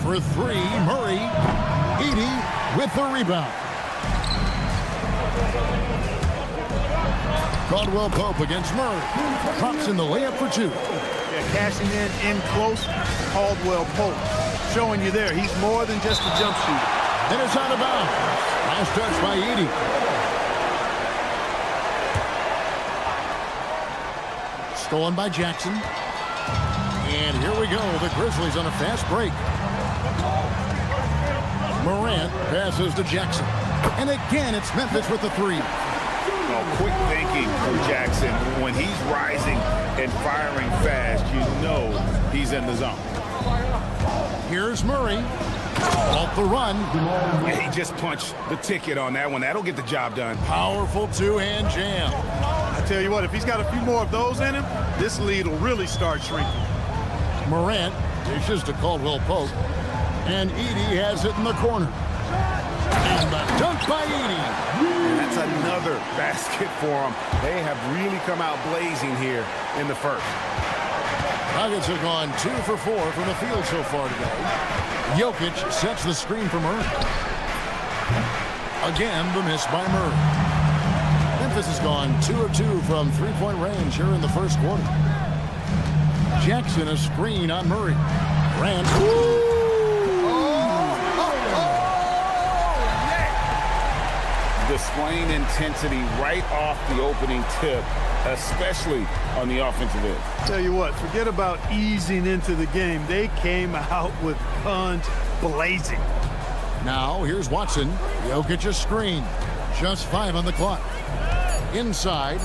For three, Murray. Edey with the rebound. Caldwell Pope against Murray. Drops in the layup for two. Yeah, cashing in close. Caldwell Pope showing you there. He's more than just a jump shooter. And it's out of bounds. Last touch by Edey. Stolen by Jackson. And here we go. The Grizzlies on a fast break. Morant passes to Jackson. And again, it's Memphis with the three. Oh, quick thinking from Jackson. When he's rising and firing fast, you know he's in the zone. Here's Murray. Off the run. Yeah, he just punched the ticket on that one. That'll get the job done. Powerful two-hand jam. I tell you what, if he's got a few more of those in him, this lead will really start shrinking. Morant dishes to Caldwell Pope. And Edey has it in the corner. And the dunk by Edey. And that's another basket for them. They have really come out blazing here in the first. Nuggets have gone 2 for 4 from the field so far today. Jokic sets the screen for Murray. Again, the miss by Murray. Memphis has gone 2 of 2 from three-point range here in the first quarter. Jackson a screen on Murray. Grant. Displaying intensity right off the opening tip, especially on the offensive end. Tell you what, forget about easing into the game. They came out with guns blazing. Now, here's Watson. Jokic a screen. Just 5 on the clock. Inside.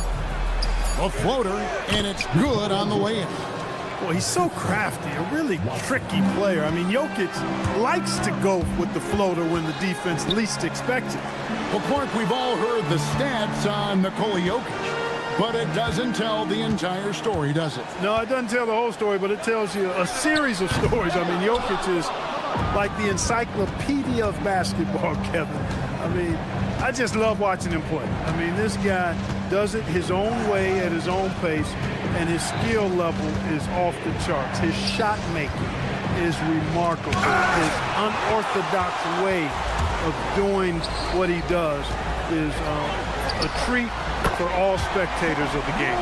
A floater, and it's good on the way in. Well, he's so crafty, a really tricky player. I mean, Jokic likes to go with the floater when the defense least expects it. Well, Clark, we've all heard the stats on Nikola Jokic, but it doesn't tell the entire story, does it? No, it doesn't tell the whole story, but it tells you a series of stories. I mean, Jokic is like the encyclopedia of basketball, Kevin. I mean, I just love watching him play. I mean, this guy does it his own way at his own pace, and his skill level is off the charts. His shot making is remarkable. His unorthodox way of doing what he does is a treat for all spectators of the game.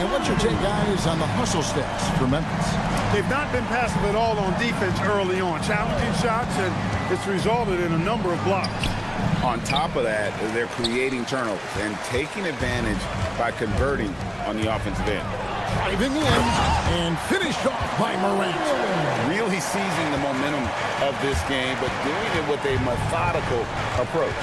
And what's your take, guys, on the hustle stats for Memphis? They've not been passive at all on defense early on. Challenging shots, and it's resulted in a number of blocks. On top of that, they're creating turnovers and taking advantage by converting on the offensive end. Driving in and finished off by Morant. Really seizing the momentum of this game, but doing it with a methodical approach.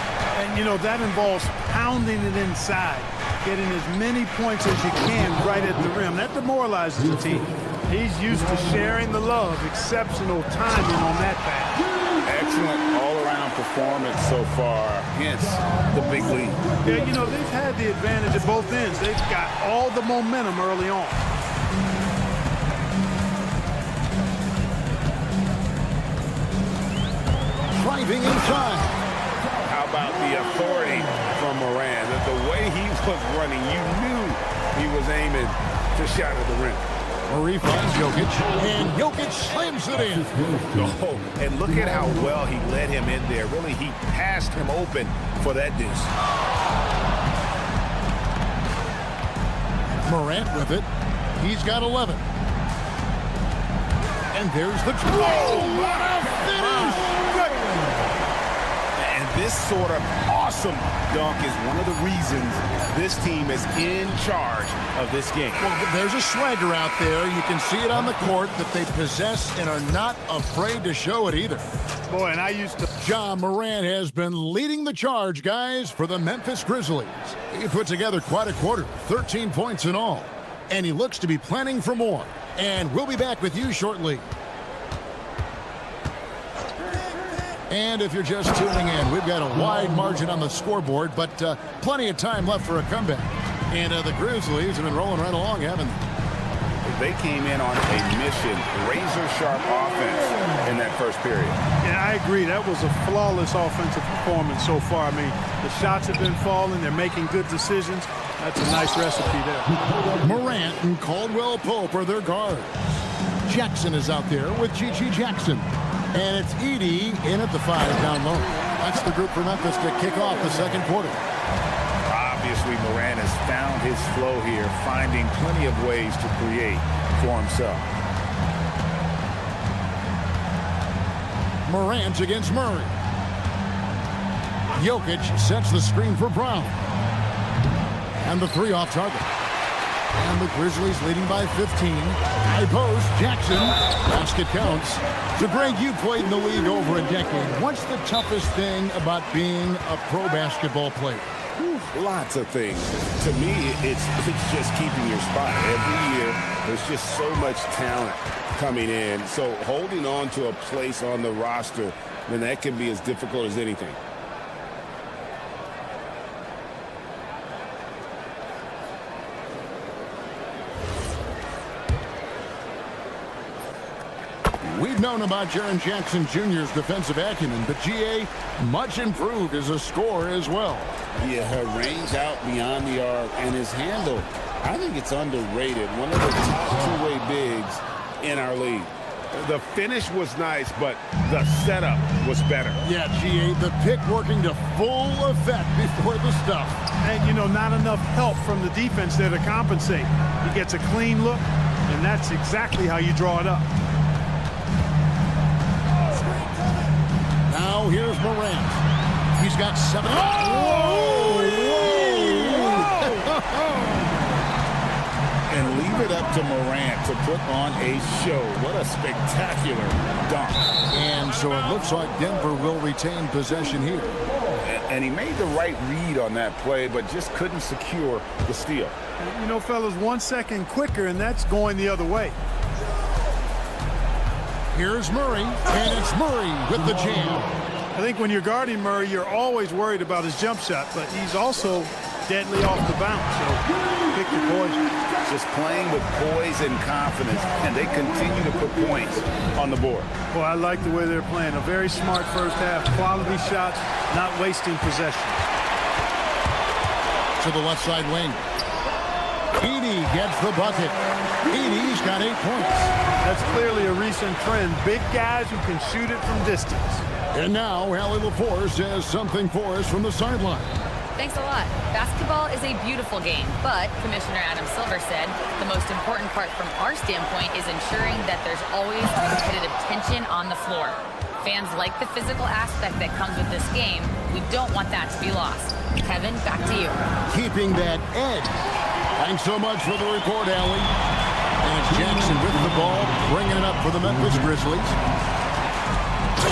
And, you know, that involves pounding it inside, getting as many points as you can right at the rim. That demoralizes the team. He's used to sharing the love. Exceptional timing on that pass. Excellent all-around performance so far, hence the big lead. Yeah, you know, they've had the advantage at both ends. They've got all the momentum early on. Driving inside. How about the authority from Moran? The way he was running, you knew he was aiming to shatter the rim. Murray finds Jokic, and Jokic slams it in. Oh, and look at how well he led him in there. Really, he passed him open for that deuce. Morant with it. He's got 11. And there's the what a finish! And this sort of awesome dunk is one of the reasons this team is in charge of this game. Well, there's a swagger out there. You can see it on the court that they possess and are not afraid to show it either. Boy, and I used to... Ja Morant has been leading the charge, guys, for the Memphis Grizzlies. He put together quite a quarter, 13 points in all. And he looks to be planning for more. And we'll be back with you shortly. And if you're just tuning in, we've got a wide margin on the scoreboard, but plenty of time left for a comeback. And the Grizzlies have been rolling right along, haven't they? They came in on a mission, razor-sharp offense in that first period. Yeah, I agree. That was a flawless offensive performance so far. I mean, the shots have been falling. They're making good decisions. That's a nice recipe there. Morant and Caldwell Pope are their guards. Jackson is out there with Gigi Jackson. And it's Edey in at the 5 down low. That's the group for Memphis to kick off the second quarter. Obviously, Morant has found his flow here, finding plenty of ways to create for himself. Morant against Murray. Jokic sets the screen for Brown. And the 3 off target. And the Grizzlies leading by 15. High post, Jackson. Basket counts. So, Greg, you played in the league over a decade. What's the toughest thing about being a pro basketball player? Lots of things. To me, it's just keeping your spot. Every year, there's just so much talent coming in. So holding on to a place on the roster, then that can be as difficult as anything. We've known about Jaren Jackson Jr.'s defensive acumen, but GA much improved as a scorer as well. Yeah, her range out beyond the arc and his handle, I think it's underrated. One of the top two-way bigs in our league. The finish was nice, but the setup was better. Yeah, GA, the pick working to full effect before the stuff. And, you know, not enough help from the defense there to compensate. He gets a clean look, and that's exactly how you draw it up. Now here's Morant. He's got 7. And leave it up to Morant to put on a show. What a spectacular dunk. And so it looks like Denver will retain possession here. And he made the right read on that play, but just couldn't secure the steal. You know, fellas, 1 second quicker, and that's going the other way. Here's Murray, and it's Murray with the jam. I think when you're guarding Murray, you're always worried about his jump shot, but he's also deadly off the bounce, so pick your poison. Just playing with poise and confidence, and they continue to put points on the board. Boy, I like the way they're playing. A very smart first half, quality shots, not wasting possession. To the left side wing. Edey gets the bucket. Edey's got 8 points. That's clearly a recent trend. Big guys who can shoot it from distance. And now, Allie LaForce has something for us from the sideline. Thanks a lot. Basketball is a beautiful game, but Commissioner Adam Silver said the most important part from our standpoint is ensuring that there's always competitive tension on the floor. Fans like the physical aspect that comes with this game. We don't want that to be lost. Kevin, back to you. Keeping that edge. Thanks so much for the report, Allie. And it's Jackson with the ball, bringing it up for the Memphis Grizzlies.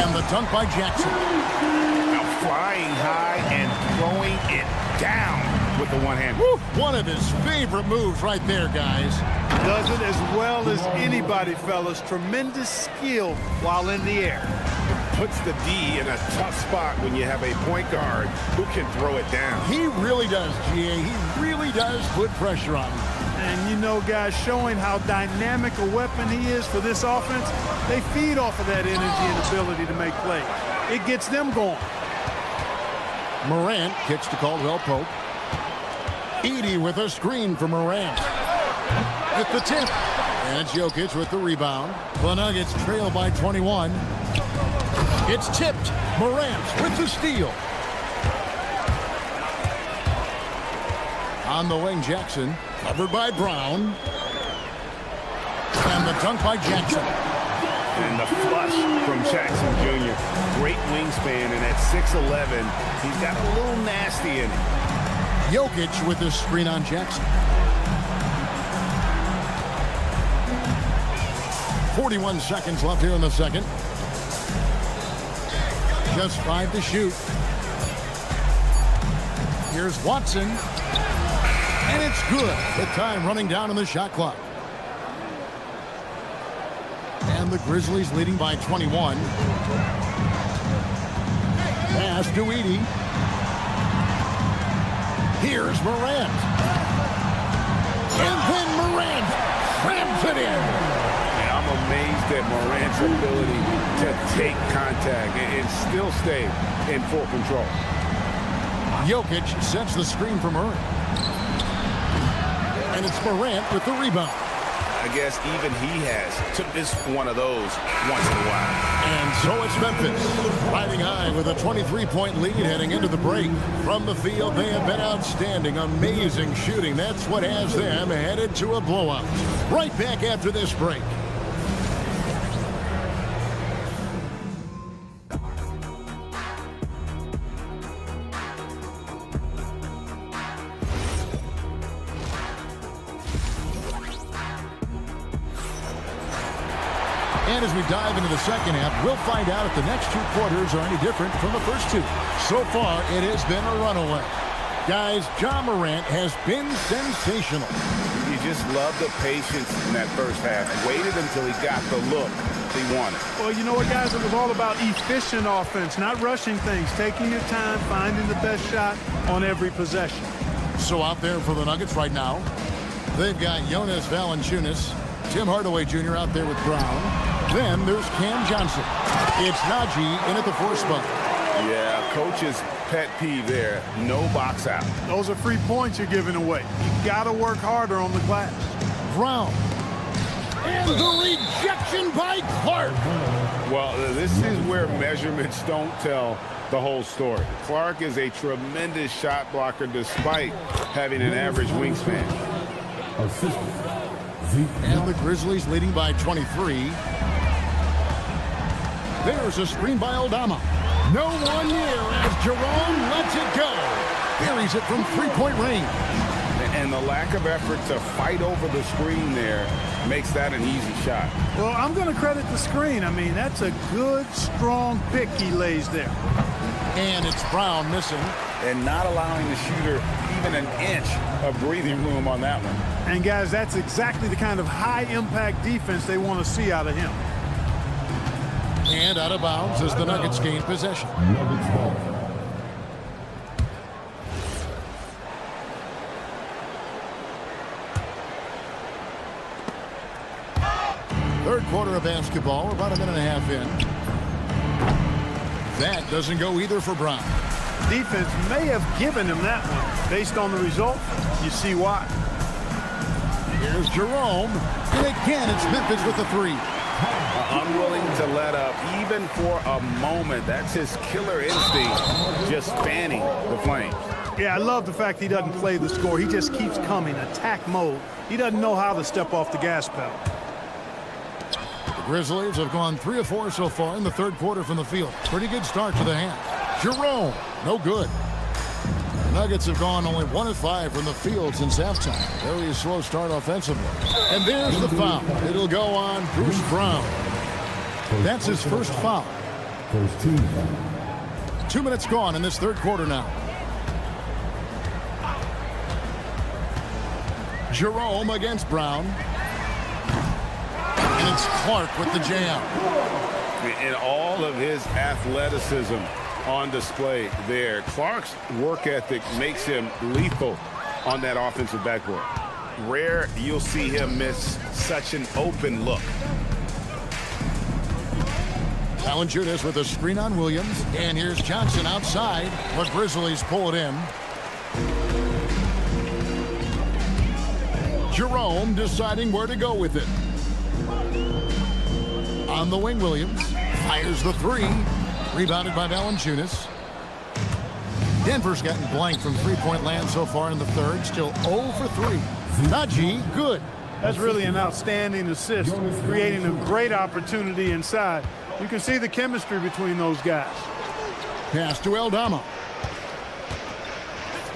And the dunk by Jackson. Now flying high and throwing it down with the one hand. One of his favorite moves right there, guys. Does it as well as anybody, fellas. Tremendous skill while in the air. Puts the D in a tough spot when you have a point guard who can throw it down. He really does, GA. He really does put pressure on him. And, you know, guys, showing how dynamic a weapon he is for this offense, they feed off of that energy and ability to make plays. It gets them going. Morant kicks to Caldwell Pope. Edey with a screen for Morant. At the tip. And it's Jokic with the rebound. The Nuggets trail by 21. It's tipped. Morant with the steal. On the wing, Jackson. Covered by Brown. And the dunk by Jackson. And the flush from Jackson Jr. Great wingspan, and at 6'11", he's got a little nasty in him. Jokic with the screen on Jackson. 41 seconds left here in the second. Just 5 to shoot. Here's Watson. And it's good. The time running down on the shot clock. And the Grizzlies leading by 21. Pass to Edey. Here's Morant. And then Morant crams it in. And I'm amazed at Morant's ability to take contact and still stay in full control. Jokic sets the screen for Murray. And it's Morant with the rebound. I guess even he has to miss one of those once in a while. And so it's Memphis, riding high with a 23-point lead heading into the break. From the field, they have been outstanding, amazing shooting. That's what has them headed to a blowout. Right back after this break. And as we dive into the second half, we'll find out if the next two quarters are any different from the first two. So far, it has been a runaway. Guys, Ja Morant has been sensational. You just love the patience in that first half. Waited until he got the look he wanted. Well, you know what, guys? It was all about efficient offense, not rushing things, taking your time, finding the best shot on every possession. So out there for the Nuggets right now, they've got Jonas Valanciunas, Tim Hardaway Jr. out there with Brown. Then there's Cam Johnson. It's Najee in at the 4 spot. Yeah, coach's pet peeve there. No box out. Those are free points you're giving away. You got to work harder on the glass. Brown. And the rejection by Clark. Well, this is where measurements don't tell the whole story. Clark is a tremendous shot blocker despite having an average wingspan. And the Grizzlies leading by 23. There's a screen by Aldama. No one near as Jerome lets it go. Buries it from three-point range. And the lack of effort to fight over the screen there makes that an easy shot. Well, I'm going to credit the screen. I mean, that's a good, strong pick he lays there. And it's Brown missing. And not allowing the shooter even an inch of breathing room on that one. And, guys, that's exactly the kind of high-impact defense they want to see out of him. And out of bounds as the Nuggets gain possession. Third quarter of basketball. We're about a minute and a half in. That doesn't go either for Brown. Defense may have given him that one. Based on the result, you see why. Here's Jerome. And again, it's Memphis with the 3. Unwilling to let up even for a moment. That's his killer instinct, just fanning the flames. Yeah, I love the fact he doesn't play the score. He just keeps coming, attack mode. He doesn't know how to step off the gas pedal. The Grizzlies have gone 3 of 4 so far in the third quarter from the field. Pretty good start to the half. Jerome, no good. The Nuggets have gone only 1 of 5 from the field since halftime. Very slow start offensively. And there's the foul. It'll go on Bruce Brown. That's his first foul. 2 minutes gone in this third quarter now. Jerome against Brown. And it's Clark with the jam. And all of his athleticism on display there. Clark's work ethic makes him lethal on that offensive backboard. Rare you'll see him miss such an open look. Valanciunas with a screen on Williams. And here's Johnson outside. The Grizzlies pull it in. Jerome deciding where to go with it. On the wing, Williams fires the 3. Rebounded by Valanciunas. Denver's gotten blank from three-point land so far in the third. Still 0 for 3. Najee, good. That's really an outstanding assist, creating a great opportunity inside. You can see the chemistry between those guys. Pass to Aldama.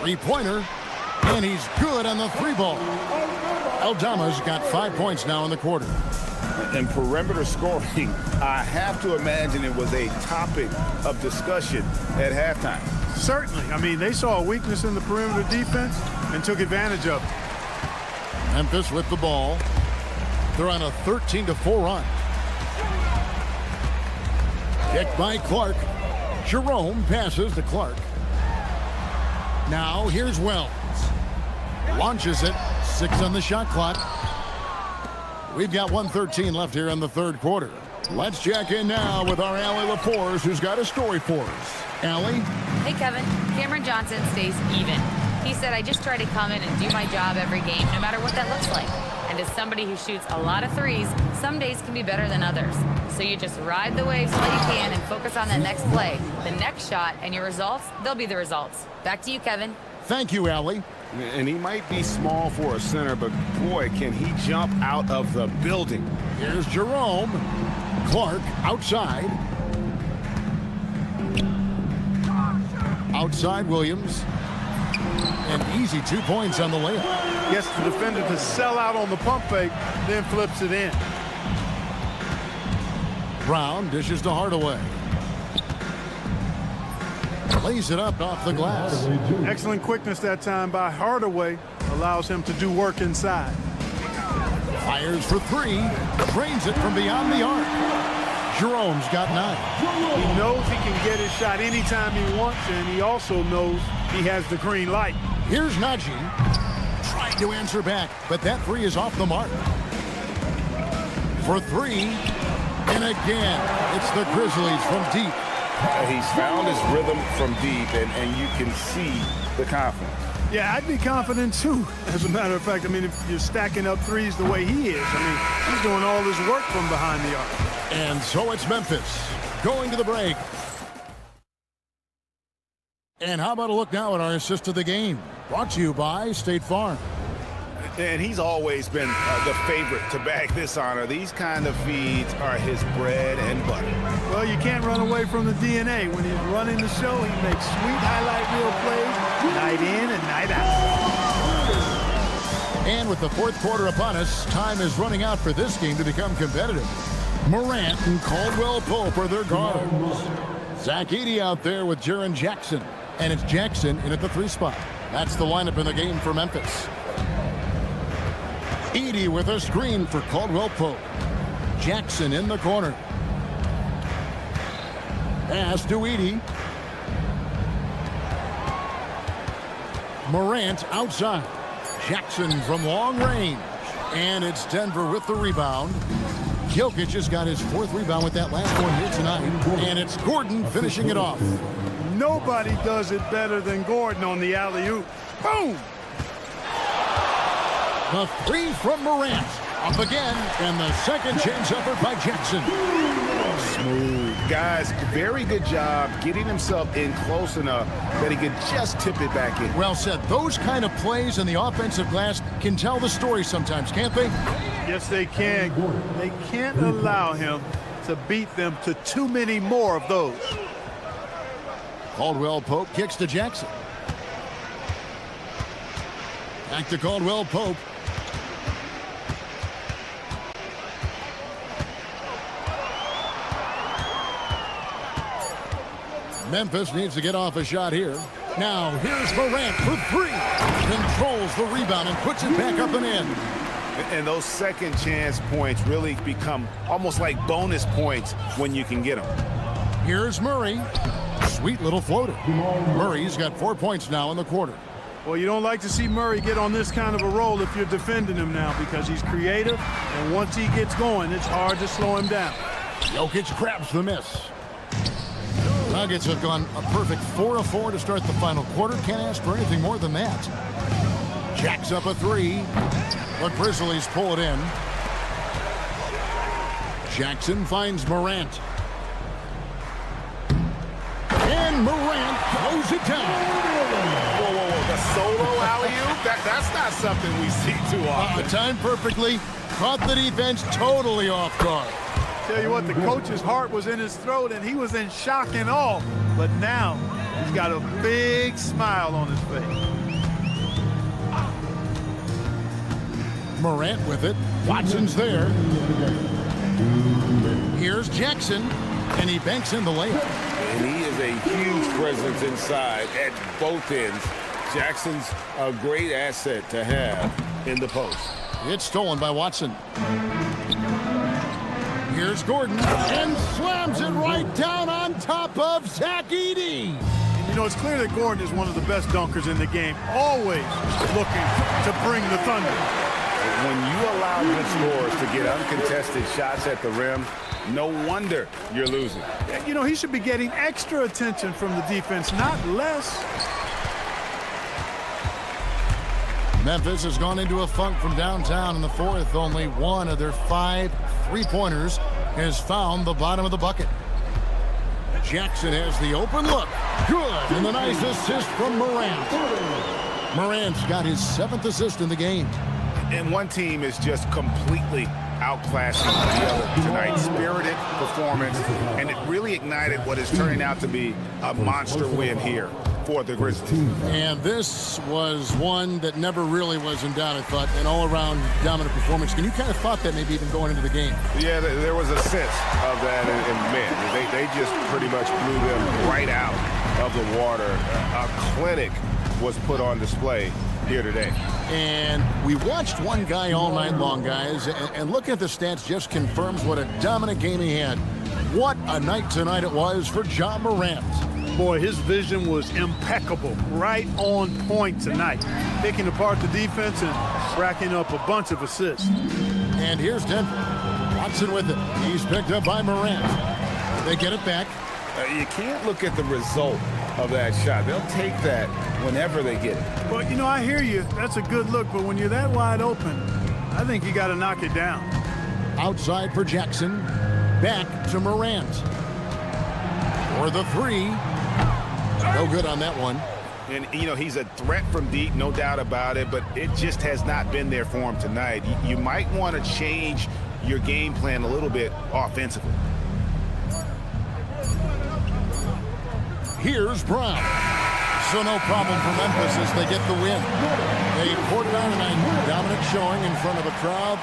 Three-pointer. And he's good on the 3-ball. Aldama's got 5 points now in the quarter. And perimeter scoring, I have to imagine it was a topic of discussion at halftime. Certainly. I mean, they saw a weakness in the perimeter defense and took advantage of it. Memphis with the ball. They're on a 13-4 run. Kicked by Clark. Jerome passes to Clark. Now here's Wells. Launches it. 6 on the shot clock. We've got 1:13 left here in the third quarter. Let's check in now with our Allie LaForce, who's got a story for us. Allie? Hey, Kevin. Cameron Johnson stays even. He said, I just try to come in and do my job every game, no matter what that looks like. And as somebody who shoots a lot of threes, some days can be better than others. So you just ride the waves while you can and focus on that next play, the next shot, and your results, they'll be the results. Back to you, Kevin. Thank you, Allie. And he might be small for a center, but boy, can he jump out of the building. Here's Jerome. Clark outside. Outside Williams. And easy 2 points on the layup. Gets the defender to sell out on the pump fake, then flips it in. Brown dishes to Hardaway. Lays it up off the glass. Excellent quickness that time by Hardaway. Allows him to do work inside. Fires for three. Drains it from beyond the arc. Jerome's got 9. He knows he can get his shot anytime he wants, and he also knows he has the green light. Here's Najee. Trying to answer back, but that three is off the mark. For three. And again, it's the Grizzlies from deep. He's found his rhythm from deep, and you can see the confidence. Yeah, I'd be confident too, as a matter of fact. I mean, if you're stacking up threes the way he is, I mean, he's doing all his work from behind the arc. And so it's Memphis going to the break. And how about a look now at our assist of the game? Brought to you by State Farm. And he's always been the favorite to bag this honor. These kind of feeds are his bread and butter. Well, you can't run away from the DNA. When he's running the show, he makes sweet highlight reel plays night in and night out. And with the fourth quarter upon us, time is running out for this game to become competitive. Morant and Caldwell Pope are their guards. Zach Edey out there with Jaren Jackson. And it's Jackson in at the 3 spot. That's the lineup in the game for Memphis. Edey with a screen for Caldwell Pope. Jackson in the corner. Pass to Edey. Morant outside. Jackson from long range. And it's Denver with the rebound. Jokic has got his 4th rebound with that last one here tonight. And it's Gordon finishing it off. Nobody does it better than Gordon on the alley-oop. Boom! The 3 from Morant. Up again. And the second chance effort by Jackson. Smooth. Guys, very good job getting himself in close enough that he could just tip it back in. Well said. Those kind of plays in the offensive glass can tell the story sometimes, can't they? Yes, they can. They can't allow him to beat them to too many more of those. Caldwell Pope kicks to Jackson. Back to Caldwell Pope. Memphis needs to get off a shot here. Now, here's Morant for 3. Controls the rebound and puts it back up and in. And those second chance points really become almost like bonus points when you can get them. Here's Murray. Sweet little floater. Murray's got 4 points now in the quarter. Well, you don't like to see Murray get on this kind of a roll if you're defending him now, because he's creative, and once he gets going, it's hard to slow him down. Jokic grabs the miss. Nuggets have gone a perfect 4 of 4 to start the final quarter. Can't ask for anything more than that. Jacks up a 3. The Grizzlies pull it in. Jackson finds Morant. And Morant throws it down. Whoa. The solo alley-oop? That's not something we see too often. Timed perfectly. Caught the defense totally off guard. Tell you what, the coach's heart was in his throat, and he was in shock and awe. But now, he's got a big smile on his face. Morant with it. Watson's there. Here's Jackson, and he banks in the layup. And he is a huge presence inside at both ends. Jackson's a great asset to have in the post. It's stolen by Watson. Here's Gordon, and slams it right down on top of Zach Edey. You know, it's clear that Gordon is one of the best dunkers in the game, always looking to bring the thunder. When you allow good scorers to get uncontested shots at the rim, no wonder you're losing. You know, he should be getting extra attention from the defense, not less. Memphis has gone into a funk from downtown in the fourth. Only one of their 5 3-pointers has found the bottom of the bucket. Jackson has the open look. Good. And the nice assist from Morant. Morant's got his 7th assist in the game. And one team is just completely outclassing the other tonight. Spirited performance, and it really ignited what is turning out to be a monster win here for the Grizzlies. And this was one that never really was in doubt, I thought, an all-around dominant performance. And you kind of thought that maybe even going into the game. Yeah, there was a sense of that, and man, they just pretty much blew them right out of the water. A clinic was put on display here today. And we watched one guy all night long, guys, and looking at the stats just confirms what a dominant game he had. What a night tonight it was for Ja Morant. Boy, his vision was impeccable, right on point tonight, picking apart the defense and racking up a bunch of assists. And here's Denver. Watson with it. He's picked up by Morant. They get it back. You can't look at the result of that shot. They'll take that whenever they get it. Well, you know, I hear you. That's a good look, but when you're that wide open, I think you got to knock it down. Outside for Jackson. Back to Morant. For the 3. No good on that one. And, you know, he's a threat from deep, no doubt about it, but it just has not been there for him tonight. You might want to change your game plan a little bit offensively. Here's Brown. So no problem for Memphis as they get the win. They poured it on tonight. Dominant showing in front of a crowd.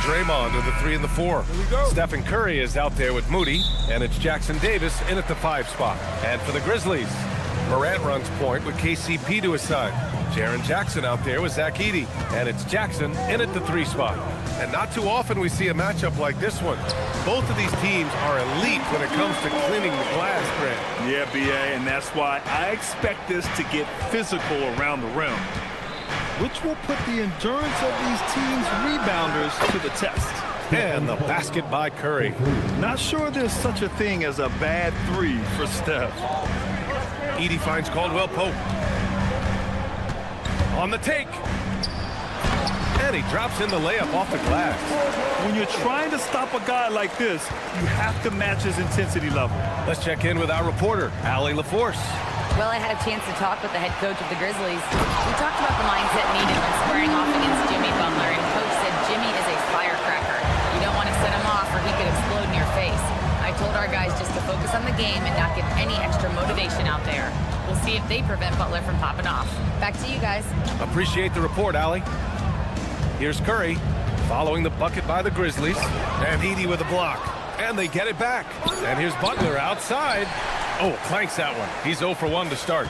Draymond are the 3 and the 4. Stephen Curry is out there with Moody, and it's Jackson Davis in at the 5 spot. And for the Grizzlies, Morant runs point with KCP to his side. Jaren Jackson out there with Zach Edey, and it's Jackson in at the 3 spot. And not too often we see a matchup like this one. Both of these teams are elite when it comes to cleaning the glass, Grant. Yeah, BA, and that's why I expect this to get physical around the rim, which will put the endurance of these teams' rebounders to the test. And the basket by Curry. Not sure there's such a thing as a bad 3 for Steph. Edey finds Caldwell Pope. On the take. And he drops in the layup off the glass. When you're trying to stop a guy like this, you have to match his intensity level. Let's check in with our reporter, Allie LaForce. Well, I had a chance to talk with the head coach of the Grizzlies. We talked about the mindset needed when squaring off against Jimmy Butler, and coach said Jimmy is a firecracker. You don't want to set him off or he could explode in your face. I told our guys just to focus on the game and not get any extra motivation out there. We'll see if they prevent Butler from popping off. Back to you guys. Appreciate the report, Allie. Here's Curry following the bucket by the Grizzlies, and Edey with a block. And they get it back. And here's Butler outside. Oh, clanks that one. He's 0 for 1 to start.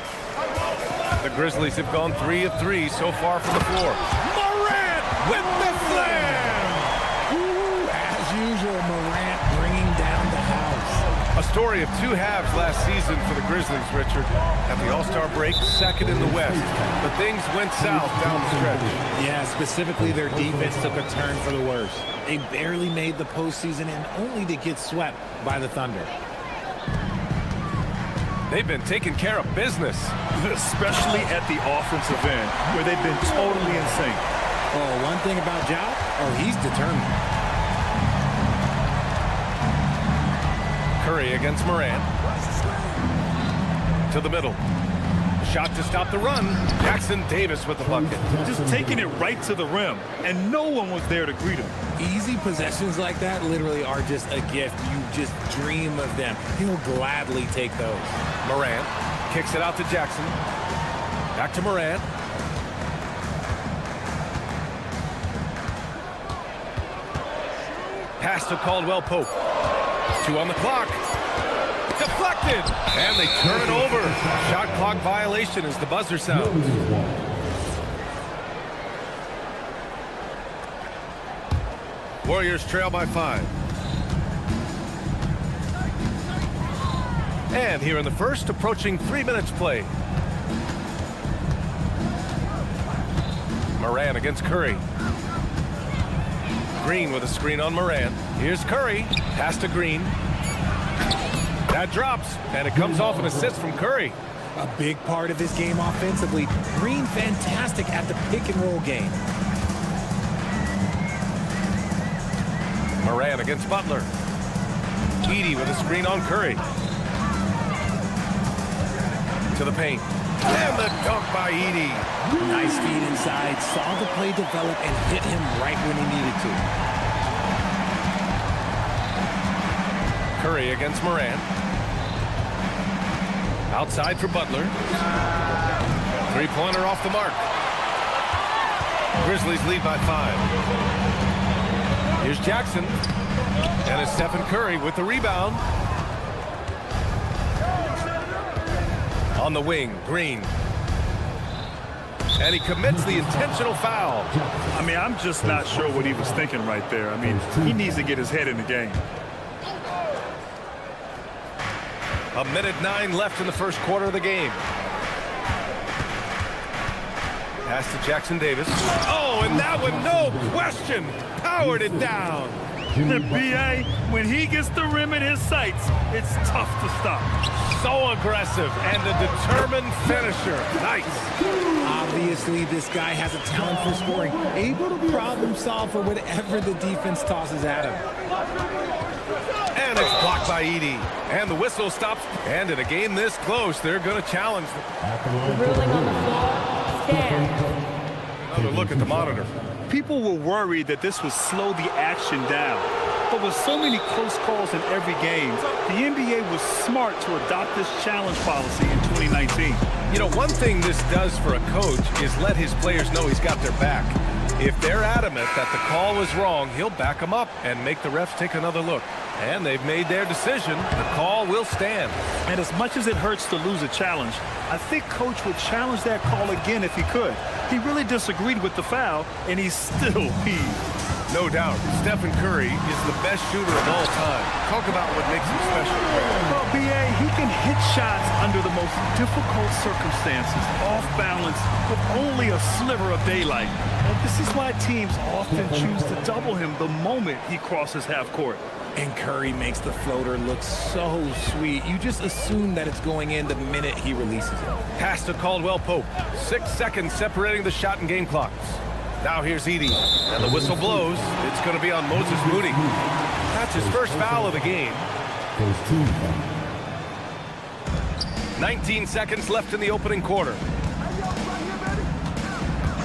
The Grizzlies have gone 3 of 3 so far from the floor. Morant with the slam! Ooh, as usual, Morant bringing down the house. A story of 2 halves last season for the Grizzlies, Richard. At the All-Star break, second in the West. But things went south down the stretch. Yeah, specifically their defense took a turn for the worse. They barely made the postseason and only to get swept by the Thunder. They've been taking care of business. Especially at the offensive end, where they've been totally in sync. Oh, one thing about Ja, he's determined. Curry against Morant. To the middle. Shot to stop the run. Jackson Davis with the bucket. Just taking it right to the rim, and no one was there to greet him. Easy possessions like that literally are just a gift. You just dream of them. He'll gladly take those. Morant kicks it out to Jackson. Back to Morant. Pass to Caldwell Pope. 2 on the clock. Deflected. And they turn it over. Shot clock violation as the buzzer sounds. Warriors trail by 5. And here in the first, approaching 3 minutes play. Morant against Curry. Green with a screen on Morant. Here's Curry. Pass to Green. That drops, and it comes off an assist from Curry. A big part of this game offensively. Green fantastic at the pick and roll game. Morant against Butler. Edey with a screen on Curry. To the paint. And the dunk by Edey. Nice feed inside. Saw the play develop and hit him right when he needed to. Curry against Morant. Outside for Butler. 3-pointer off the mark. Grizzlies lead by 5. Here's Jackson. And it's Stephen Curry with the rebound. On the wing, Green. And he commits the intentional foul. I mean, I'm just not sure what he was thinking right there. I mean, he needs to get his head in the game. 1:09 left in the first quarter of the game. Pass to Jackson Davis. Oh, and that one, no question, powered it down. The BA, when he gets the rim in his sights, it's tough to stop. So aggressive and a determined finisher. Nice. Obviously, this guy has a talent for scoring, able to problem solve for whatever the defense tosses at him. And it's blocked by Edey. And the whistle stops. And in a game this close, they're going to challenge them. Ruling on the floor. Stand. Another look at the monitor. People were worried that this would slow the action down. But with so many close calls in every game, the NBA was smart to adopt this challenge policy in 2019. You know, one thing this does for a coach is let his players know he's got their back. If they're adamant that the call was wrong, he'll back them up and make the refs take another look. And they've made their decision. The call will stand. And as much as it hurts to lose a challenge, I think Coach would challenge that call again if he could. He really disagreed with the foul, and he's still peeved. No doubt, Stephen Curry is the best shooter of all time. Talk about what makes him special. Well, B.A., he can hit shots under the most difficult circumstances, off balance, with only a sliver of daylight. And this is why teams often choose to double him the moment he crosses half court. And Curry makes the floater look so sweet. You just assume that it's going in the minute he releases it. Pass to Caldwell Pope. 6 seconds separating the shot and game clocks. Now here's Edey, and the whistle blows. It's going to be on Moses Moody. That's his first foul of the game. 19 seconds left in the opening quarter.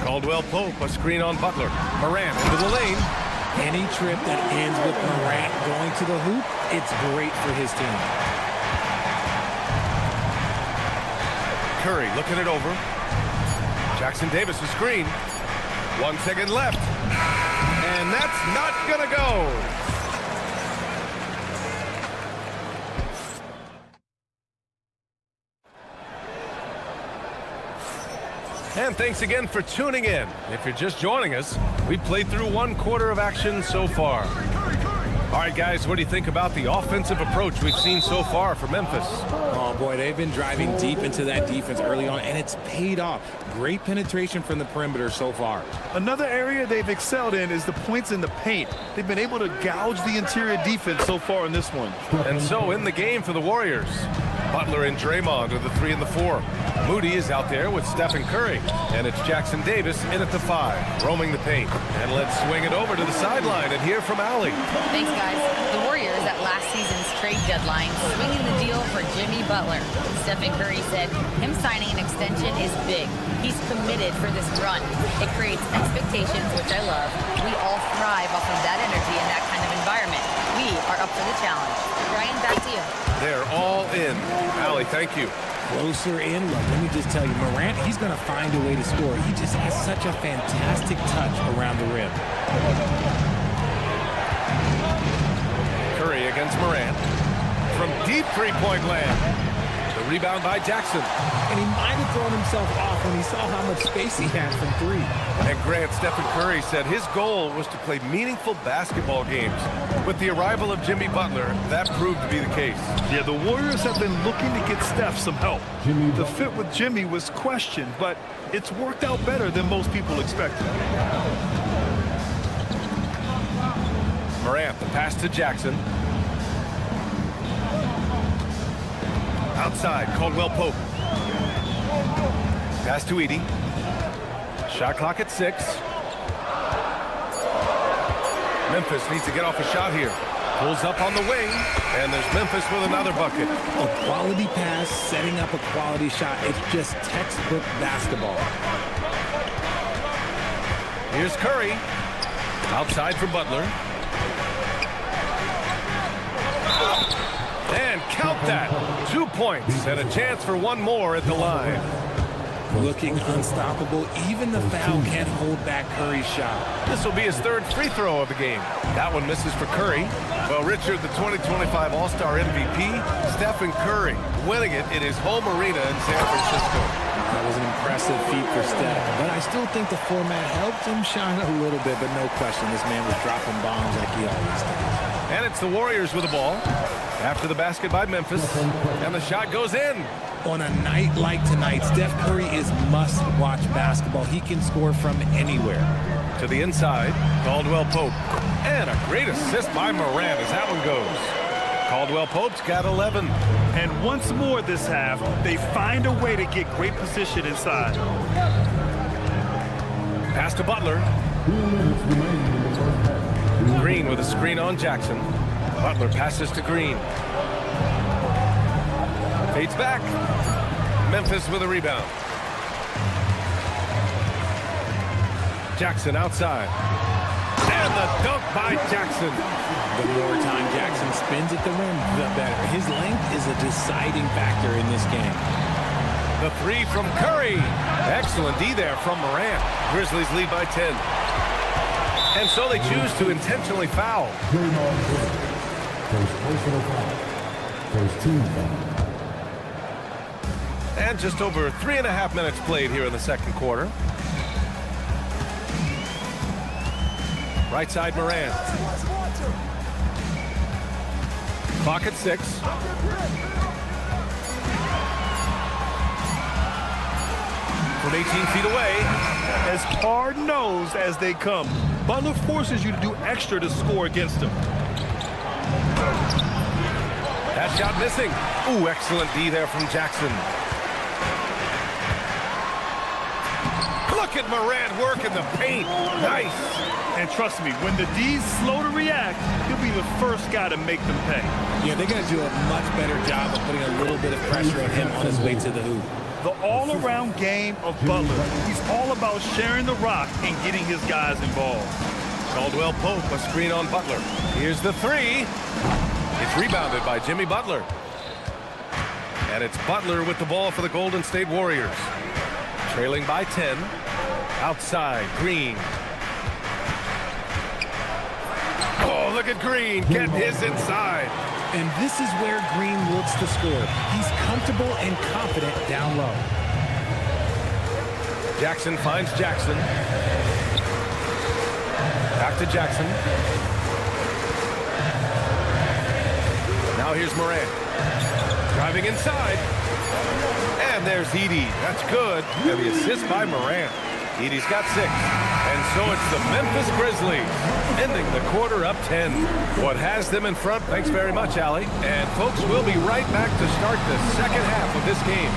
Caldwell Pope, a screen on Butler. Morant into the lane. Any trip that ends with Morant going to the hoop, it's great for his team. Curry looking it over. Jackson Davis, a screen. 1 second left. And that's not going to go. And thanks again for tuning in. If you're just joining us, we played through 1 quarter of action so far. All right, guys, what do you think about the offensive approach we've seen so far for Memphis? Oh, boy, they've been driving deep into that defense early on, and it's paid off. Great penetration from the perimeter so far. Another area they've excelled in is the points in the paint. They've been able to gouge the interior defense so far in this one. And so in the game for the Warriors, Butler and Draymond are the 3 and the 4. Moody is out there with Stephen Curry, and it's Jackson Davis in at the 5, roaming the paint. And let's swing it over to the sideline and hear from Allie. Thanks, guys. The Warriors at last season's trade deadline swinging the deal for Jimmy Butler. Stephen Curry said him signing an extension is big. He's committed for this run. It creates expectations, which I love. We all thrive off of that energy and that kind of environment. We are up for the challenge. Ryan, back to you. They're all in. Allie, thank you. Closer in, look, let me just tell you, Morant, he's going to find a way to score. He just has such a fantastic touch around the rim. Curry against Morant. From deep three-point land. The rebound by Jackson. And he might have thrown himself off when he saw how much space he had from 3. And Grant, Stephen Curry said his goal was to play meaningful basketball games. With the arrival of Jimmy Butler, that proved to be the case. Yeah, the Warriors have been looking to get Steph some help. The fit with Jimmy was questioned, but it's worked out better than most people expected. Morant, the pass to Jackson. Outside, Caldwell Pope. Pass to Edey. Shot clock at 6. Memphis needs to get off a shot here. Pulls up on the wing, and there's Memphis with another bucket. A quality pass, setting up a quality shot. It's just textbook basketball. Here's Curry. Outside for Butler. And count that. 2 points and a chance for one more at the line. Looking unstoppable. Even the foul can't hold back Curry's shot. This will be his 3rd free throw of the game. That one misses for Curry. Well, Richard, the 2025 All-Star MVP, Stephen Curry, winning it in his home arena in San Francisco. That was an impressive feat for Steph, but I still think the format helped him shine a little bit, but no question, this man was dropping bombs like he always does. And it's the Warriors with the ball. After the basket by Memphis, and the shot goes in. On a night like tonight, Steph Curry is must-watch basketball. He can score from anywhere. To the inside, Caldwell Pope. And a great assist by Morant as that one goes. Caldwell Pope's got 11. And once more this half, they find a way to get great position inside. Pass to Butler. Green with a screen on Jackson. Butler passes to Green. Fades back. Memphis with a rebound. Jackson outside. And the dunk by Jackson. The more time Jackson spins at the rim, the better. His length is a deciding factor in this game. The 3 from Curry. Excellent D there from Morant. Grizzlies lead by 10. And so they choose to intentionally foul. First personal foul. First team foul. And just over 3.5 minutes played here in the second quarter. Right side, Moran. Clock at 6. From 18 feet away. As hard-nosed as they come, Butler forces you to do extra to score against him. That shot missing. Ooh, excellent D there from Jackson. Look at Moran working the paint. Nice. And trust me, when the D's slow to react, he'll be the first guy to make them pay. Yeah, they're going to do a much better job of putting a little bit of pressure on him on his way to the hoop. The all-around game of Butler. He's all about sharing the rock and getting his guys involved. Caldwell Pope, a screen on Butler. Here's the 3. It's rebounded by Jimmy Butler. And it's Butler with the ball for the Golden State Warriors. Trailing by 10. Outside, Green. Oh, look at Green getting his inside. And this is where Green looks to score. He's comfortable and confident down low. Jackson finds Jackson. Back to Jackson. Now here's Moran. Driving inside. And there's Edey. That's good. And the assist by Moran. Edey's got 6. And so it's the Memphis Grizzlies ending the quarter up 10. What has them in front? Thanks very much, Allie. And folks, we'll be right back to start the second half of this game.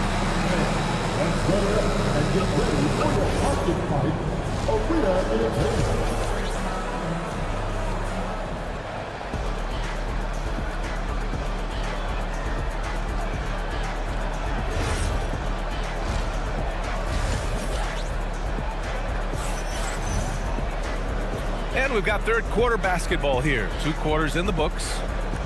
And we've got third quarter basketball here. 2 quarters in the books.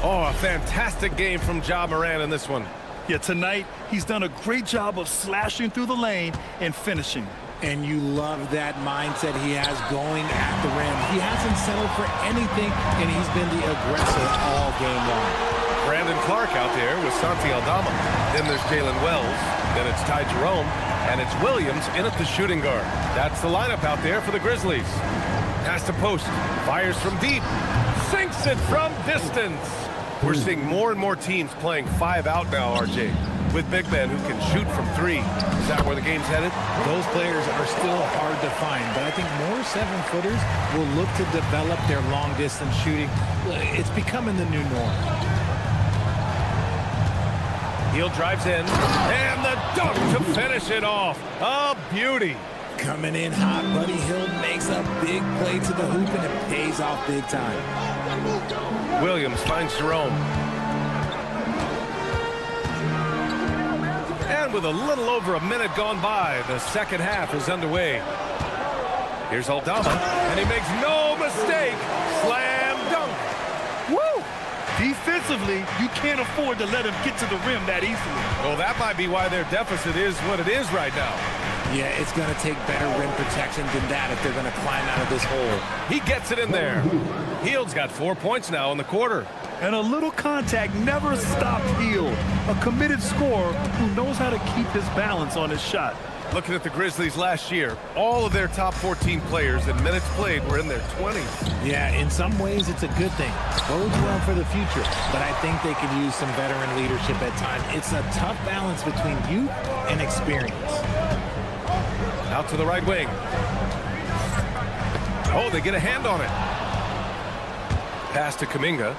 Oh, a fantastic game from Ja Morant in this one. Yeah, tonight, he's done a great job of slashing through the lane and finishing. And you love that mindset he has going at the rim. He hasn't settled for anything, and he's been the aggressor all game long. Brandon Clark out there with Santi Aldama. Then there's Jalen Wells. Then it's Ty Jerome. And it's Williams in at the shooting guard. That's the lineup out there for the Grizzlies. Pass to post. Fires from deep. Sinks it from distance. We're seeing more and more teams playing 5 out now, RJ, with big men who can shoot from 3. Is that where the game's headed? Those players are still hard to find, but I think more 7-footers will look to develop their long-distance shooting. It's becoming the new norm. Hill drives in, and the dunk to finish it off. A beauty. Coming in hot, Buddy Hill makes a big play to the hoop, and it pays off big time. Williams finds Jerome. And with a little over a minute gone by, the second half is underway. Here's Aldama, and he makes no mistake. Slam dunk. Woo! Defensively, you can't afford to let him get to the rim that easily. Well, that might be why their deficit is what it is right now. Yeah, it's going to take better rim protection than that if they're going to climb out of this hole. He gets it in there. Hield's got 4 points now in the quarter. And a little contact never stopped Hield. A committed scorer who knows how to keep his balance on his shot. Looking at the Grizzlies last year, all of their top 14 players in minutes played were in their 20s. Yeah, in some ways it's a good thing. Bodes well for the future, but I think they could use some veteran leadership at times. It's a tough balance between youth and experience. Out to the right wing. Oh, they get a hand on it. Pass to Kuminga.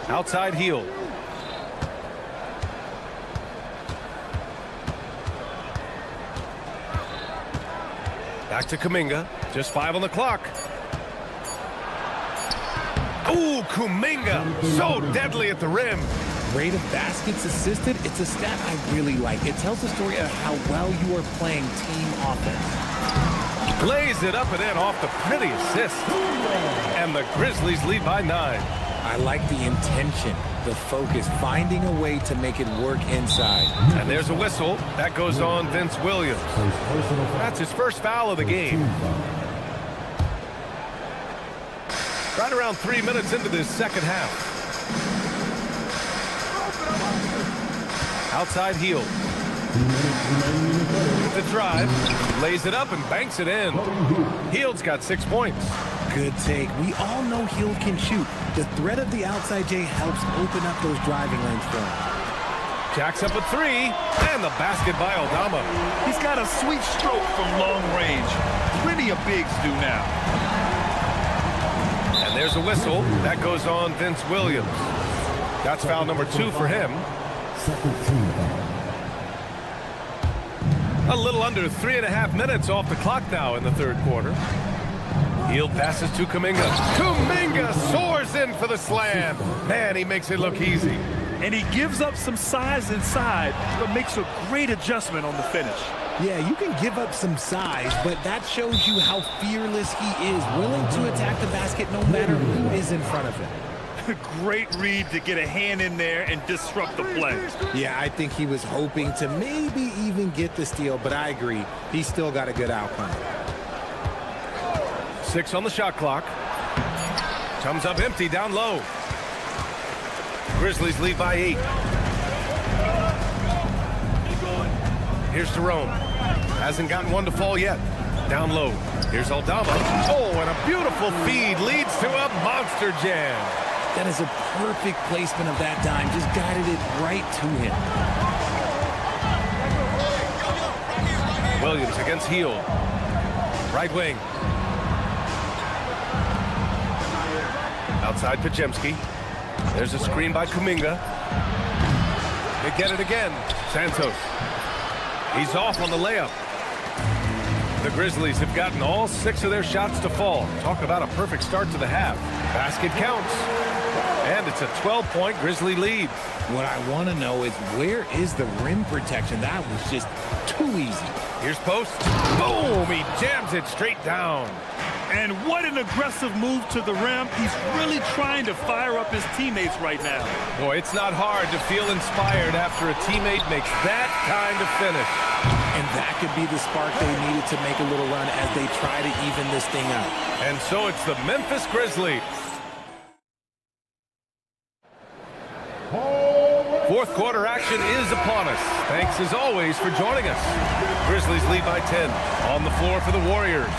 Outside Hield. Back to Kuminga. Just 5 on the clock. Ooh, Kuminga. So deadly at the rim. Rate of baskets assisted, it's a stat I really like. It tells the story of how well you are playing team offense. Lays it up and in off the pretty assist. And the Grizzlies lead by 9. I like the intention. The focus, finding a way to make it work inside. And there's a whistle. That goes on Vince Williams. That's his first foul of the game. Right around 3 minutes into this second half. Outside heel. With the drive, lays it up and banks it in. Hield's got 6 points. Good take. We all know Hield can shoot. The threat of the outside J helps open up those driving lanes for him. Jacks up a 3, and the basket by Aldama. He's got a sweet stroke from long range. Plenty of bigs do now. And there's a whistle. That goes on Vince Williams. That's foul number 2 for him. A little under 3.5 minutes off the clock now in the third quarter. Hield passes to Kuminga. Kuminga soars in for the slam. Man, he makes it look easy. And he gives up some size inside, but makes a great adjustment on the finish. Yeah, you can give up some size, but that shows you how fearless he is, willing to attack the basket no matter who is in front of him. Great read to get a hand in there and disrupt the play. Yeah, I think he was hoping to maybe even get the steal, but I agree. He still got a good outcome. 6 on the shot clock. Comes up empty down low. Grizzlies lead by 8. Here's Jerome. Hasn't gotten one to fall yet. Down low. Here's Aldama. Oh, and a beautiful feed leads to a monster jam. That is a perfect placement of that dime. Just guided it right to him. Williams against Hield. Right wing. Outside Pajemski. There's a screen by Kuminga. They get it again. Santos. He's off on the layup. The Grizzlies have gotten all 6 of their shots to fall. Talk about a perfect start to the half. Basket counts. And it's a 12-point Grizzly lead. What I want to know is where is the rim protection? That was just too easy. Here's post. Boom! He jams it straight down. And what an aggressive move to the rim. He's really trying to fire up his teammates right now. Boy, it's not hard to feel inspired after a teammate makes that kind of finish. And that could be the spark they needed to make a little run as they try to even this thing out. And so it's the Memphis Grizzlies. Fourth quarter action is upon us. Thanks as always for joining us. Grizzlies lead by 10. On the floor for the Warriors.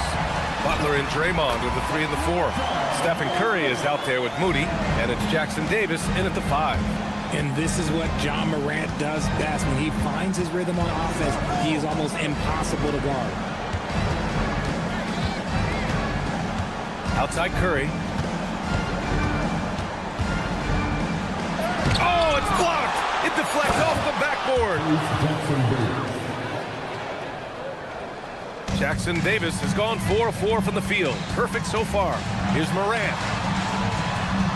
Butler and Draymond with the 3 and the 4. Stephen Curry is out there with Moody, and it's Jackson Davis in at the 5. And this is what John Morant does best. When he finds his rhythm on offense, he is almost impossible to guard. Outside Curry. Oh, it's blocked! It deflects off the backboard. Jackson Davis has gone 4 of 4 from the field. Perfect so far. Here's Morant.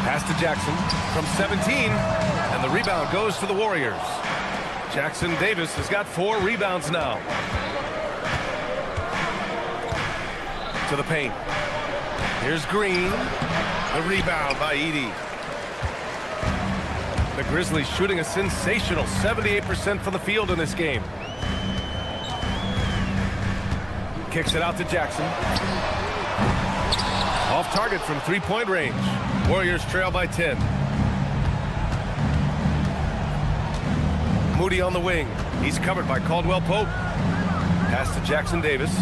Pass to Jackson from 17, and the rebound goes to the Warriors. Jackson Davis has got 4 rebounds now. To the paint. Here's Green. The rebound by Edey. The Grizzlies shooting a sensational 78% from the field in this game. Kicks it out to Jackson. Off target from 3-point range. Warriors trail by 10. Moody on the wing. He's covered by Caldwell Pope. Pass to Jackson Davis.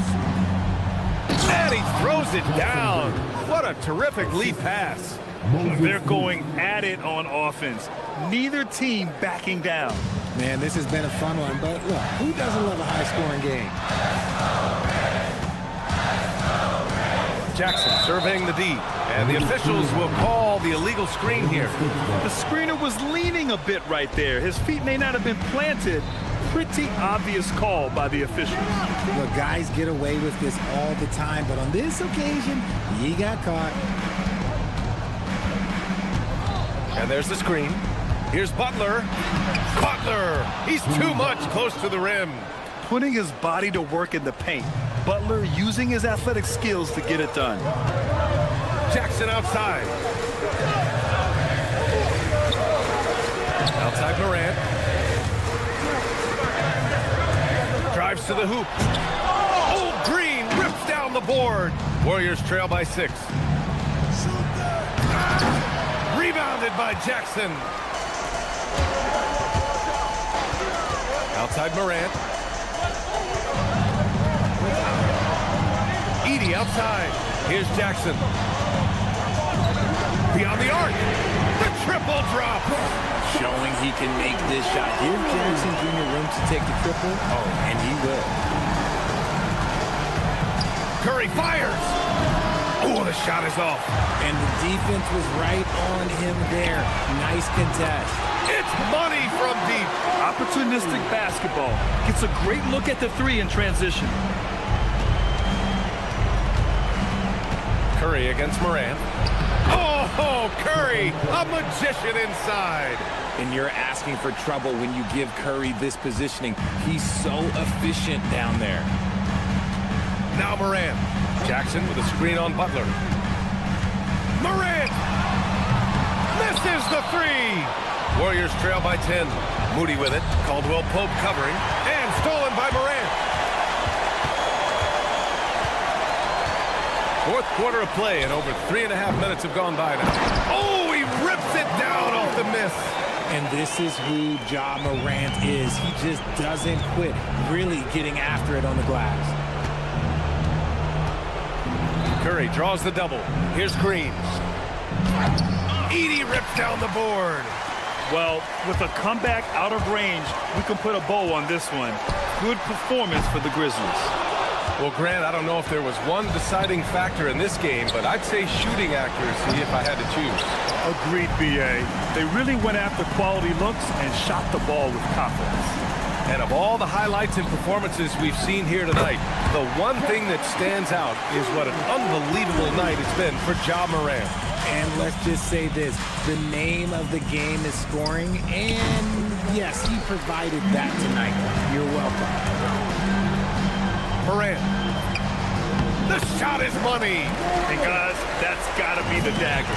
And he throws it down. What a terrific lead pass. They're going at it on offense. Neither team backing down. Man, this has been a fun one, but look, who doesn't love a high-scoring game? Jackson surveying the D, and the officials will call the illegal screen here. The screener was leaning a bit right there. His feet may not have been planted. Pretty obvious call by the officials. Look, guys get away with this all the time, but on this occasion, he got caught. And there's the screen. Here's Butler. Butler! He's too much close to the rim. Putting his body to work in the paint. Butler using his athletic skills to get it done. Jackson outside. Outside Morant. Drives to the hoop. Old Green rips down the board. Warriors trail by 6. Rebounded by Jackson. Outside Morant. Edey outside. Here's Jackson. Beyond the arc. The triple drop. Showing he can make this shot. Give Jackson Jr. room to take the triple. Oh, and he will. Curry fires. Oh, the shot is off. And the defense was right on him there. Nice contest. It's money from deep. Opportunistic basketball. Gets a great look at the 3 in transition. Curry against Morant. Oh, Curry, a magician inside. And you're asking for trouble when you give Curry this positioning. He's so efficient down there. Now Morant. Jackson with a screen on Butler. Morant! Misses the 3! Warriors trail by 10. Moody with it. Caldwell Pope covering. And stolen by Morant. Fourth quarter of play, and over 3.5 minutes have gone by now. Oh, he rips it down off the miss. And this is who Ja Morant is. He just doesn't quit, really getting after it on the glass. Curry draws the double. Here's Green. Edey rips down the board. Well, with a comeback out of range, we can put a bow on this one. Good performance for the Grizzlies. Well, Grant, I don't know if there was one deciding factor in this game, but I'd say shooting accuracy if I had to choose. Agreed, B.A. They really went after quality looks and shot the ball with confidence. And of all the highlights and performances we've seen here tonight, the one thing that stands out is what an unbelievable night it's been for Ja Morant. And let's just say this, the name of the game is scoring, and yes, he provided that tonight. You're welcome. Morant. The shot is money. And guys, that's got to be the dagger.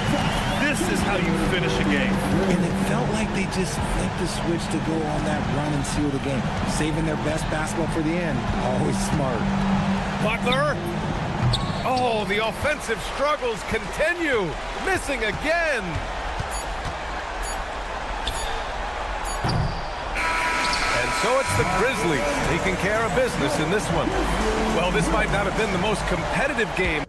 This is how you finish a game. And it felt like they just flipped the switch to go on that run and seal the game. Saving their best basketball for the end. Always smart. Butler. Oh, the offensive struggles continue. Missing again. So it's the Grizzlies taking care of business in this one. Well, this might not have been the most competitive game.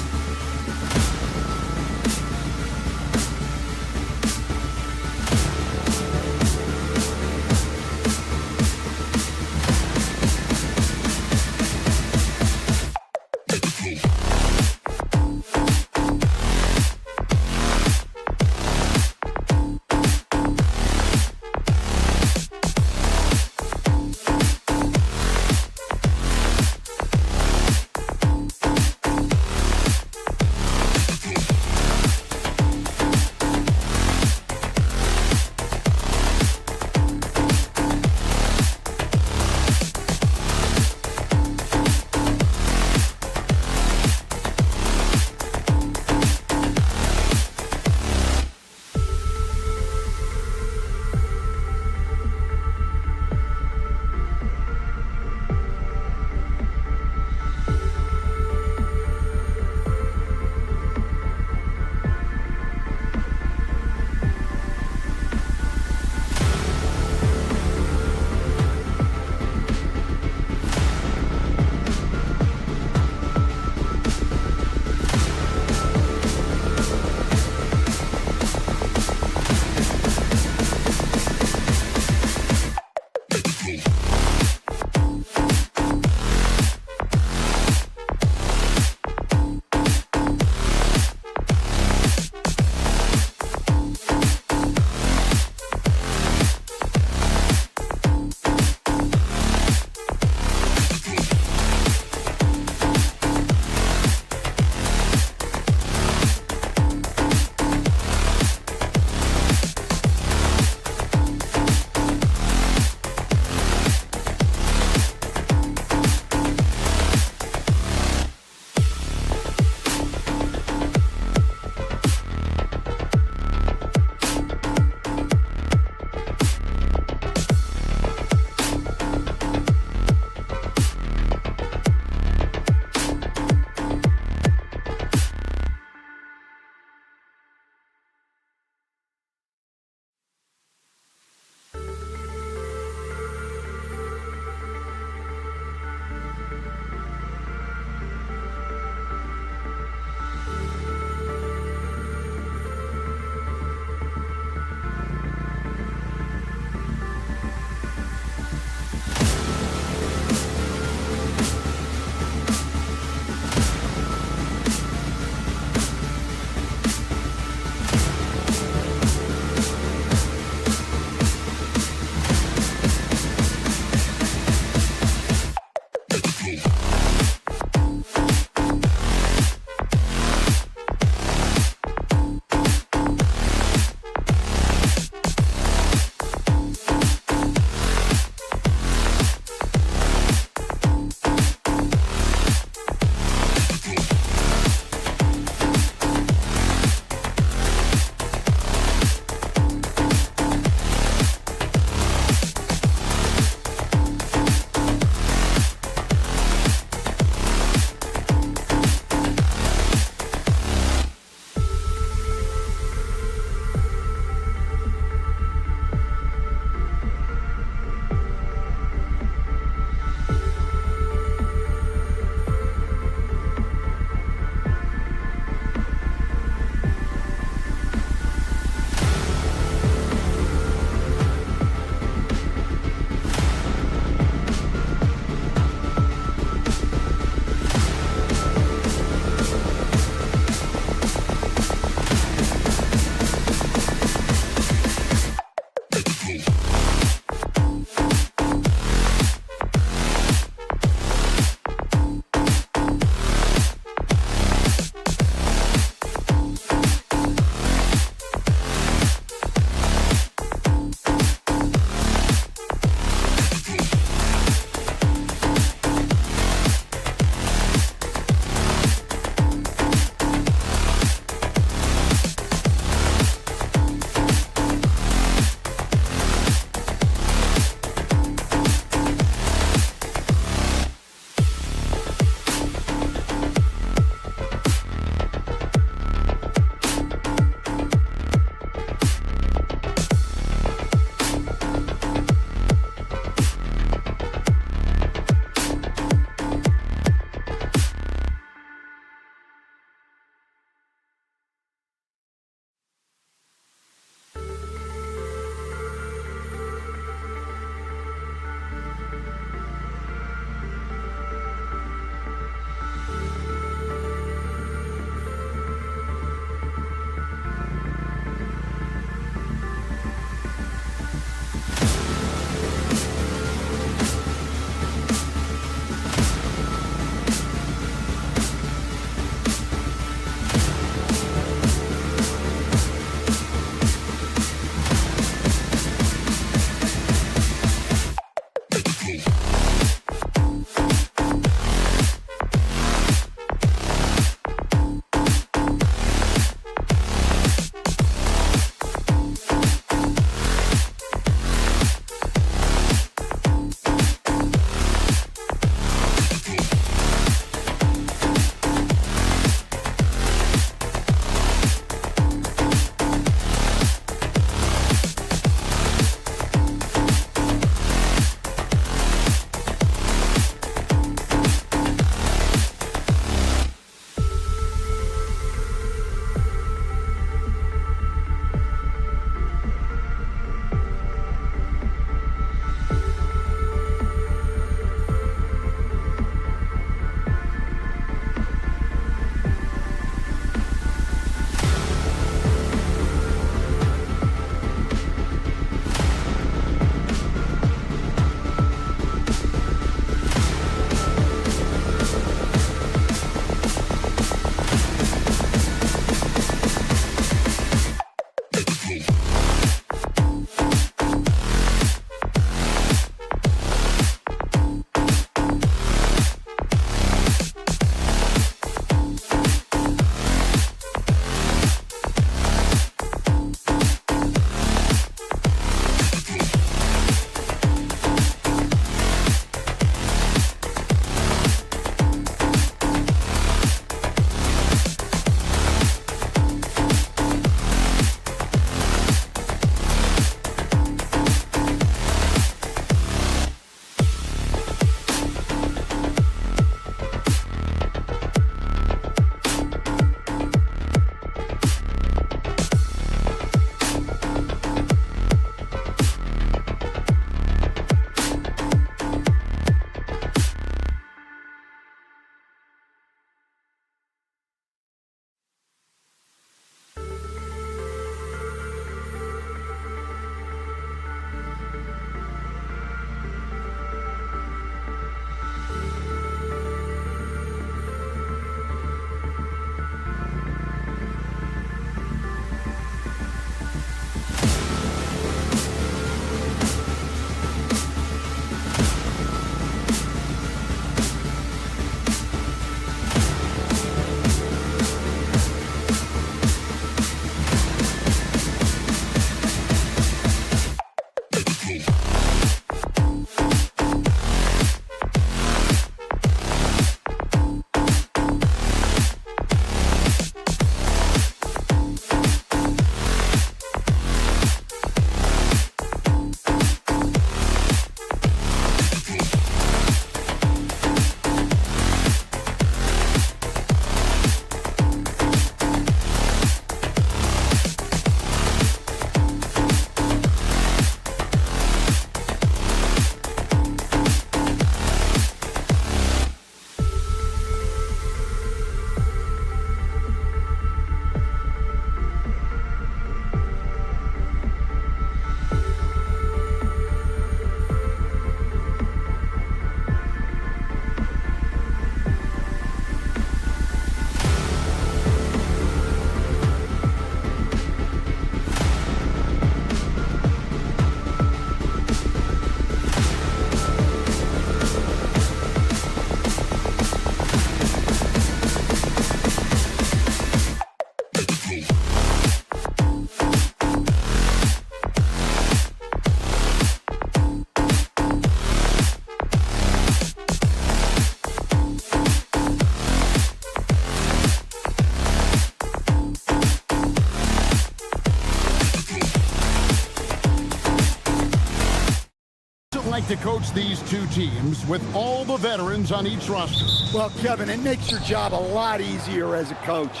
like to coach these two teams with all the veterans on each roster? Well, Kevin, it makes your job a lot easier as a coach.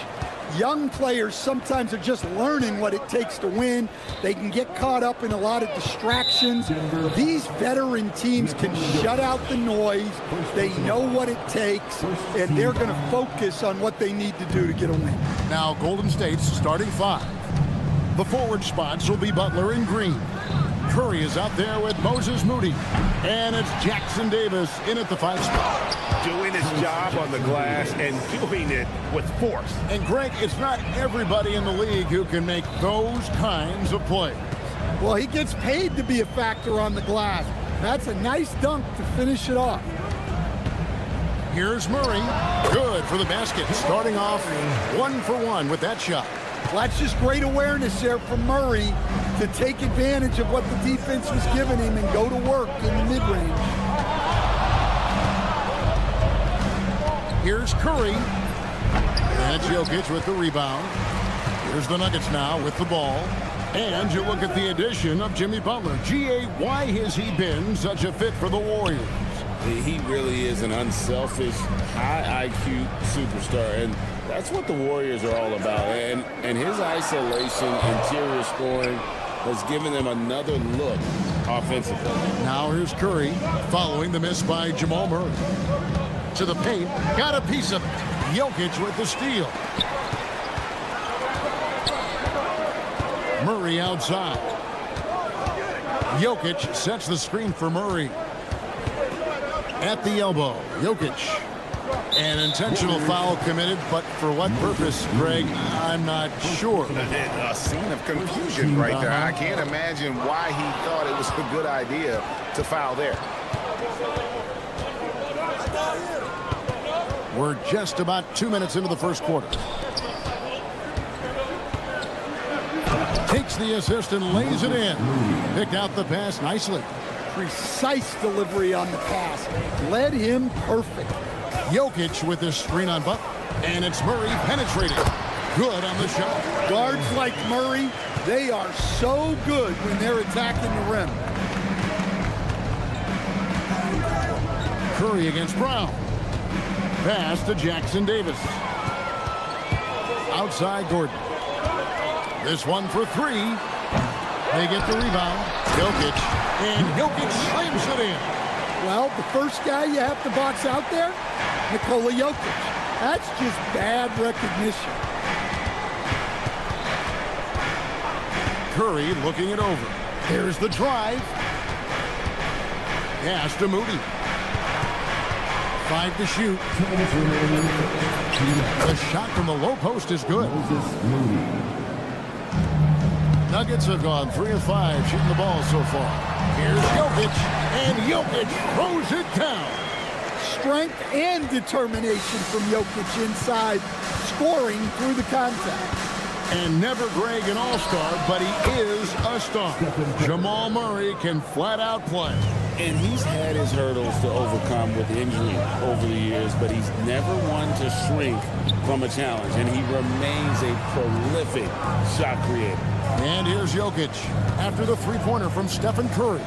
Young players sometimes are just learning what it takes to win. They can get caught up in a lot of distractions. These veteran teams can shut out the noise. They know what it takes, and they're going to focus on what they need to do to get a win. Now, Golden State's starting five. The forward spots will be Butler and Green. Curry is out there with Moses Moody. And it's Jackson Davis in at the 5 spot. Doing his job on the glass and doing it with force. And Greg, it's not everybody in the league who can make those kinds of plays. Well, he gets paid to be a factor on the glass. That's a nice dunk to finish it off. Here's Murray. Good for the basket. Starting off 1 for 1 with that shot. Well, that's just great awareness there from Murray to take advantage of what the defense was giving him and go to work in the mid-range. Here's Curry. That's Jokic with the rebound. Here's the Nuggets now with the ball. And you look at the addition of Jimmy Butler. G.A., why has he been such a fit for the Warriors? He really is an unselfish, high IQ superstar, and that's what the Warriors are all about. And his isolation, interior scoring has given them another look offensively. Now here's Curry following the miss by Jamal Murray. To the paint, got a piece of it. Jokic with the steal. Murray outside. Jokic sets the screen for Murray. At the elbow, Jokic. An intentional foul committed, but for what purpose, Greg, I'm not sure. A scene of confusion right there. I can't imagine why he thought it was a good idea to foul there. We're just about 2 minutes into the first quarter. Takes the assist and lays it in. Picked out the pass nicely. Precise delivery on the pass. Led him perfect. Jokic with the screen on Butler. And it's Murray penetrating. Good on the shot. Guards like Murray, they are so good when they're attacking the rim. Curry against Brown. Pass to Jackson Davis. Outside Gordon. This one for 3. They get the rebound. Jokic. And Jokic slams it in. Well, the first guy you have to box out there, Nikola Jokic. That's just bad recognition. Curry looking it over. Here's the drive. Pass to Moody. 5 to shoot. The shot from the low post is good. Nuggets have gone 3 of 5 shooting the ball so far. Here's Jokic, and Jokic throws it down. Strength and determination from Jokic inside, scoring through the contact. And never Greg an all-star, but he is a star. Jamal Murray can flat out play. And he's had his hurdles to overcome with injury over the years, but he's never one to shrink from a challenge, and he remains a prolific shot creator. And here's Jokic after the three-pointer from Stephen Curry.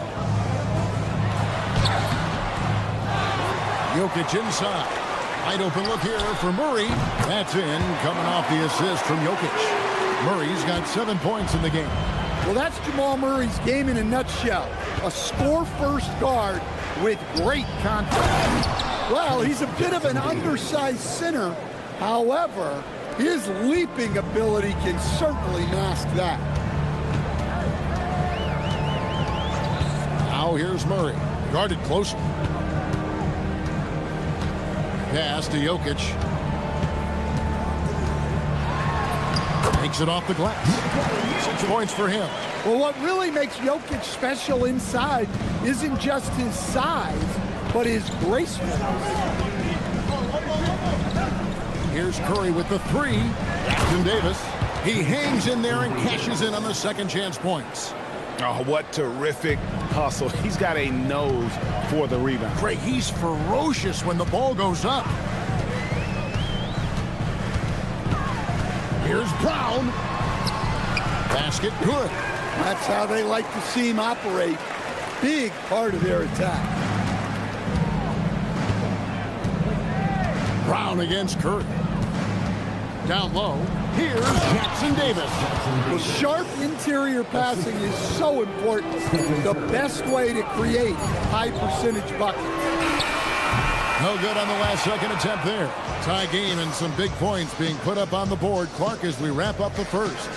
Jokic inside. Wide open look here for Murray. That's in, coming off the assist from Jokic. Murray's got 7 points in the game. Well, that's Jamal Murray's game in a nutshell. A score-first guard with great contact. Well, he's a bit of an undersized center. However, his leaping ability can certainly mask that. Now here's Murray, guarded closely. Pass to Jokic. Takes it off the glass. 6 points for him. Well, what really makes Jokic special inside isn't just his size, but his gracefulness. Here's Curry with the 3. Jackson Davis. He hangs in there and cashes in on the second chance points. Oh, what terrific hustle. He's got a nose for the rebound. Greg, he's ferocious when the ball goes up. Here's Brown. Basket good. That's how they like to see him operate. big part of their attack. Brown against Curry. Down low, here's Jackson Davis. Well, sharp interior passing is so important. The best way to create high-percentage buckets. No good on the last second attempt there. Tie game and some big points being put up on the board. Clark, as we wrap up the first.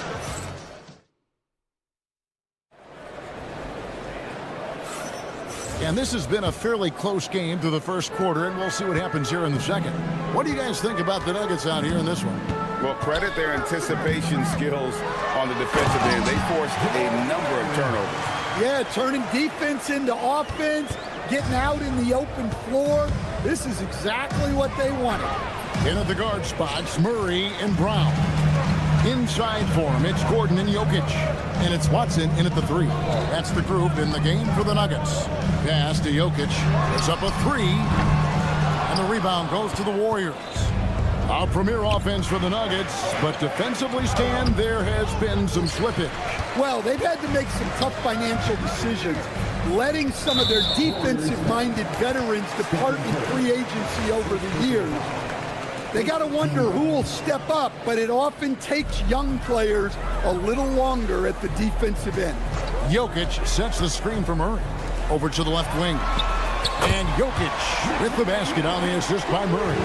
And this has been a fairly close game through the first quarter, and we'll see what happens here in the second. What do you guys think about the Nuggets out here in this one? Well, credit their anticipation skills on the defensive end. They forced a number of turnovers. Yeah, turning defense into offense, getting out in the open floor. This is exactly what they wanted. In at the guard spots, Murray and Brown. Inside for him, it's Gordon and Jokic. And it's Watson in at the 3. That's the group in the game for the Nuggets. Pass to Jokic. It's up a 3. And the rebound goes to the Warriors. A premier offense for the Nuggets, but defensively, Stan, there has been some slippage. Well, they've had to make some tough financial decisions, letting some of their defensive-minded veterans depart in free agency over the years. They got to wonder who will step up, but it often takes young players a little longer at the defensive end. Jokic sets the screen for Murray. Over to the left wing. And Jokic with the basket on the assist by Murray.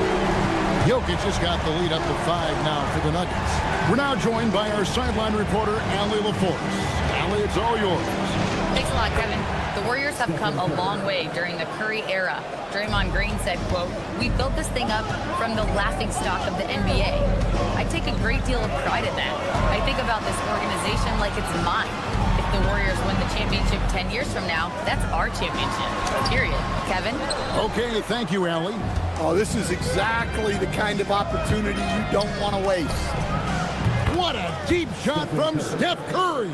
Jokic has got the lead up to 5 now for the Nuggets. We're now joined by our sideline reporter, Allie LaForce. Allie, it's all yours. Thanks a lot, Kevin. The Warriors have come a long way during the Curry era. Draymond Green said, quote, "We built this thing up from the laughingstock of the NBA. I take a great deal of pride in that. I think about this organization like it's mine. If the Warriors win the championship 10 years from now, that's our championship. Period." Kevin? Okay, thank you, Allie. Oh, this is exactly the kind of opportunity you don't want to waste. What a deep shot from Steph Curry.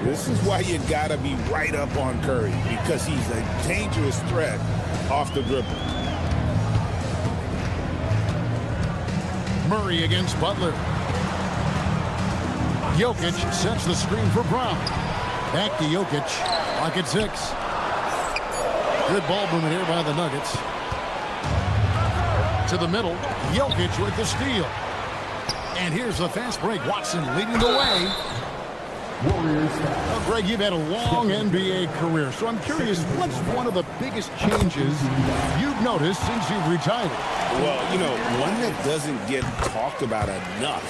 This is why you got to be right up on Curry, because he's a dangerous threat off the dribble. Murray against Butler. Jokic sets the screen for Brown. Back to Jokic. Clock at 6. Good ball movement here by the Nuggets. To the middle. Jokic with the steal. And here's the fast break. Watson leading the way. Well, Greg, you've had a long NBA career, so I'm curious, what's one of the biggest changes you've noticed since you've retired? Well, you know, one that doesn't get talked about enough,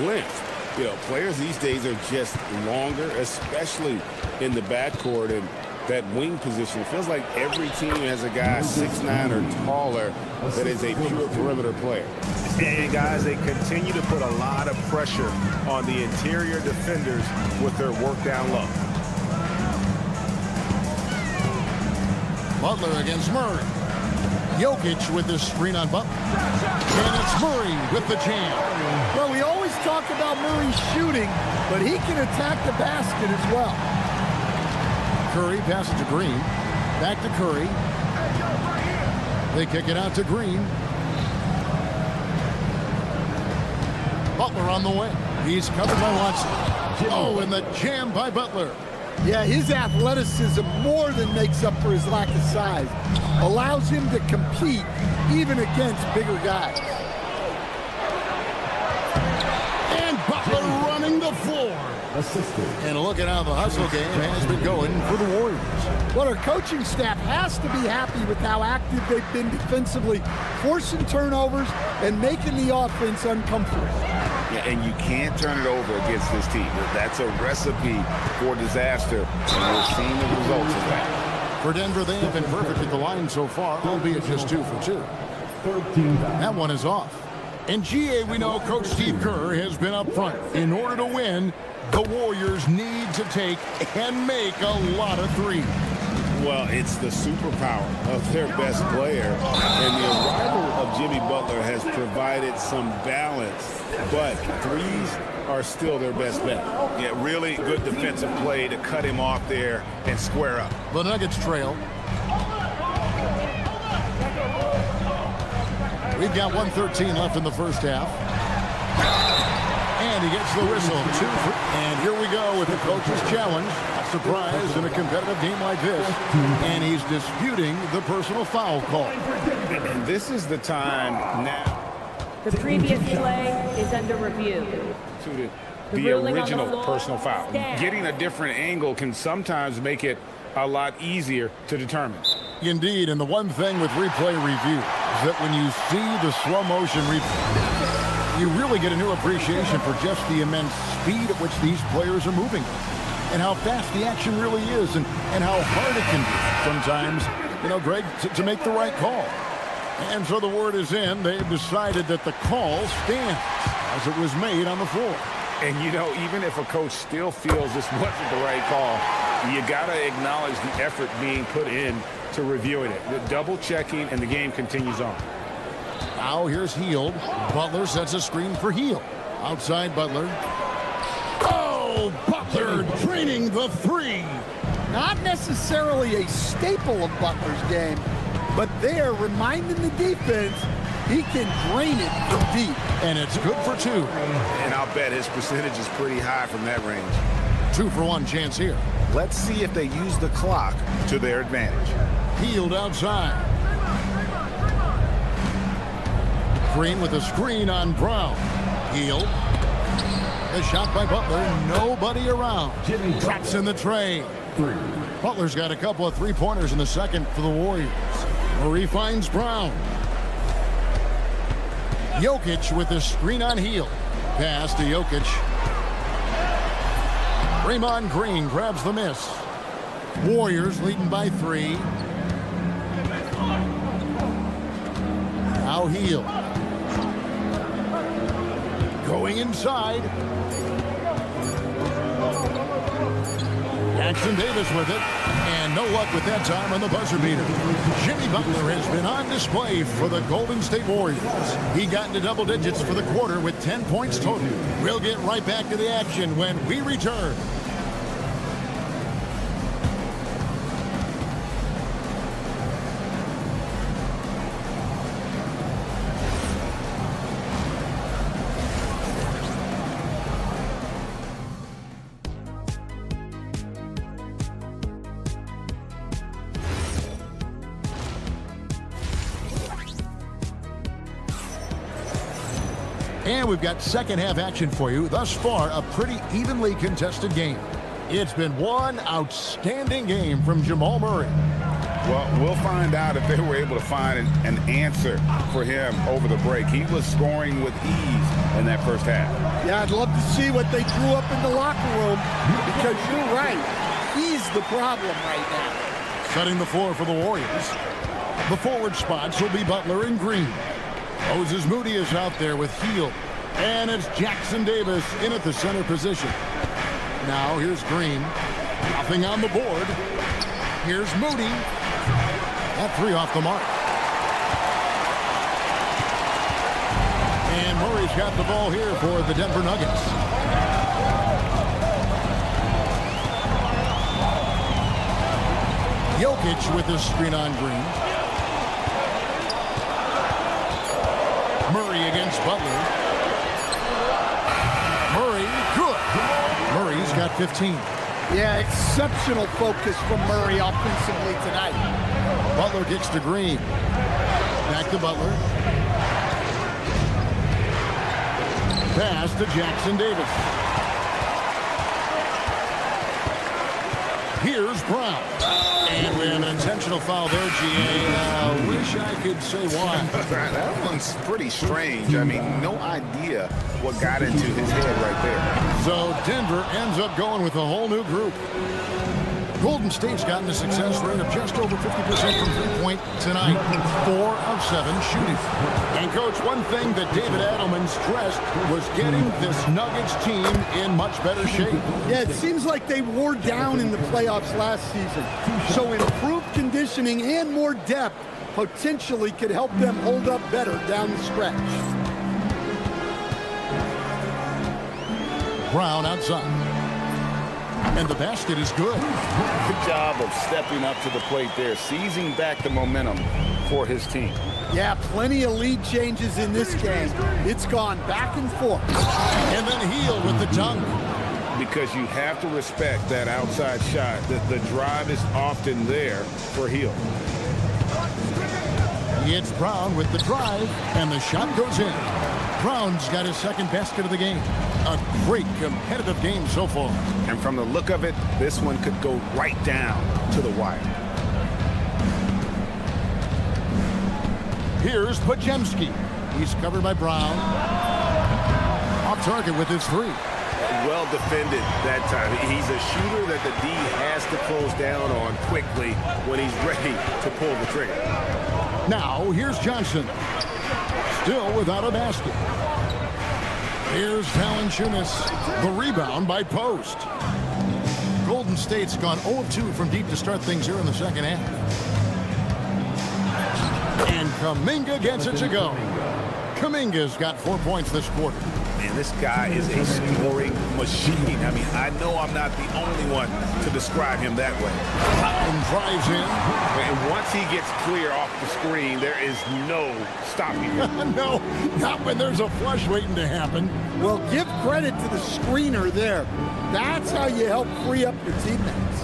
length. You know, players these days are just longer, especially in the backcourt, and that wing position. It feels like every team has a guy 6'9" or taller that is a pure perimeter player. And guys, they continue to put a lot of pressure on the interior defenders with their work down low. Butler against Murray. Jokic with the screen on Butler. And it's Murray with the jam. Well, we always talk about Murray shooting, but he can attack the basket as well. Curry passes to Green. Back to Curry. They kick it out to Green. Butler on the way. He's covered by Watson. Oh, and the jam by Butler. Yeah, his athleticism more than makes up for his lack of size. Allows him to compete even against bigger guys. And Butler running the floor. And look at how the hustle game has been going for the Warriors. Well, our coaching staff has to be happy with how active they've been defensively, forcing turnovers and making the offense uncomfortable. Yeah, and you can't turn it over against this team. That's a recipe for disaster, and we're seeing the results of that. For Denver, they have been perfect at the line so far, albeit just 2 for 2. That one is off. In GA, we know Coach Steve Kerr has been up front. In order to win, the Warriors need to take and make a lot of threes. Well, it's the superpower of their best player, and the arrival of Jimmy Butler has provided some balance, but threes are still their best bet. Yeah, really good defensive play to cut him off there and square up. The Nuggets trail. We've got 1:13 left in the first half. And he gets the whistle. And here we go with the coach's challenge. surprise in a competitive game like this, and he's disputing the personal foul call. And this is the time now. The previous play is under review. To the original personal foul. Getting a different angle can sometimes make it a lot easier to determine. Indeed, and the one thing with replay review is that when you see the slow motion replay, you really get a new appreciation for just the immense speed at which these players are moving and how fast the action really is and how hard it can be sometimes, Greg, to make the right call. And so the word is in. They've decided that the call stands as it was made on the floor. And, even if a coach still feels this wasn't the right call, you got to acknowledge the effort being put in to reviewing it. The double checking, and the game continues on. Now here's Hield. Butler sets a screen for Hield. Outside Butler. Oh, Butler draining the three. Not necessarily a staple of Butler's game, but they're reminding the defense he can drain it from deep. And it's good for two. And I'll bet his percentage is pretty high from that range. 2-for-1 chance here. Let's see if they use the clock to their advantage. Hield outside. Green with a screen on Brown. Hield. The shot by Butler. Nobody around. Traps in the tray. Butler's got a couple of three-pointers in the second for the Warriors. Murray finds Brown. Jokic with the screen on Hield. Pass to Jokic. Draymond Green grabs the miss. Warriors leading by 3. Now Hield. Going inside. Jackson Davis with it. And no luck with that time on the buzzer beater. Jimmy Butler has been on display for the Golden State Warriors. He got into double digits for the quarter with 10 points total. We'll get right back to the action when we return. And we've got second half action for you. Thus far, a pretty evenly contested game. It's been one outstanding game from Jamal Murray. Well, we'll find out if they were able to find an answer for him over the break. He was scoring with ease in that first half. Yeah, I'd love to see what they drew up in the locker room because you're right. He's the problem right now. Setting the floor for the Warriors. The forward spots will be Butler and Green. Moses Moody is out there with Hield. And it's Jackson Davis in at the center position. Now here's Green. Nothing on the board. Here's Moody. That three off the mark. And Murray's got the ball here for the Denver Nuggets. Jokic with the screen on Green. Murray against Butler. Murray, good. Murray's got 15. Yeah, exceptional focus from Murray offensively tonight. Butler kicks to Green. Back to Butler. Pass to Jackson Davis. Here's Brown. And we have an intentional foul there, GA. Wish I could say why. That one's pretty strange. I mean, no idea what got into his head right there. So Denver ends up going with a whole new group. Golden State's gotten a success rate of just over 50% from three-point tonight. 4 of 7 shooting. And, Coach, one thing that David Adelman stressed was getting this Nuggets team in much better shape. Yeah, it seems like they wore down in the playoffs last season. So improved conditioning and more depth potentially could help them hold up better down the stretch. Brown outside. And the basket is good. Good job of stepping up to the plate there, seizing back the momentum for his team. Yeah, plenty of lead changes in this game. It's gone back and forth. And then Hield with the dunk. because you have to respect that outside shot. The drive is often there for Hield. It's Brown with the drive, and the shot goes in. Brown's got his second basket of the game. A great competitive game so far. And from the look of it, this one could go right down to the wire. Here's Pajemski. He's covered by Brown. Off target with his three. Well defended that time. He's a shooter that the D has to close down on quickly when he's ready to pull the trigger. Now, here's Johnson. Still without a basket. Here's Valanciunas. The rebound by Post. Golden State's gone 0 of 2 from deep to start things here in the second half. And Kuminga gets it to go. Kuminga's got 4 points this quarter. Man, this guy is a scoring machine. I mean, I know I'm not the only one to describe him that way. And drives in. And once he gets clear off the screen, there is no stopping him. No, not when there's a flush waiting to happen. Well, give credit to the screener there. That's how you help free up your teammates.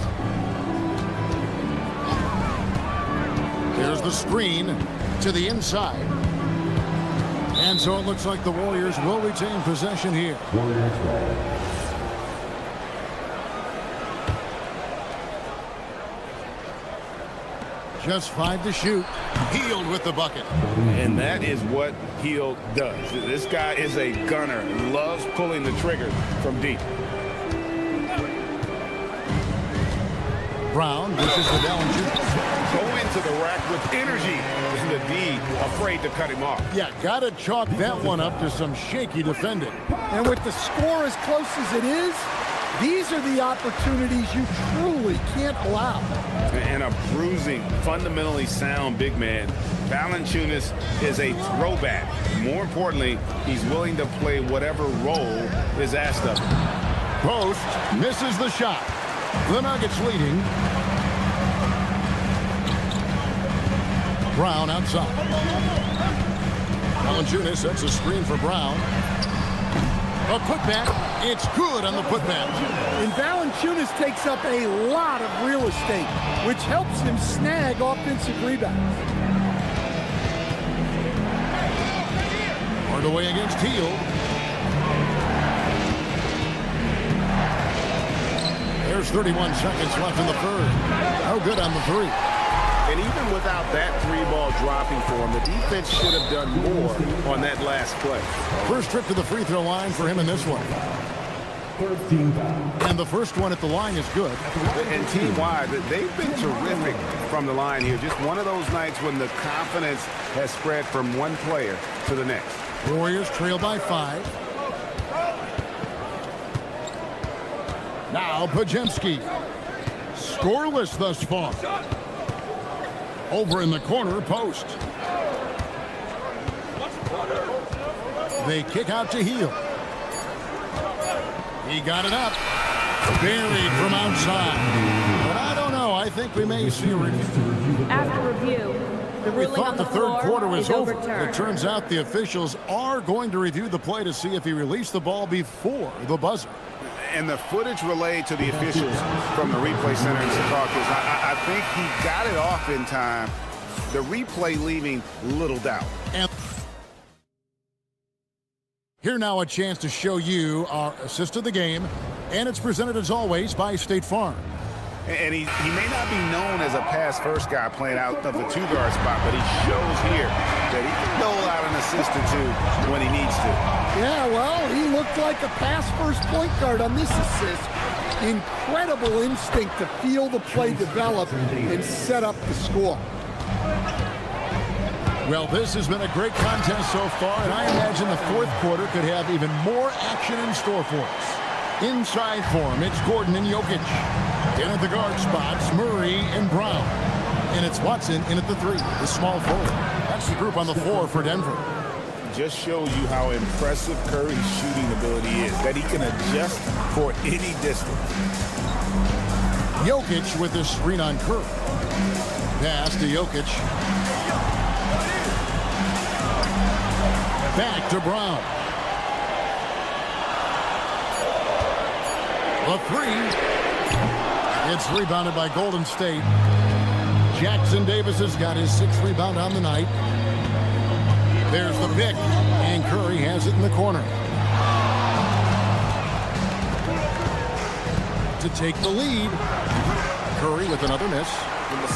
There's the screen to the inside. And so it looks like the Warriors will retain possession here. Just 5 to shoot. Hield with the bucket. And that is what Hield does. This guy is a gunner. Loves pulling the trigger from deep. Brown dishes to Valanciunas. Go into the rack with energy. And the D afraid to cut him off. Yeah, gotta chalk that one up to some shaky defending. And with the score as close as it is, these are the opportunities you truly can't allow. And a bruising, fundamentally sound big man. Valanciunas is a throwback. More importantly, he's willing to play whatever role is asked of him. Post misses the shot. The Nuggets leading. Brown outside. Valanciunas sets a screen for Brown. A putback. It's good on the putback. And Valanciunas takes up a lot of real estate, which helps him snag offensive rebounds. Hard away against Hield. There's 31 seconds left in the third. No good on the three. And even without that three ball dropping for him, the defense should have done more on that last play. First trip to the free throw line for him in this one. And the first one at the line is good. And team-wide, they've been terrific from the line here. Just one of those nights when the confidence has spread from one player to the next. Warriors trail by 5. Now Pajemski. Scoreless thus far. Over in the corner, Post. They kick out to Hield. He got it up. Buried from outside. But I don't know. I think we may see a review. After review, the We ruling thought on the the third floor quarter was is over. overturned. It turns out the officials are going to review the play to see if he released the ball before the buzzer. And the footage relayed to the officials from the replay center in Secaucus, I think he got it off in time. The replay leaving little doubt. And here now a chance to show you our assist of the game, and it's presented as always by State Farm. And he may not be known as a pass-first guy playing out of the two-guard spot, but he shows here that he can dole out an assist or two when he needs to. Yeah, well, he looked like a pass-first point guard on this assist. Incredible instinct to feel the play develop and set up the score. Well, this has been a great contest so far, and I imagine the fourth quarter could have even more action in store for us. Inside for him, it's Gordon and Jokic. In at the guard spots, Murray and Brown. And it's Watson in at the 3, the small forward. That's the group on the floor for Denver. Just shows you how impressive Curry's shooting ability is, that he can adjust for any distance. Jokic with the screen on Curry. Pass to Jokic. Back to Brown. The three. It's rebounded by Golden State. Jackson Davis has got his 6th rebound on the night. There's the pick, and Curry has it in the corner. To take the lead. Curry with another miss.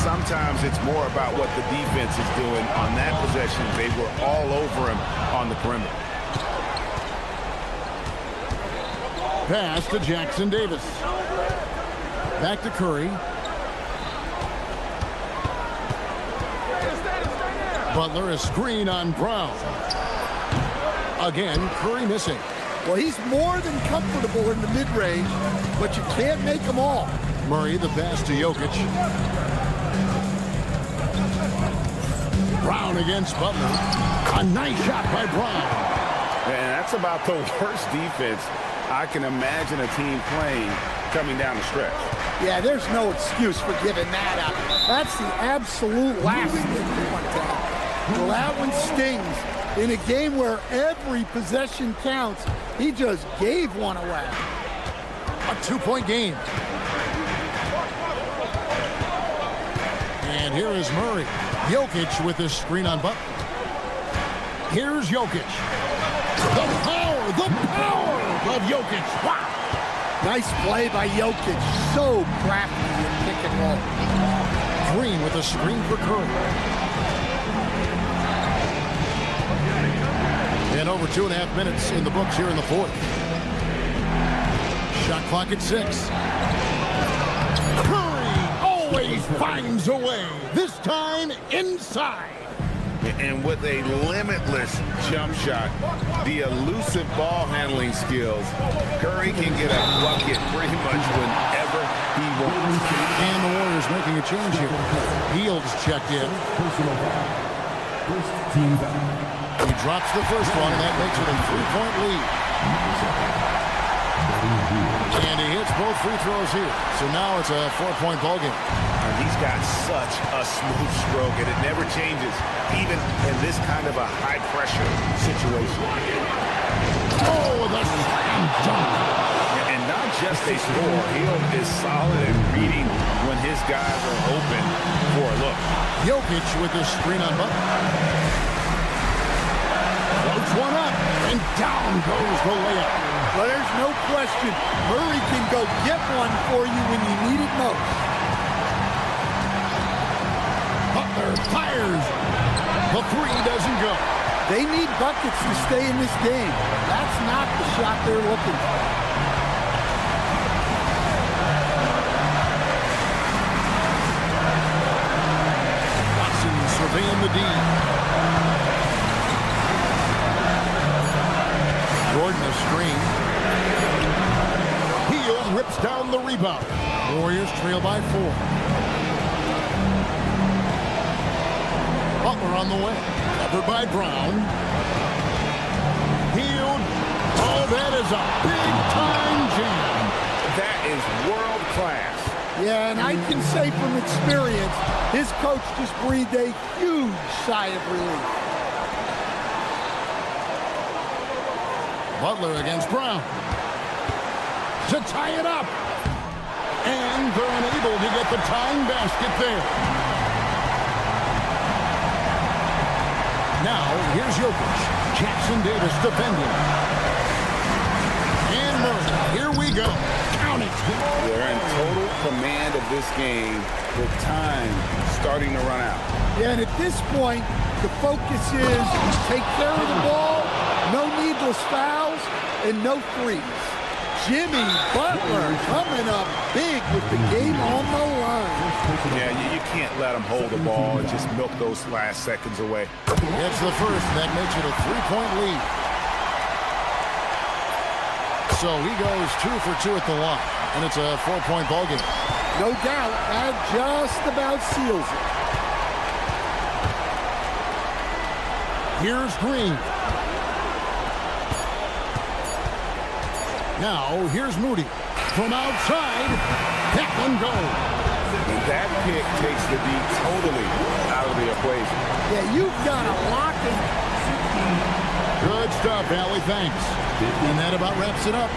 Sometimes it's more about what the defense is doing. On that possession, they were all over him on the perimeter. Pass to Jackson Davis. Back to Curry. Butler, a screen on Brown. Again, Curry missing. Well, he's more than comfortable in the mid-range, but you can't make them all. Murray, the pass to Jokic. Brown against Butler. A nice shot by Brown. And that's about the worst defense I can imagine a team playing coming down the stretch. Yeah, there's no excuse for giving that up. That's the absolute last thing you want to have. Well, that one stings. In a game where every possession counts, he just gave one away. A 2-point game. And here is Murray. Jokic with his screen on Butler. Here's Jokic. The power of Jokic. Wow. Nice play by Jokic. So crafty in pick and roll. Green with a screen for Curry. And over 2.5 minutes in the books here in the 4th. Shot clock at 6. Curry always finds a way. This time inside. And with a limitless jump shot, the elusive ball handling skills, Curry can get a bucket pretty much whenever he wants. And the Warriors making a change here. Fields checked in. He drops the first one, and that makes it a 3-point lead. And he hits both free throws here. So now it's a 4-point ball game. He's got such a smooth stroke, and it never changes, even in this kind of a high-pressure situation. Oh, the slam dunk. And not just a score, Hill is solid at reading when his guys are open for a look. Jokic with his screen on Butler. Floats one up, and down goes the layup. Well, there's no question. Murray can go get one for you when you need it most. Butler fires. The three doesn't go. They need buckets to stay in this game. That's not the shot they're looking for. Watson surveying the D. Gordon a screen. Hield rips down the rebound. Warriors trail by 4. Butler on the way. Covered by Brown. Hield. Oh, that is a big-time jam. That is world class. Yeah, and I can say from experience, his coach just breathed a huge sigh of relief. Butler against Brown. To tie it up. And they're unable to get the tying basket there. Now, here's Jokic. Jackson Davis defending. And Murray. Here we go. Count it. They're in total command of this game with time starting to run out. Yeah, and at this point, the focus is take care of the ball, no needless fouls, and no threes. Jimmy Butler coming up big with the game on the line. Yeah, you can't let him hold the ball and just milk those last seconds away. It's the first. That makes it a 3-point lead. So he goes 2 for 2 at the line, and it's a 4-point ball game. No doubt, that just about seals it. Here's Green. Now, here's Moody. From outside, that one goes. And that pick takes the D totally out of the equation. Yeah, you've got to lock it. Good stuff, Allie. Thanks. And that about wraps it up.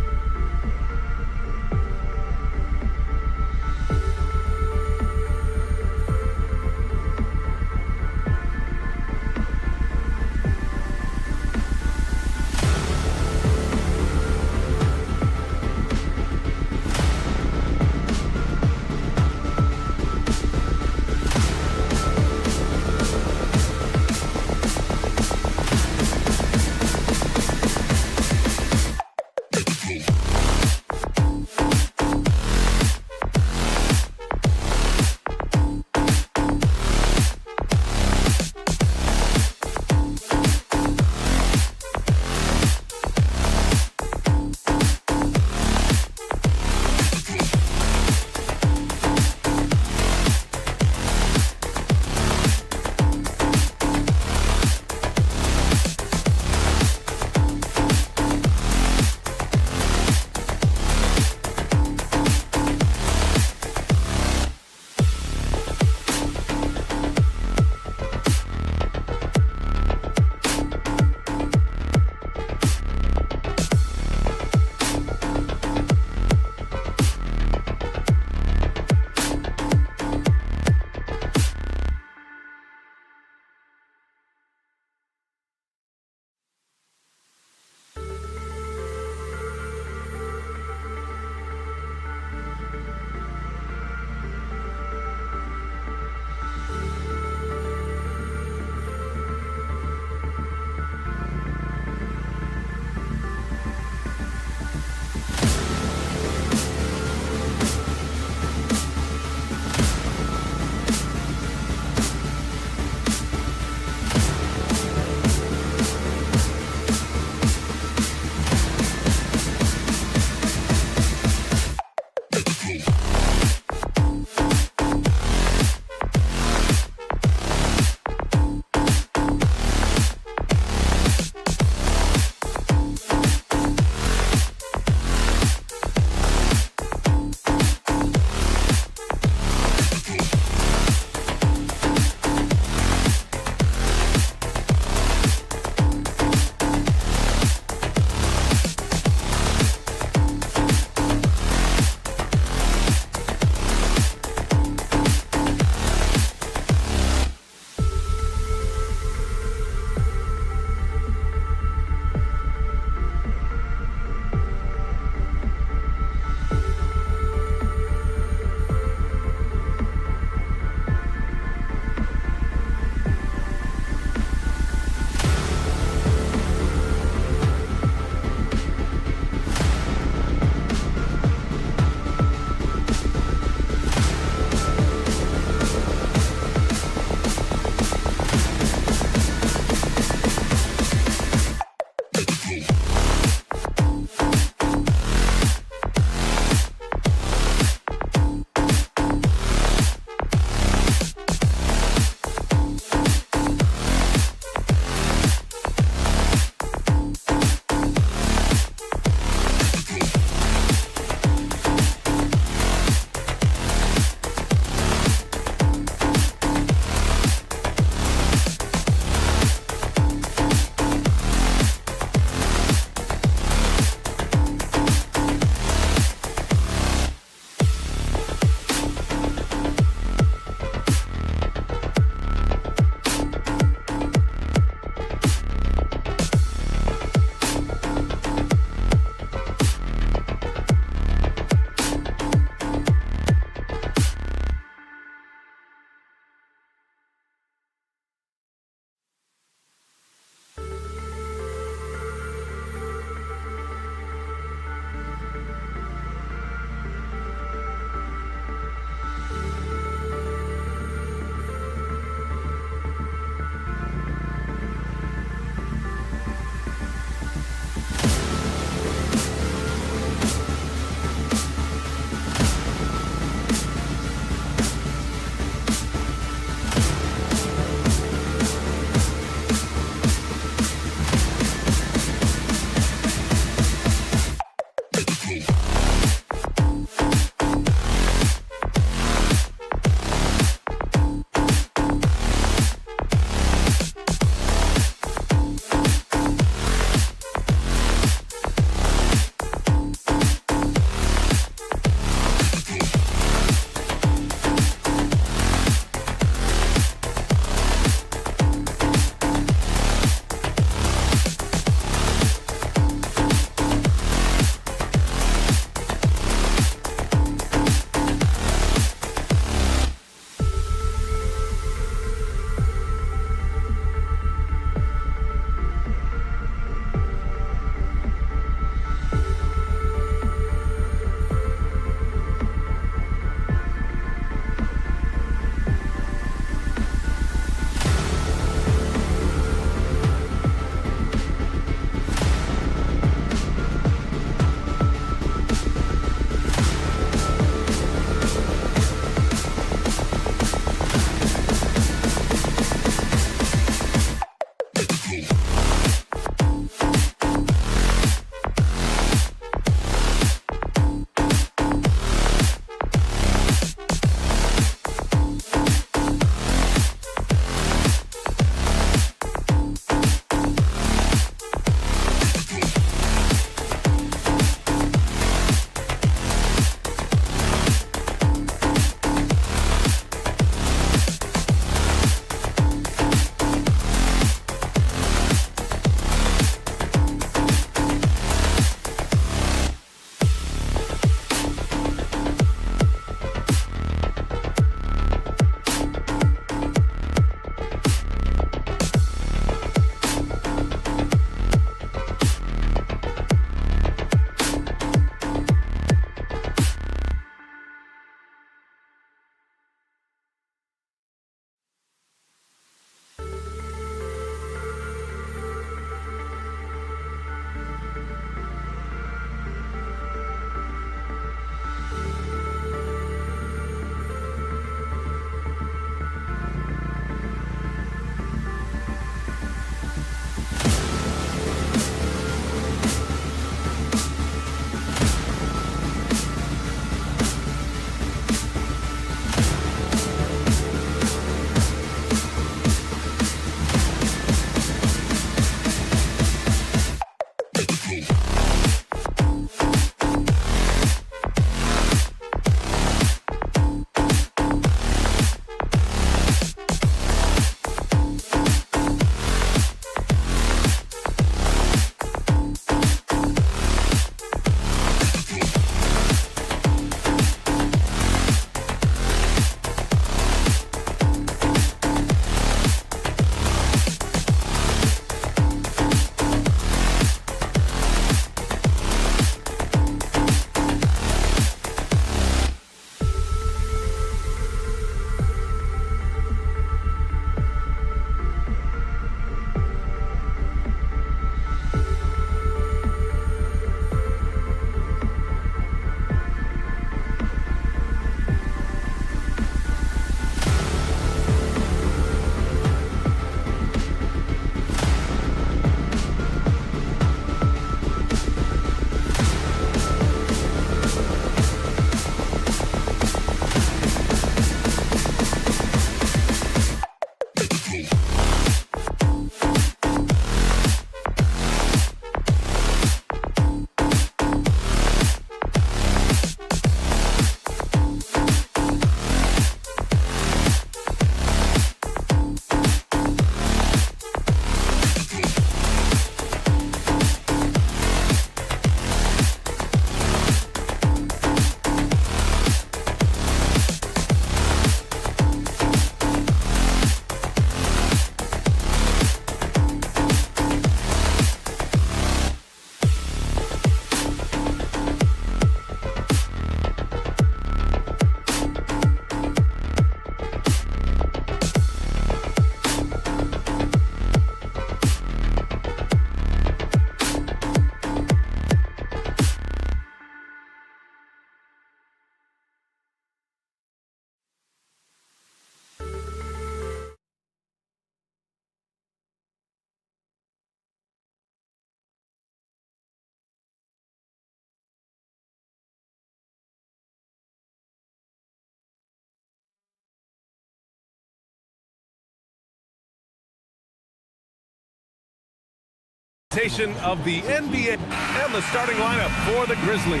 Of the NBA and the starting lineup for the Grizzlies.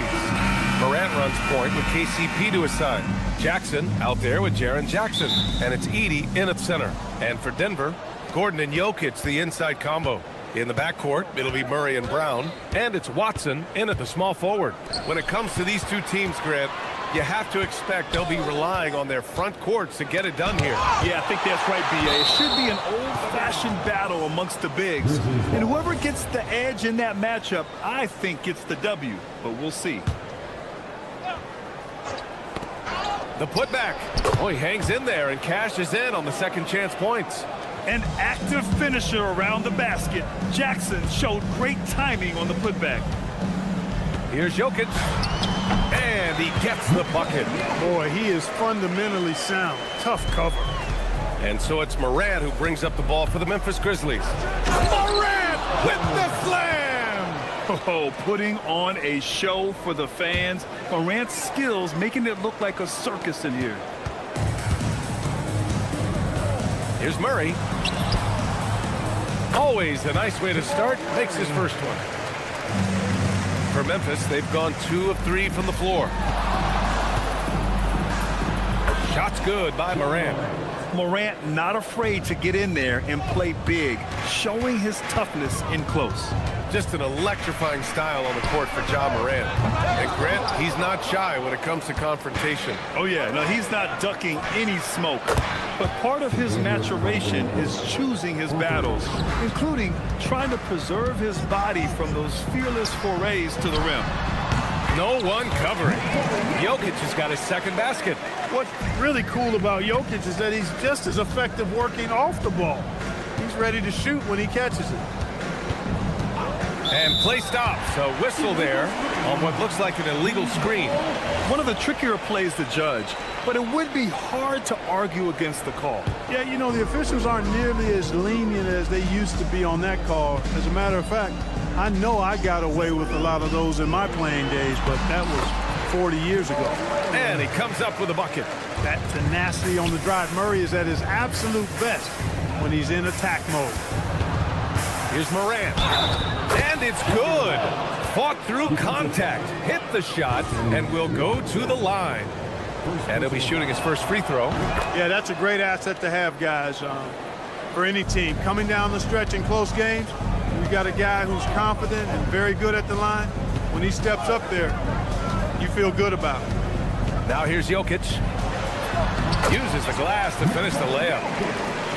Morant runs point with KCP to his side. Jackson out there with Jaren Jackson. And it's Edey in at center. And for Denver, Gordon and Jokic, the inside combo. In the backcourt, it'll be Murray and Brown. And it's Watson in at the small forward. When it comes to these two teams, Grant, you have to expect they'll be relying on their front courts to get it done here. Yeah, I think that's right, B.A. It should be an old-fashioned battle amongst the bigs. And whoever gets the edge in that matchup, I think gets the W. But we'll see. The putback. Oh, he hangs in there and cashes in on the second chance points. An active finisher around the basket. Jackson showed great timing on the putback. Here's Jokic. And he gets the bucket. Boy, he is fundamentally sound. Tough cover. And so it's Morant who brings up the ball for the Memphis Grizzlies. Morant with the slam! Oh, putting on a show for the fans. Morant's skills making it look like a circus in here. Here's Murray. Always a nice way to start. Makes his first one. For Memphis, they've gone 2 of 3 from the floor. Shot's good by Morant. Morant not afraid to get in there and play big, showing his toughness in close. Just an electrifying style on the court for Ja Morant. And Grant, he's not shy when it comes to confrontation. Oh yeah, no, he's not ducking any smoke. But part of his maturation is choosing his battles, including trying to preserve his body from those fearless forays to the rim. No one covering. Jokic has got his second basket. What's really cool about Jokic is that he's just as effective working off the ball. He's ready to shoot when he catches it. And play stops. A whistle there on what looks like an illegal screen. One of the trickier plays to judge, but it would be hard to argue against the call. Yeah, you know, the officials aren't nearly as lenient as they used to be on that call. As a matter of fact, I know I got away with a lot of those in my playing days, but that was 40 years ago. And he comes up with a bucket. That tenacity on the drive. Murray is at his absolute best when he's in attack mode. Here's Morant. And it's good. Fought through contact. Hit the shot and will go to the line. And he'll be shooting his first free throw. Yeah, that's a great asset to have, guys, for any team. Coming down the stretch in close games, you got a guy who's confident and very good at the line. When he steps up there, you feel good about it. Now here's Jokic. Uses the glass to finish the layup.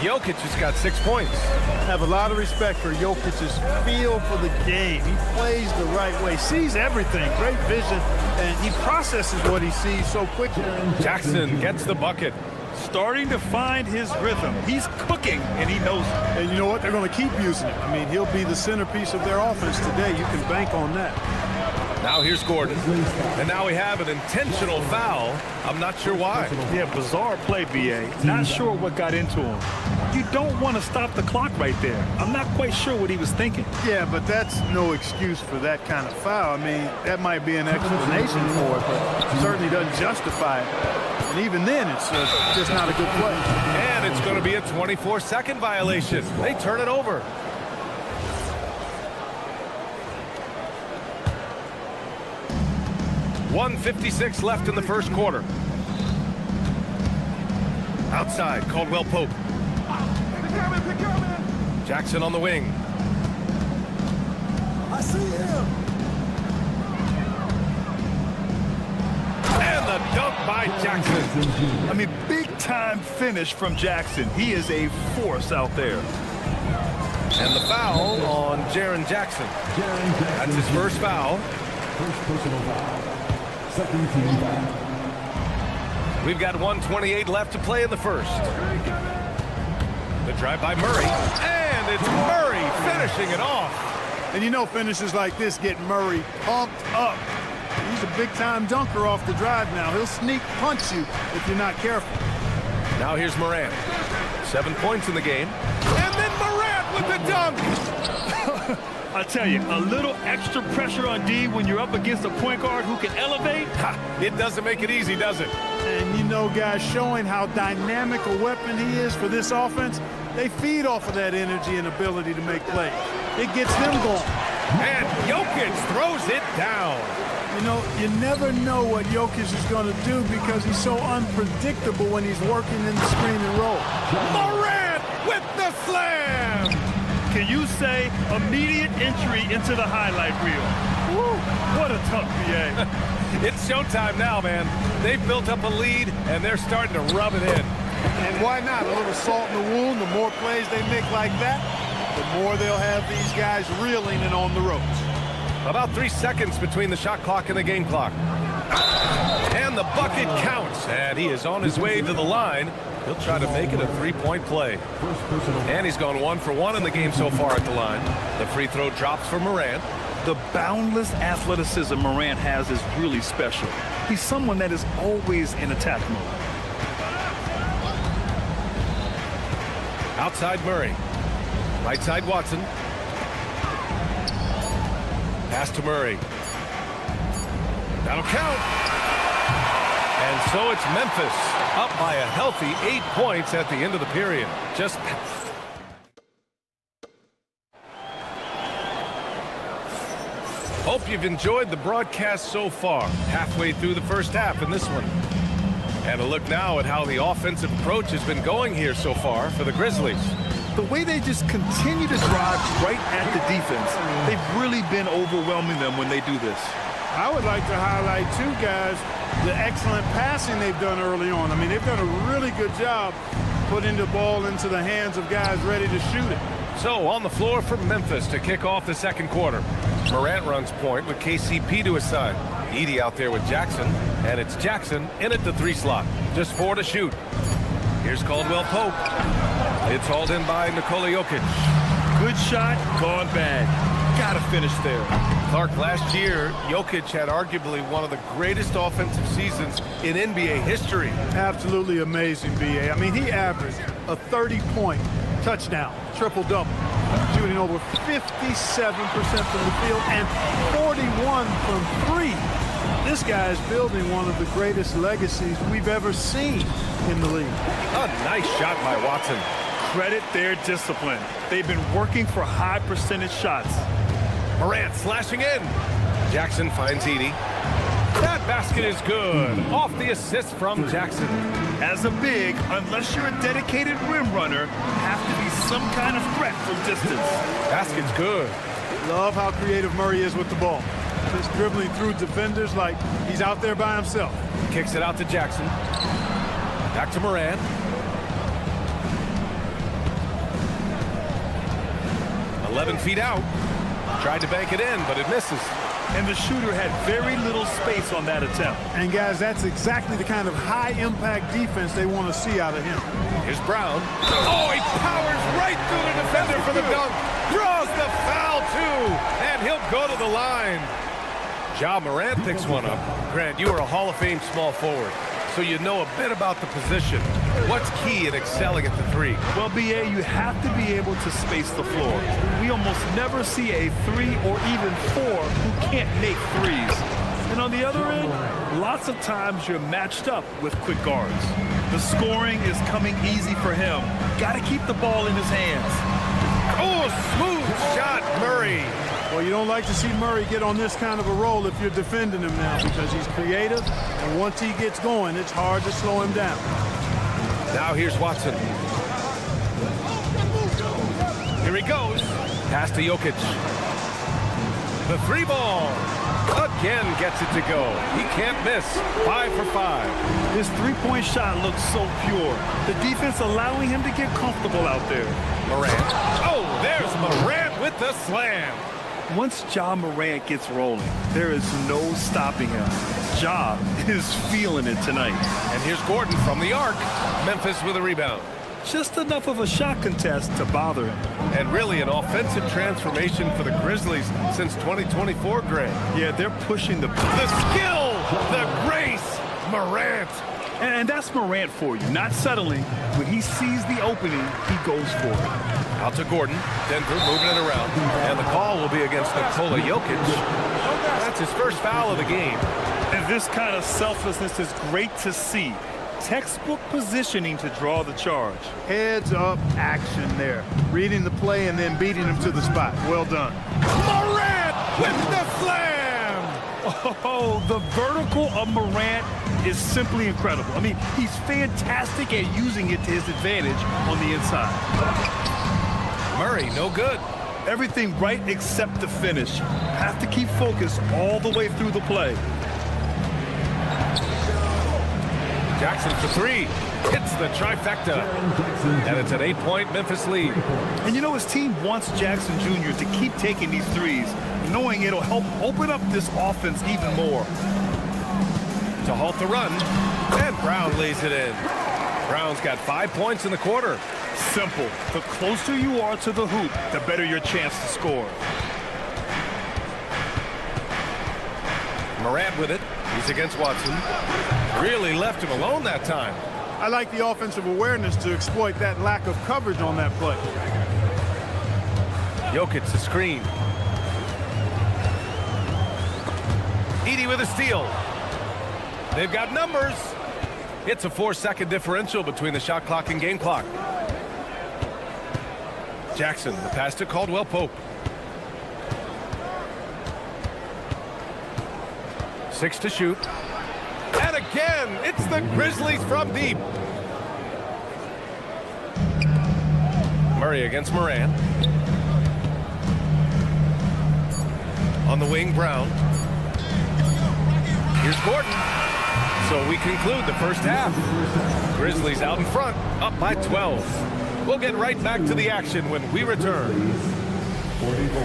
Jokic has got 6 points. I have a lot of respect for Jokic's feel for the game. He plays the right way, sees everything, great vision, and he processes what he sees so quickly. Jackson gets the bucket. Starting to find his rhythm. He's cooking, and he knows it. And you know what? They're going to keep using it. I mean, he'll be the centerpiece of their offense today. You can bank on that. Now here's Gordon. And now we have an intentional foul. I'm not sure why. Yeah, bizarre play, B.A. Not sure what got into him. You don't want to stop the clock right there. I'm not quite sure what he was thinking. Yeah, but that's no excuse for that kind of foul. I mean, that might be an explanation for it, but it certainly doesn't justify it. And even then, it's just not a good play. And it's going to be a 24-second violation. They turn it over. .156 left in the first quarter. Outside, Caldwell Pope. Jackson on the wing. I see him. And the dunk by Jackson. I mean, big-time finish from Jackson. He is a force out there. And the foul on Jaren Jackson. That's his first foul. First personal foul. Second team foul. We've got 1:28 left to play in the first. The drive by Murray. And it's Murray finishing it off. And you know finishes like this get Murray pumped up. He's a big-time dunker off the drive now. He'll sneak punch you if you're not careful. Now here's Morant. 7 points in the game. And then Morant with the dunk. I tell you, a little extra pressure on D when you're up against a point guard who can elevate. It doesn't make it easy, does it? And you know, guys, showing how dynamic a weapon he is for this offense, They feed off of that energy and ability to make plays. It gets them going. And Jokic throws it down. You know, you never know what Jokic is going to do because he's so unpredictable when he's working in the screen and roll. Morant with the slam. Can you say immediate entry into the highlight reel? Woo, what a tough BA. It's showtime now, man. They've built up a lead, and they're starting to rub it in. And why not? A little salt in the wound. The more plays they make like that, the more they'll have these guys reeling and on the ropes. About 3 seconds between the shot clock and the game clock. And the bucket counts, and he is on his way to the line. He'll try to make it a three-point play. And he's gone 1 for 1 in the game so far at the line. The free throw drops for Morant. The boundless athleticism Morant has is really special. He's someone that is always in attack mode. Outside Murray. Right side Watson. Pass to Murray. That'll count. And so it's Memphis up by a healthy 8 points at the end of the period. Just hope you've enjoyed the broadcast so far. Halfway through the first half in this one. And a look now at how the offensive approach has been going here so far for the Grizzlies. The way they just continue to drive right at the defense, they've really been overwhelming them when they do this. I would like to highlight, too, guys, the excellent passing they've done early on. I mean, they've done a really good job putting the ball into the hands of guys ready to shoot it. So on the floor for Memphis to kick off the second quarter. Morant runs point with KCP to his side. Edey out there with Jackson, and it's Jackson in at the 3 slot. Just 4 to shoot. Here's Caldwell Pope. It's hauled in by Nikola Jokic. Good shot, gone bad. Gotta finish there. Clark, last year, Jokic had arguably one of the greatest offensive seasons in NBA history. Absolutely amazing, B.A. I mean, he averaged a 30-point touchdown, triple-double, shooting over 57% from the field and 41 from 3. This guy is building one of the greatest legacies we've ever seen in the league. A nice shot by Watson. Credit their discipline. They've been working for high percentage shots. Morant slashing in. Jackson finds Edey. That basket is good. Off the assist from Jackson. As a big, unless you're a dedicated rim runner, have to be some kind of threat from distance. Basket's good. Love how creative Murray is with the ball. Just dribbling through defenders like he's out there by himself. Kicks it out to Jackson. Back to Morant. "11 feet out. Tried to bank it in, but it misses. And the shooter had very little space on that attempt. And guys, that's exactly the kind of high-impact defense they want to see out of him. Here's Brown. Oh, he powers right through the defender for the dunk. Draws the foul, too. And he'll go to the line. Ja Morant picks one up. Grant, you are a Hall of Fame small forward, so you know a bit about the position. What's key in excelling at the 3? Well, B.A., you have to be able to space the floor. We almost never see a 3 or even 4 who can't make 3s. And on the other end, lots of times you're matched up with quick guards. The scoring is coming easy for him. Got to keep the ball in his hands. Oh, smooth shot, Murray. Well, you don't like to see Murray get on this kind of a roll if you're defending him now because he's creative, and once he gets going, it's hard to slow him down. Now here's Watson. Here he goes. Pass to Jokic. The 3 ball. Again gets it to go. He can't miss. 5 for 5. His three-point shot looks so pure. The defense allowing him to get comfortable out there. Morant. Oh, there's Morant with the slam. Once Ja Morant gets rolling, there is no stopping him. Ja is feeling it tonight. And here's Gordon from the arc. Memphis with a rebound. Just enough of a shot contest to bother him. And really an offensive transformation for the Grizzlies since 2024, Greg. Yeah, they're pushing the skill, the grace, Morant. And that's Morant for you, not settling. When he sees the opening, he goes for it. Out to Gordon. Denver moving it around. And the call will be against Nikola Jokic. That's his first foul of the game. And this kind of selflessness is great to see. Textbook positioning to draw the charge. Heads up action there. Reading the play and then beating him to the spot. Well done. Morant with the slam! Oh, the vertical of Morant is simply incredible. I mean, he's fantastic at using it to his advantage on the inside. Murray, no good. Everything right except the finish. Have to keep focused all the way through the play. Jackson for three. Hits the trifecta. And it's an 8-point Memphis lead. And you know, his team wants Jackson Jr. to keep taking these threes, knowing it'll help open up this offense even more. To halt the run. And Brown lays it in. Brown's got 5 points in the quarter. Simple. The closer you are to the hoop, the better your chance to score. Morant with it. He's against Watson. Really left him alone that time. I like the offensive awareness to exploit that lack of coverage on that play. Jokic the screen. Edey with a steal. They've got numbers. It's a 4-second differential between the shot clock and game clock. Jackson, the pass to Caldwell Pope. 6 to shoot. And again, it's the Grizzlies from deep. Murray against Morant. On the wing, Brown. Here's Gordon. So we conclude the first half. Grizzlies out in front, up by 12. We'll get right back to the action when we return. 44.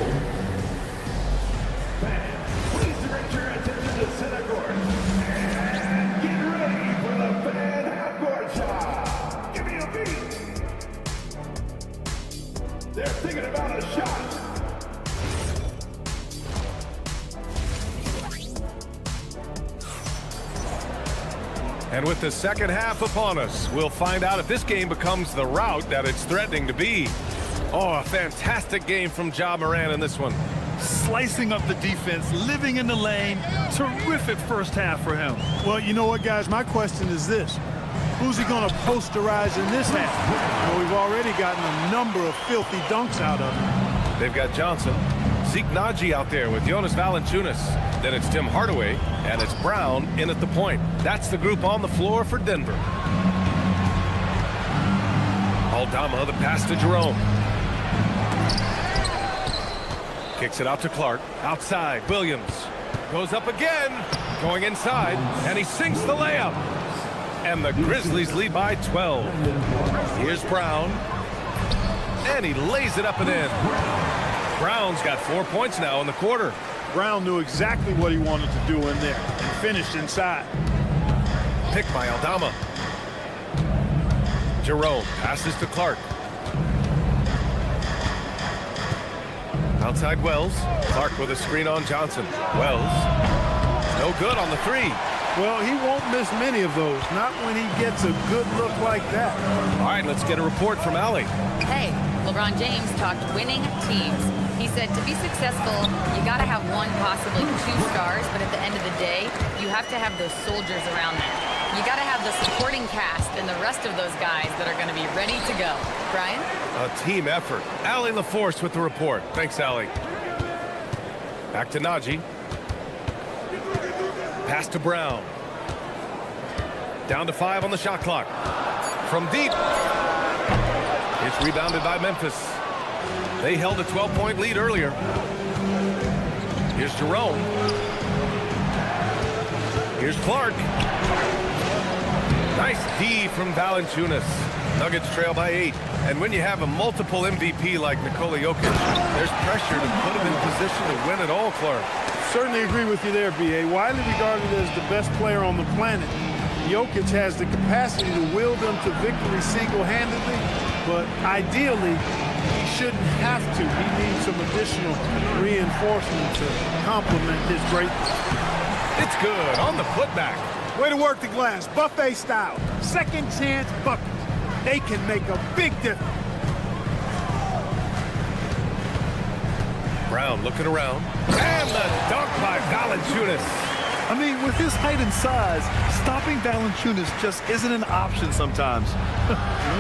Please direct your attention to center court. And get ready for the fan half-court shot. Give me a beat. They're thinking about a shot. And with the second half upon us, we'll find out if this game becomes the rout that it's threatening to be. Oh, a fantastic game from Ja Morant in this one. Slicing up the defense, living in the lane. Terrific first half for him. Well, you know what, guys? My question is this. Who's he going to posterize in this half? Well, we've already gotten a number of filthy dunks out of him. They've got Johnson. Zeke Naji out there with Jonas Valanciunas. Then it's Tim Hardaway, and it's Brown in at the point. That's the group on the floor for Denver. Aldama, the pass to Jerome. Kicks it out to Clark. Outside, Williams. Goes up again. Going inside, and he sinks the layup. And the Grizzlies lead by 12. Here's Brown. And he lays it up and in. Brown's got 4 points now in the quarter. Brown knew exactly what he wanted to do in there and finished inside. Picked by Aldama. Jerome passes to Clark. Outside Wells. Clark with a screen on Johnson. Wells. No good on the three. Well, he won't miss many of those. Not when he gets a good look like that. All right, let's get a report from Allie. Hey, LeBron James talked winning teams. He said to be successful, you got to have one, possibly 2 stars, but at the end of the day, you have to have those soldiers around them. You got to have the supporting cast and the rest of those guys that are going to be ready to go. Brian? A team effort. Allie LaForce with the report. Thanks, Allie. Back to Naji. Pass to Brown. Down to 5 on the shot clock. From deep. It's rebounded by Memphis. They held a 12-point lead earlier. Here's Jerome. Here's Clark. Nice D from Valanciunas. Nuggets trail by 8. And when you have a multiple MVP like Nikola Jokic, there's pressure to put him in position to win it all, Clark. Certainly agree with you there, B.A. Widely regarded as the best player on the planet, Jokic has the capacity to will them to victory single-handedly, but ideally, he shouldn't have to. He needs some additional reinforcement to complement his greatness. It's good on the putback. Way to work the glass, buffet style. Second chance bucket. They can make a big difference. Brown looking around. And the dunk by Valanciunas. I mean, with his height and size, stopping Valanciunas just isn't an option sometimes.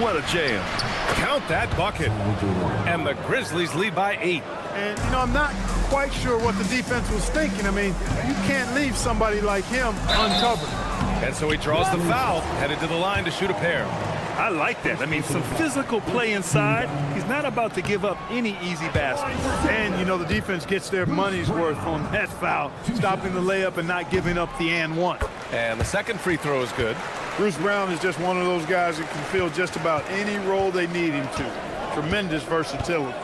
What a jam. Count that bucket. And the Grizzlies lead by 8. And, you know, I'm not quite sure what the defense was thinking. I mean, you can't leave somebody like him uncovered. And so he draws the foul, headed to the line to shoot a pair. I like that. I mean, some physical play inside. He's not about to give up any easy baskets. And, you know, the defense gets their money's worth on that foul, stopping the layup and not giving up the and one. And the second free throw is good. Bruce Brown is just one of those guys that can fill just about any role they need him to. Tremendous versatility.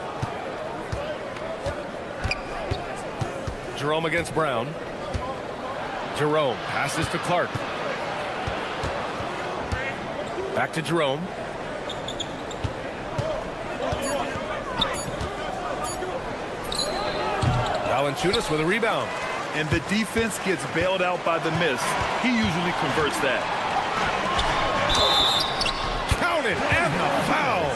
Jerome against Brown. Jerome passes to Clark. Back to Jerome. Valanciunas with a rebound. And the defense gets bailed out by the miss. He usually converts that. Count it, and the foul.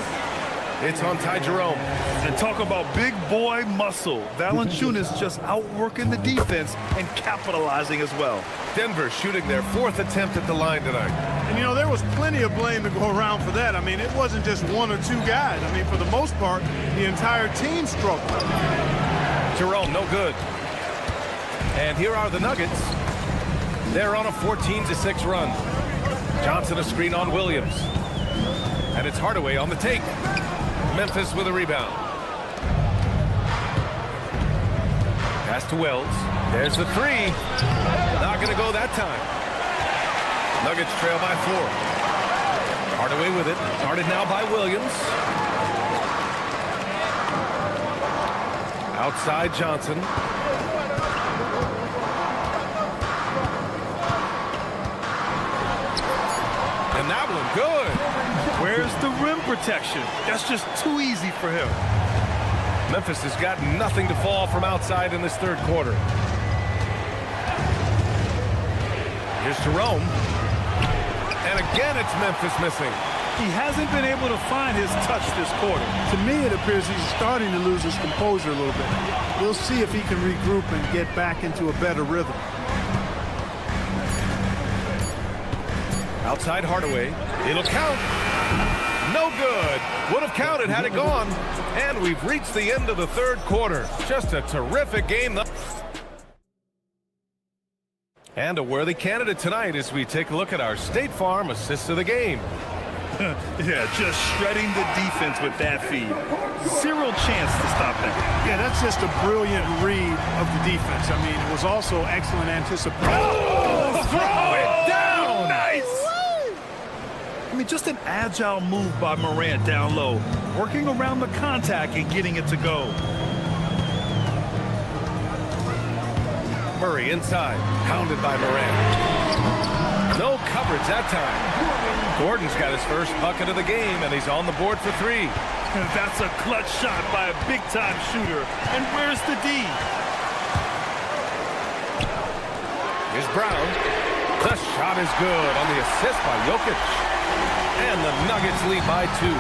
It's on Ty Jerome. And talk about big boy muscle. Valanciunas just outworking the defense and capitalizing as well. Denver shooting their 4th attempt at the line tonight. And, you know, there was plenty of blame to go around for that. I mean, it wasn't just one or two guys. I mean, for the most part, the entire team struggled. Jerome, no good. And here are the Nuggets. They're on a 14-6 run. Johnson a screen on Williams. And it's Hardaway on the take. Memphis with a rebound. Pass to Wells. There's the three. Not going to go that time. Nuggets trail by 4. Hardaway with it. Guarded now by Williams. Outside Johnson. And that one good. Where's the rim protection? That's just too easy for him. Memphis has got nothing to fall from outside in this third quarter. Here's Jerome. And again, it's Memphis missing. He hasn't been able to find his touch this quarter. To me, it appears he's starting to lose his composure a little bit. We'll see if he can regroup and get back into a better rhythm. Outside Hardaway. It'll count. No good. Would have counted had it gone. And we've reached the end of the third quarter. Just a terrific game. And a worthy candidate tonight as we take a look at our State Farm assists of the game. Yeah, just shredding the defense with that feed. Zero chance to stop that. Yeah, that's just a brilliant read of the defense. I mean, it was also excellent anticipation. Oh, throw it down! Nice! I mean, just an agile move by Morant down low, working around the contact and getting it to go. Murray inside, pounded by Morant. No coverage that time. Gordon's got his first bucket of the game, and he's on the board for 3. And that's a clutch shot by a big-time shooter. And where's the D? Here's Brown. The shot is good on the assist by Jokic. And the Nuggets lead by 2.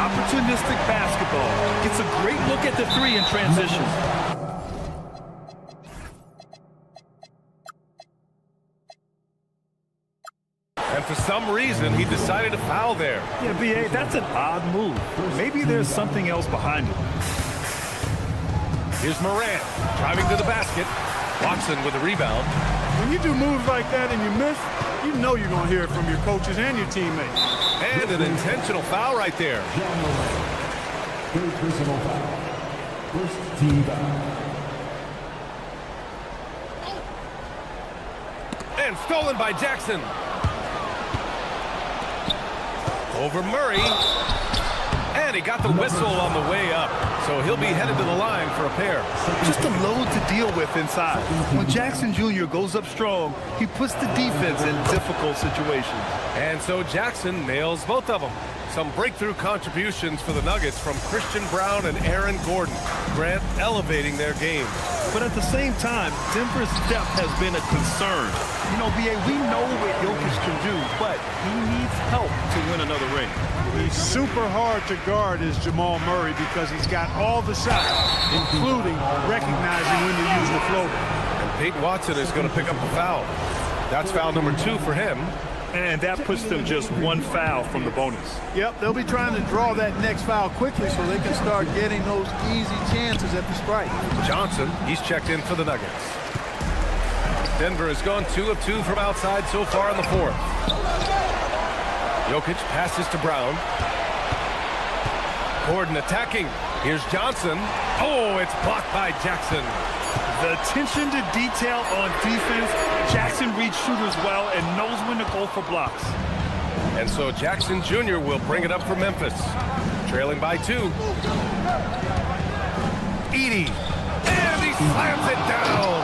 Opportunistic basketball. Gets a great look at the 3 in transition. And for some reason, he decided to foul there. Yeah, B.A., that's an odd move. Maybe there's something else behind it. Here's Morant driving to the basket. Watson with a rebound. When you do moves like that and you miss, you know you're going to hear it from your coaches and your teammates. And an intentional foul right there. Third personal foul. First team foul. And stolen by Jackson. Over Murray. And he got the whistle on the way up. So he'll be headed to the line for a pair. Just a load to deal with inside. When Jackson Jr. goes up strong, he puts the defense in difficult situations. And so Jackson nails both of them. Some breakthrough contributions for the Nuggets from Christian Brown and Aaron Gordon. Grant elevating their game. But at the same time, Denver's depth has been a concern. You know, B.A., we know what Jokic can do, but he needs help to win another ring. He's super hard to guard is Jamal Murray because he's got all the shots, including recognizing when to use the floater. And Peyton Watson is going to pick up a foul. That's foul number 2 for him. And that puts them just 1 foul from the bonus. Yep, they'll be trying to draw that next foul quickly so they can start getting those easy chances at the strike. Johnson, he's checked in for the Nuggets. Denver has gone 2 of 2 from outside so far in the 4th. Jokic passes to Brown. Gordon attacking. Here's Johnson. Oh, it's blocked by Jackson. The attention to detail on defense. Jackson reads shooters well and knows when to go for blocks. And so Jackson Jr. will bring it up for Memphis. Trailing by 2. Edey. And he slams it down.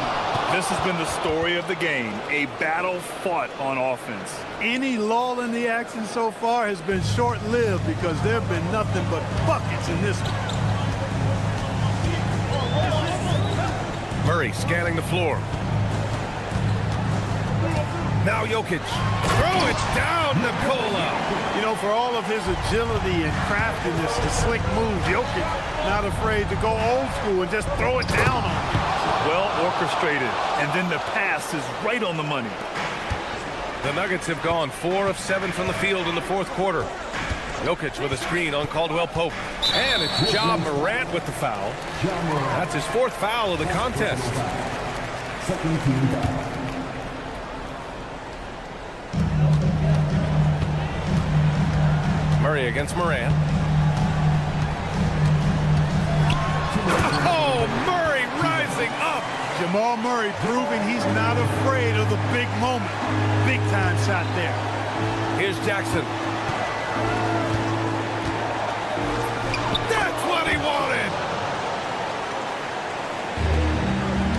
This has been the story of the game, a battle fought on offense. Any lull in the action so far has been short-lived because there have been nothing but buckets in this one. Murray scanning the floor. Now Jokic. Throw it down, Nikola. You know, for all of his agility and craftiness, the slick moves, Jokic not afraid to go old school and just throw it down on him. Well orchestrated, and then the pass is right on the money. The Nuggets have gone 4 of 7 from the field in the 4th quarter. Jokic with a screen on Caldwell Pope. And it's Ja Morant with the foul. That's his 4th foul of the contest. Murray against Morant. Oh, Murray rising up. Jamal Murray proving he's not afraid of the big moment. Big time shot there. Here's Jackson. That's what he wanted.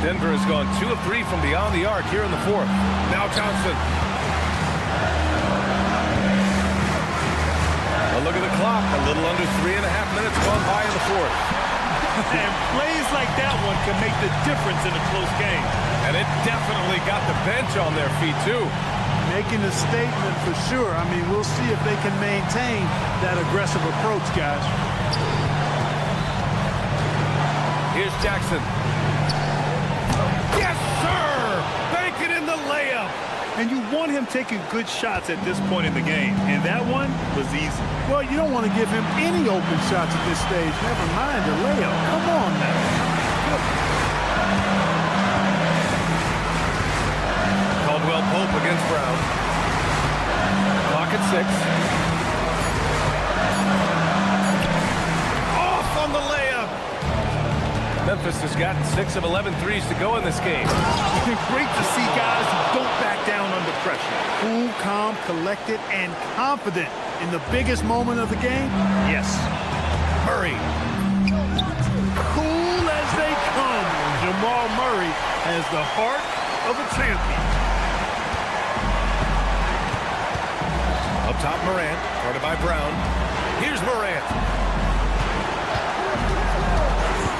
Denver has gone 2 of 3 from beyond the arc here in the 4th. Now Johnson. A look at the clock. A little under 3.5 minutes gone by in the 4th. And plays like that one can make the difference in a close game. And it definitely got the bench on their feet, too. Making a statement for sure. I mean, we'll see if they can maintain that aggressive approach, guys. Here's Jackson. Yes, sir! Bank it in the layup. And you want him taking good shots at this point in the game. And that one was easy. Well, you don't want to give him any open shots at this stage. Never mind the layup. Come on now. Caldwell Pope against Brown. Clock at 6. Off on the layup. Memphis has gotten 6 of 11 threes to go in this game. Great to see guys who don't back down under pressure. Cool, calm, collected, and confident in the biggest moment of the game. Yes. Murray. Cool as they come. Jamal Murray has the heart of a champion. Up top, Morant. Guarded by Brown. Here's Morant.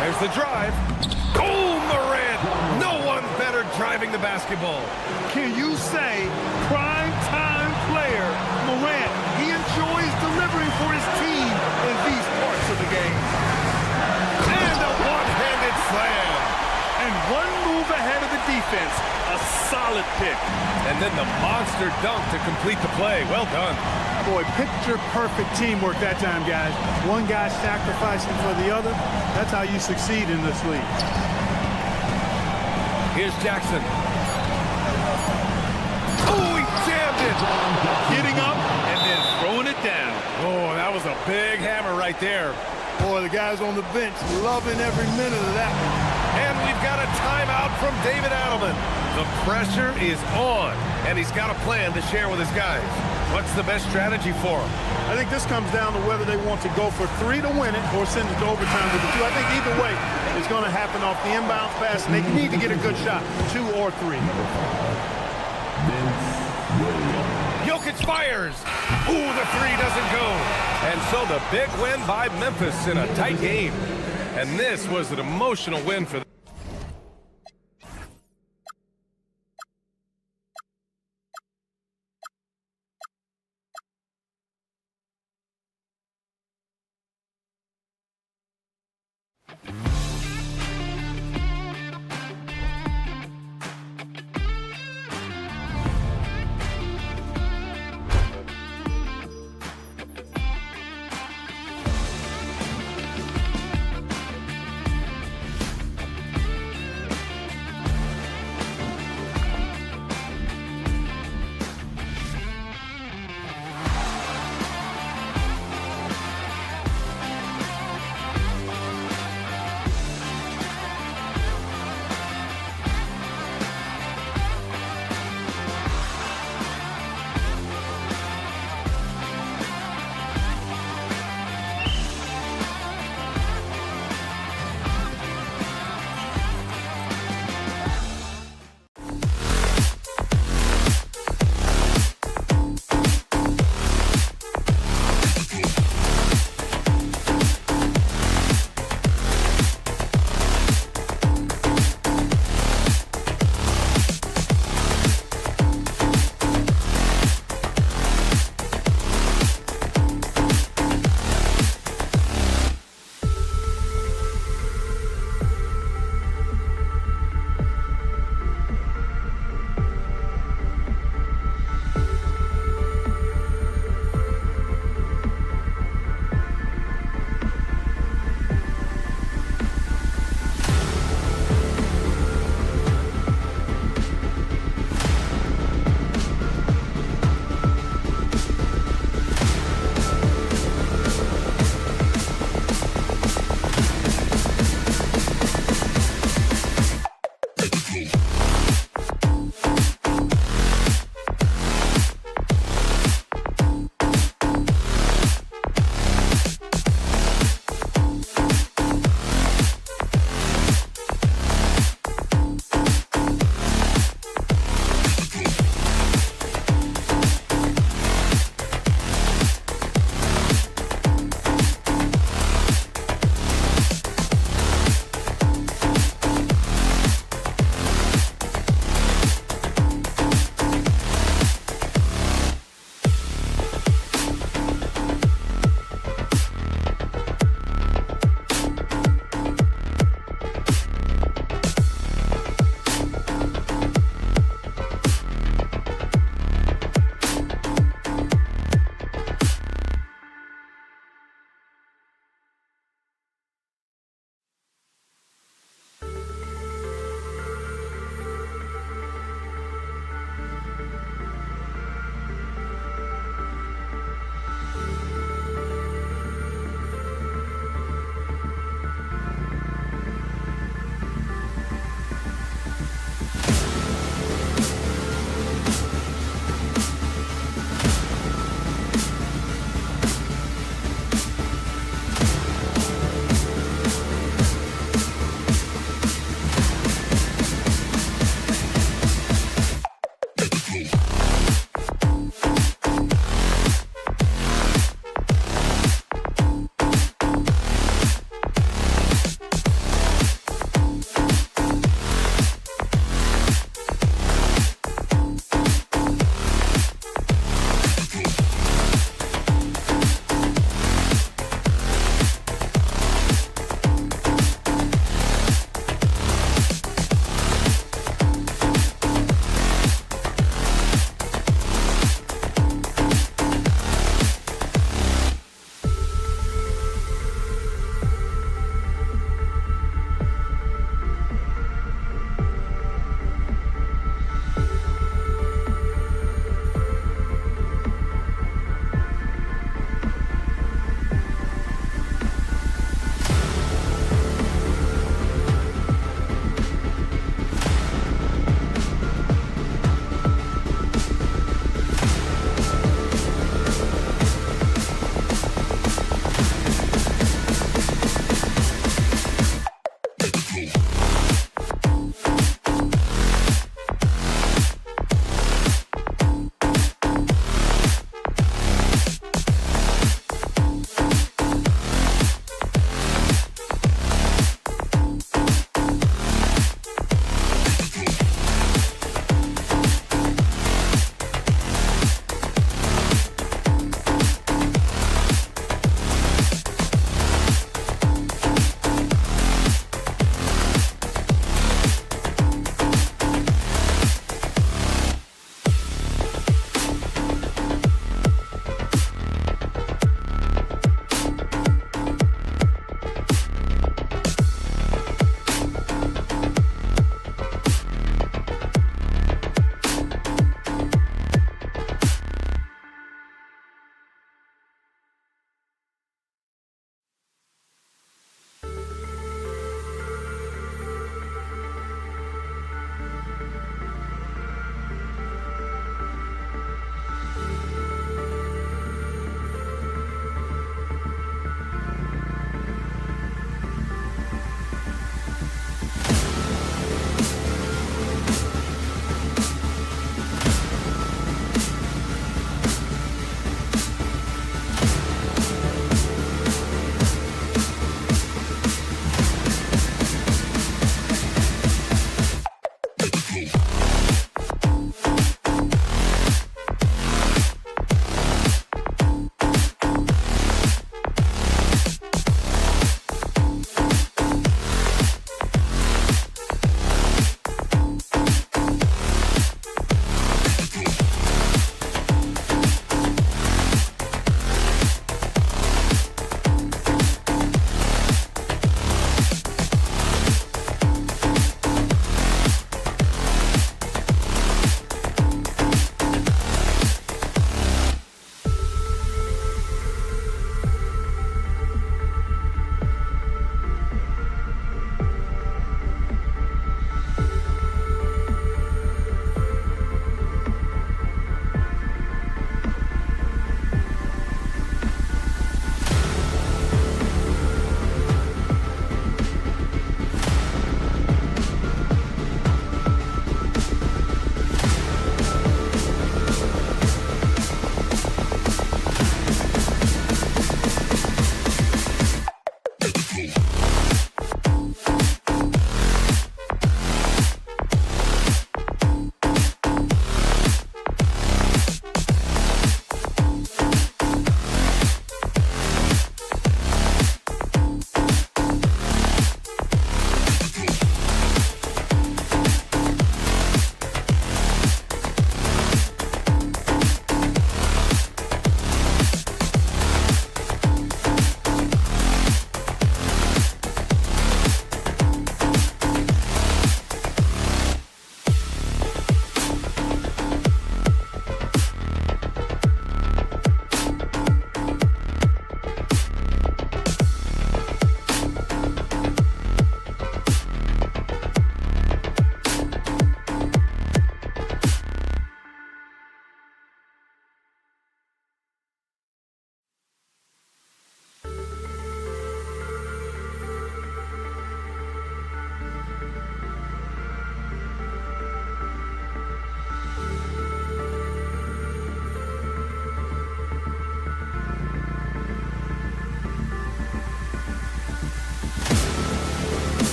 There's the drive. Oh, Morant! No one better driving the basketball. Can you say prime time player Morant? He enjoys delivering for his team in these parts of the game. And a one-handed slam. And one move ahead of the defense. A solid pick. And then the monster dunk to complete the play. Well done. Boy, picture-perfect teamwork that time, guys. One guy sacrificing for the other. That's how you succeed in this league. Here's Jackson. Oh, he jammed it. Getting up and then throwing it down. Oh, that was a big hammer right there. Boy, the guys on the bench loving every minute of that one. And we've got a timeout from David Adelman. The pressure is on, and he's got a plan to share with his guys. What's the best strategy for him? I think this comes down to whether they want to go for 3 to win it or send it to overtime with the 2. I think either way it's going to happen off the inbound pass, and they need to get a good shot, 2 or 3. Jokic fires. Ooh, the 3 doesn't go. And so the big win by Memphis in a tight game. And this was an emotional win for them.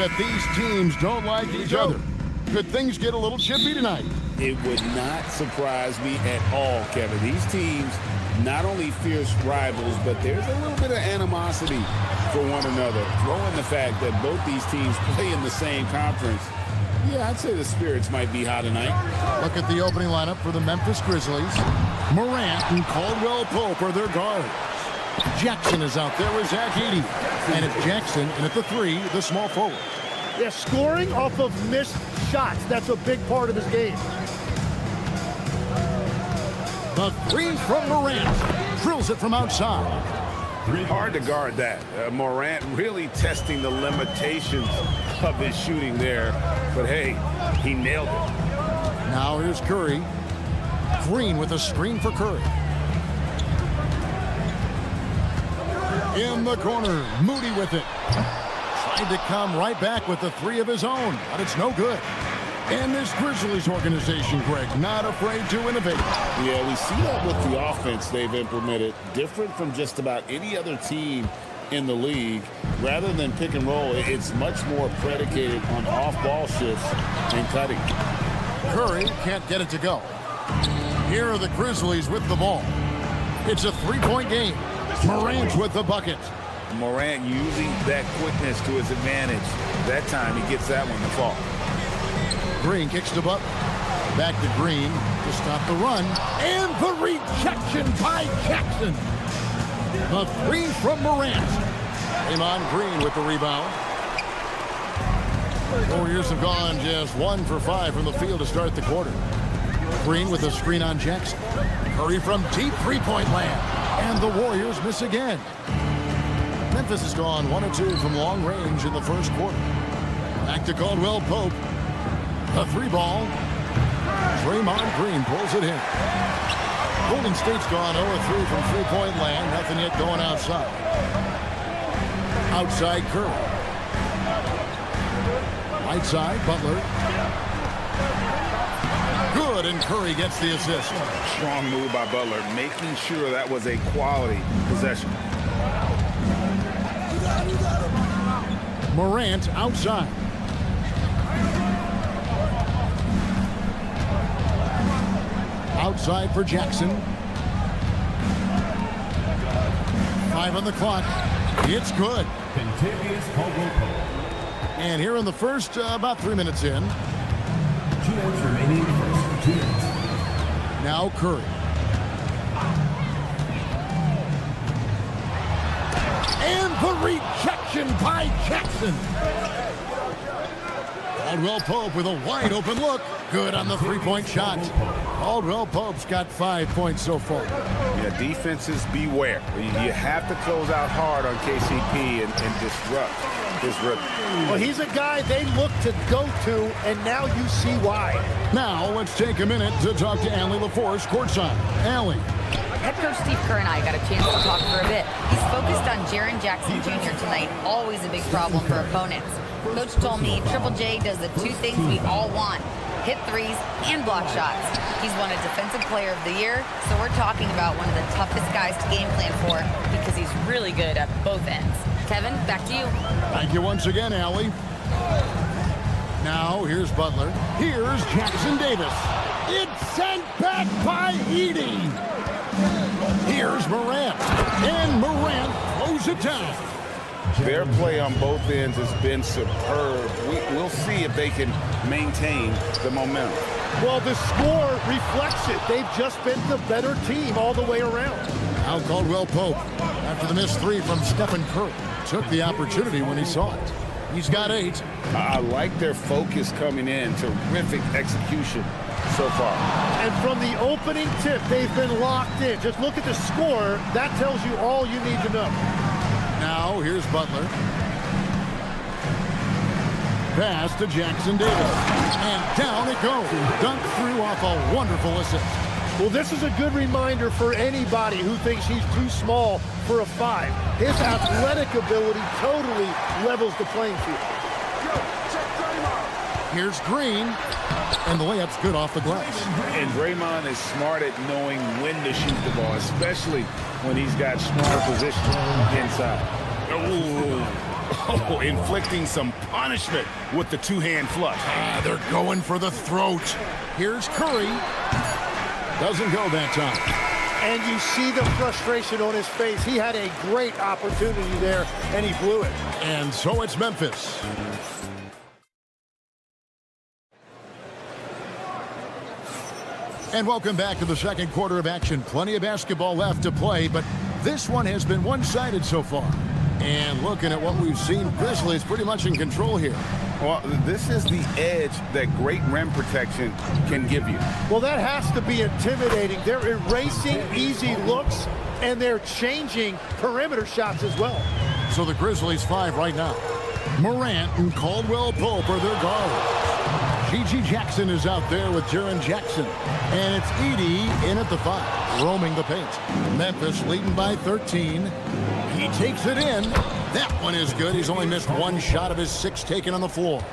bet these teams don't like each other. Could things get a little chippy tonight? It would not surprise me at all, Kevin. These teams, not only fierce rivals, but there's a little bit of animosity for one another. Throw in the fact that both these teams play in the same conference. Yeah, I'd say the spirits might be high tonight. Look at the opening lineup for the Memphis Grizzlies. Morant and Caldwell Pope are their guards. Jackson is out there with Zach Edey. And it's Jackson, and at the 3, the small forward. Yeah, scoring off of missed shots. That's a big part of his game. The 3 from Morant. Drills it from outside. Hard to guard that. Morant really testing the limitations of his shooting there. But hey, he nailed it. Now here's Curry. Green with a screen for Curry. In the corner, Moody with it. Tried to come right back with the 3 of his own, but it's no good. And this Grizzlies organization, Greg, not afraid to innovate. Yeah, we see that with the offense they've implemented. Different from just about any other team in the league. Rather than pick and roll, it's much more predicated on off-ball shifts and cutting. Curry can't get it to go. Here are the Grizzlies with the ball. It's a 3-point game. Morant with the bucket. Morant using that quickness to his advantage. That time he gets that one to fall. Green kicks to Butler. Back to Green to stop the run. And the rejection by Jackson. The 3 from Morant. Draymond Green with the rebound. Warriors have gone just 1 for 5 from the field to start the quarter. Green with a screen on Jackson. Curry from deep 3-point land. And the Warriors miss again. Memphis has gone 1 of 2 from long range in the first quarter. Back to Caldwell Pope. The 3 ball. Draymond Green pulls it in. Golden State's gone 0 of 3 from 3-point land. Nothing yet going outside. Outside Curry. Right side, Butler. Good, and Curry gets the assist. Strong move by Butler, making sure that was a quality possession. Morant outside. Outside for Jackson. 5 on the clock. It's good. And here in the first, about 3 minutes in. 2 minutes remaining first. 2 minutes. Now Curry. And the rejection by Jackson. Caldwell Pope with a wide open look. Good on the 3-point shot. Caldwell Pope's got 5 points so far. Yeah, defenses beware. You have to close out hard on KCP and disrupt his rhythm. Well, he's a guy they look to go to, and now you see why. Now let's take a minute to talk to Allie LaForce courtside. Allie. Head coach Steve Kerr and I got a chance to talk for a bit. He's focused on Jaren Jackson Jr. tonight, always a big problem for opponents. Coach told me Triple J does the 2 things we all want: hit 3s and block shots. He's won a Defensive Player of the Year, so we're talking about one of the toughest guys to game plan for because he's really good at both ends. Kevin, back to you. Thank you once again, Allie. Now here's Butler. Here's Jackson Davis. It's sent back by Edey. Here's Morant. And Morant throws it down. Their play on both ends has been superb. We'll see if they can maintain the momentum. Well, the score reflects it. They've just been the better team all the way around. Now Caldwell Pope, after the missed 3 from Stephen Curry, took the opportunity when he saw it. He's got 8. I like their focus coming in. Terrific execution so far. And from the opening tip, they've been locked in. Just look at the score. That tells you all you need to know. Now here's Butler. Pass to Jackson Davis. And down it goes. Dunked through off a wonderful assist. Well, this is a good reminder for anybody who thinks he's too small for a 5. His athletic ability totally levels the playing field. Here's Green. And the layup's good off the glass. And Draymond is smart at knowing when to shoot the ball, especially when he's got smart position inside. Ooh. Oh, inflicting some punishment with the two-hand flush. They're going for the throat. Here's Curry. Doesn't go that time. And you see the frustration on his face. He had a great opportunity there, and he blew it. And so it's Memphis. And welcome back to the second quarter of action. Plenty of basketball left to play, but this one has been one-sided so far. And looking at what we've seen, Grizzlies pretty much in control here. Well, this is the edge that great rim protection can give you. Well, that has to be intimidating. They're erasing easy looks, and they're changing perimeter shots as well. So the Grizzlies 5 right now. Morant and Caldwell Pope are their guards. G.G. Jackson is out there with Jaren Jackson. And it's Edey in at the 5, roaming the paint. Memphis leading by 13. He takes it in. That one is good. He's only missed one shot of his 6 taken on the floor.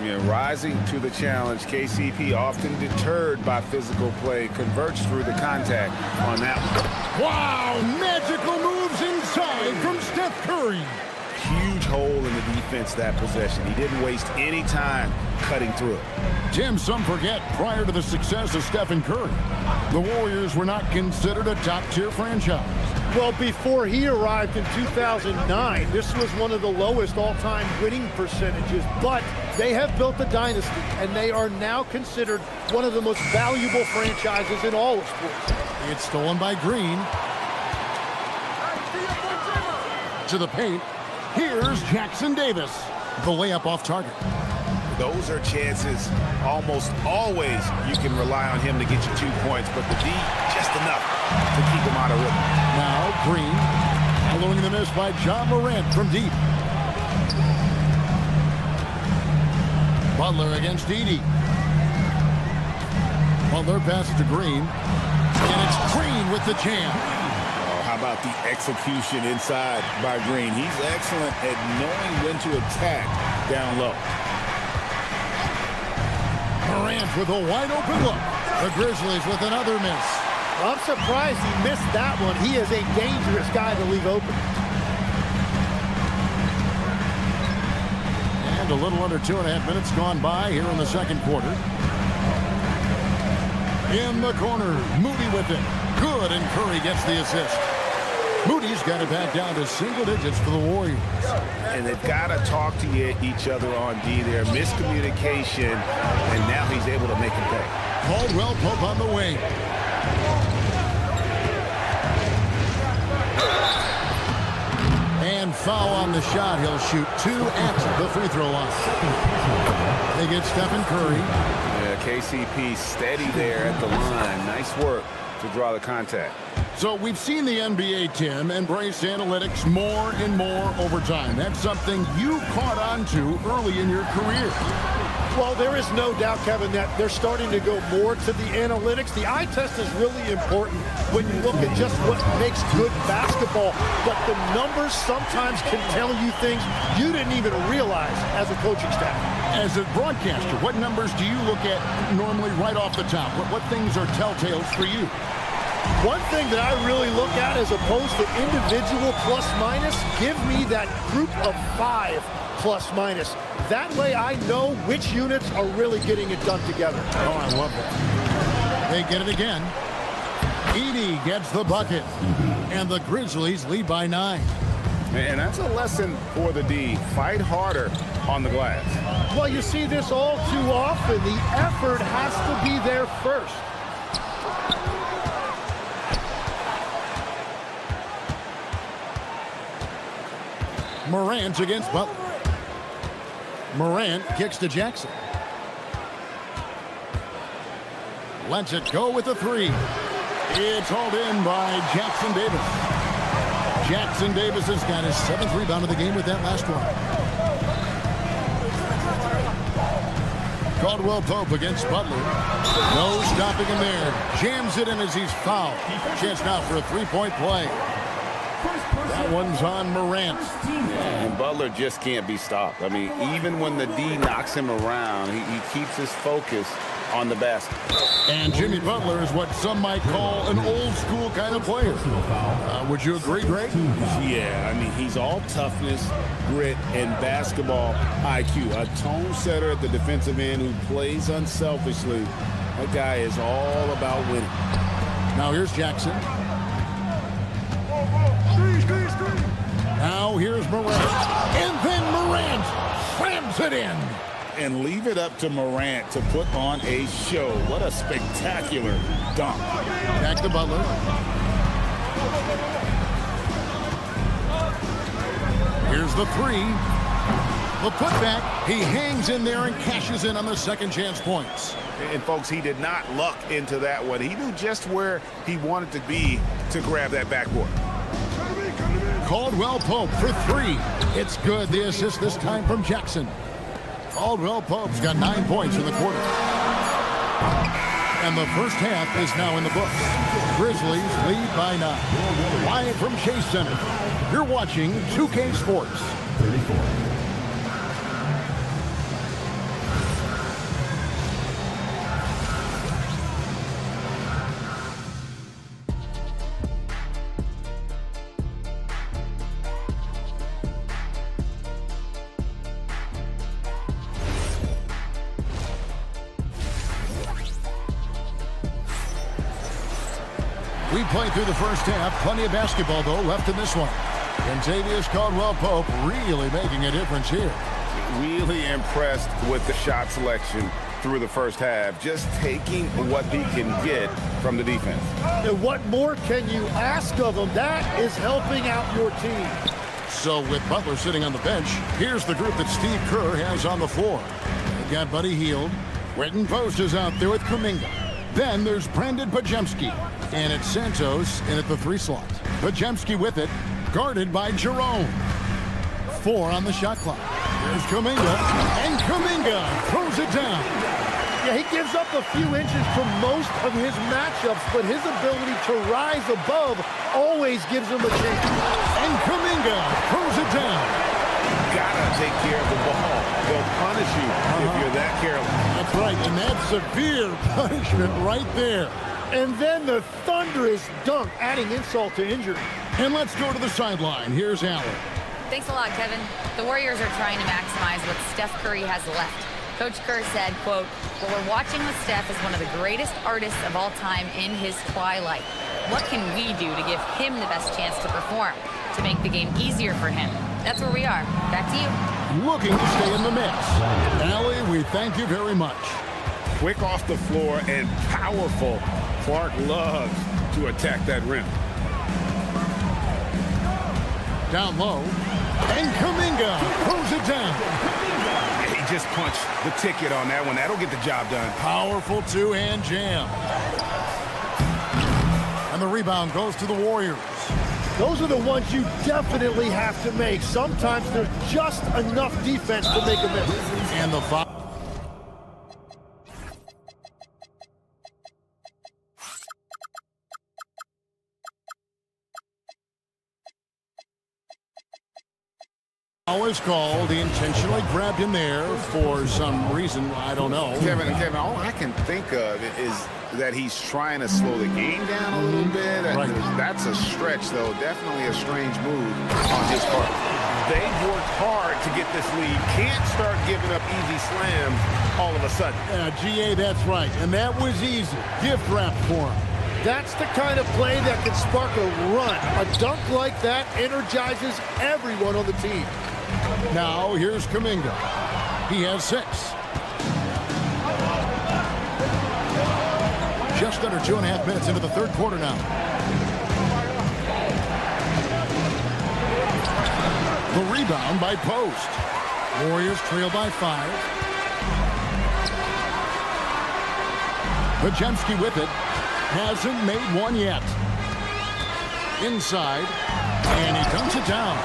Yeah, rising to the challenge, KCP often deterred by physical play, converts through the contact on that one. Wow, magical moves inside from Steph Curry. Huge hole in the defense that possession. He didn't waste any time cutting through it. Jim, some forget, prior to the success of Stephen Curry, the Warriors were not considered a top-tier franchise. Well, before he arrived in 2009, this was one of the lowest all-time winning percentages, but they have built a dynasty, and they are now considered one of the most valuable franchises in all of sports. It's stolen by Green. To the paint. Here's Jackson Davis. The layup off target. Those are chances almost always you can rely on him to get you 2 points, but the D, just enough to keep him out of rhythm. Now Green, following the miss by John Morant from deep. Butler against Edey. Butler passes to Green. And it's Green with the jam. How about the execution inside by Green? He's excellent at knowing when to attack down low. Morant with a wide open look. The Grizzlies with another miss. I'm surprised he missed that one. He is a dangerous guy to leave open. And a little under 2.5 minutes gone by here in the second quarter. In the corner, Moody with it. Good, and Curry gets the assist. Moody's got it back down to single digits for the Warriors. And they've got to talk to each other on D there. Miscommunication, and now he's able to make it pay. Caldwell Pope on the wing. And foul on the shot. He'll shoot 2 at the free throw line. They get Stephen Curry. Yeah, KCP steady there at the line. Nice work to draw the contact. So we've seen the NBA, Tim, embrace analytics more and more over time. That's something you caught on to early in your career. Well, there is no doubt, Kevin, that they're starting to go more to the analytics. The eye test is really important when you look at just what makes good basketball. But the numbers sometimes can tell you things you didn't even realize as a coaching staff. As a broadcaster, what numbers do you look at normally right off the top? What things are telltales for you? One thing that I really look at as opposed to individual plus minus, give me that group of 5 plus minus. That way I know which units are really getting it done together. Oh, I love that. They get it again. Edey gets the bucket. And the Grizzlies lead by 9. And that's a lesson for the D. Fight harder on the glass. Well, you see this all too often. The effort has to be there first. Morant against Butler. Morant kicks to Jackson. Lets it go with a 3. It's hauled in by Jackson Davis. Jackson Davis has got his 7th rebound of the game with that last one. Caldwell Pope against Butler. No stopping him there. Jams it in as he's fouled. Chance now for a 3-point play. That one's on Morant. And Butler just can't be stopped. I mean, even when the D knocks him around, he keeps his focus on the basket. And Jimmy Butler is what some might call an old school kind of player. Would you agree, Greg? Yeah, I mean, he's all toughness, grit, and basketball IQ. A tone setter at the defensive end who plays unselfishly. That guy is all about winning. Now here's Jackson. Now here's Morant. And then Morant slams it in. And leave it up to Morant to put on a show. What a spectacular dunk. Back to Butler. Here's the three. The putback. He hangs in there and cashes in on the second chance points. And, folks, he did not luck into that one. He knew just where he wanted to be to grab that backboard. Caldwell Pope for three. It's good. The assist this time from Jackson. Caldwell Pope's got 9 points in the quarter. And the first half is now in the books. Grizzlies lead by 9. Live from Chase Center. You're watching 2K Sports. 34. We played through the first half. Plenty of basketball, though, left in this one. Kentavious Caldwell-Pope really making a difference here. Really impressed with the shot selection through the first half. Just taking what he can get from the defense. And what more can you ask of him? That is helping out your team. So with Butler sitting on the bench, here's the group that Steve Kerr has on the floor. They've got Buddy Hield. Witten Post is out there with Kuminga. Then there's Brandon Podziemski. And it's Santos in at the 3 slot. Podziemski with it, guarded by Jerome. 4 on the shot clock. Here's Kuminga, and Kuminga throws it down. Yeah, he gives up a few inches from most of his matchups, but his ability to rise above always gives him a chance. And Kuminga throws it down. Gotta take care of the ball. They'll punish you if you're that careless. That's right, and that's severe punishment right there. And then the thunderous dunk, adding insult to injury. And let's go to the sideline. Here's Allen. Thanks a lot, Kevin. The Warriors are trying to maximize what Steph Curry has left. Coach Kerr said, quote, "What we're watching with Steph is one of the greatest artists of all time in his twilight. What can we do to give him the best chance to perform, to make the game easier for him?" That's where we are. Back to you. Looking to stay in the mix. Allie, we thank you very much. Quick off the floor and powerful. Clark loves to attack that rim. Down low. And Kuminga throws it down. He just punched the ticket on that one. That'll get the job done. Powerful two-hand jam. And the rebound goes to the Warriors. Those are the ones you definitely have to make. Sometimes there's just enough defense to make a miss. And the foul. Always called. He intentionally grabbed him there for some reason. I don't know. Kevin, all I can think of is that he's trying to slow the game down a little bit. Right. That's a stretch, though. Definitely a strange move on his part. They've worked hard to get this lead. Can't start giving up easy slams all of a sudden. GA, that's right. And that was easy. Gift wrap for him. That's the kind of play that can spark a run. A dunk like that energizes everyone on the team. Now, here's Kuminga. He has 6. Just under 2.5 minutes into the third quarter now. The rebound by Post. Warriors trail by 5. Podziemski with it. Hasn't made one yet. Inside. And he dunks it down.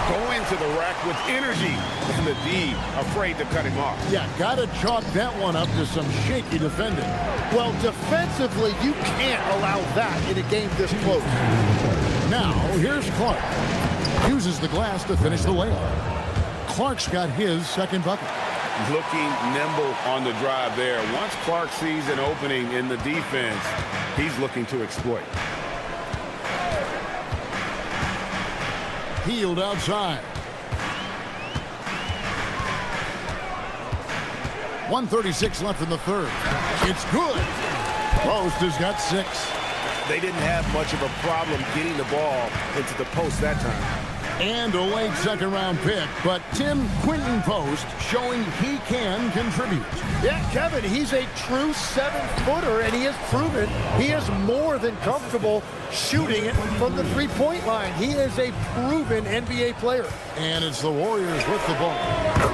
Going to the rack with energy. And the D afraid to cut him off. Yeah, got to chalk that one up to some shaky defending. Well, defensively, you can't allow that in a game this close. Now, here's Clark. Uses the glass to finish the layup. Clark's got his second bucket. looking nimble on the drive there. Once Clark sees an opening in the defense, he's looking to exploit. Healed outside. 1:36 left in the third. It's good. Post has got 6. They didn't have much of a problem getting the ball into the post that time. And a late second-round pick, but Tim Quinton Post showing he can contribute. Yeah, Kevin, he's a true 7-footer, and he has proven he is more than comfortable shooting it from the three-point line. He is a proven NBA player. And it's the Warriors with the ball.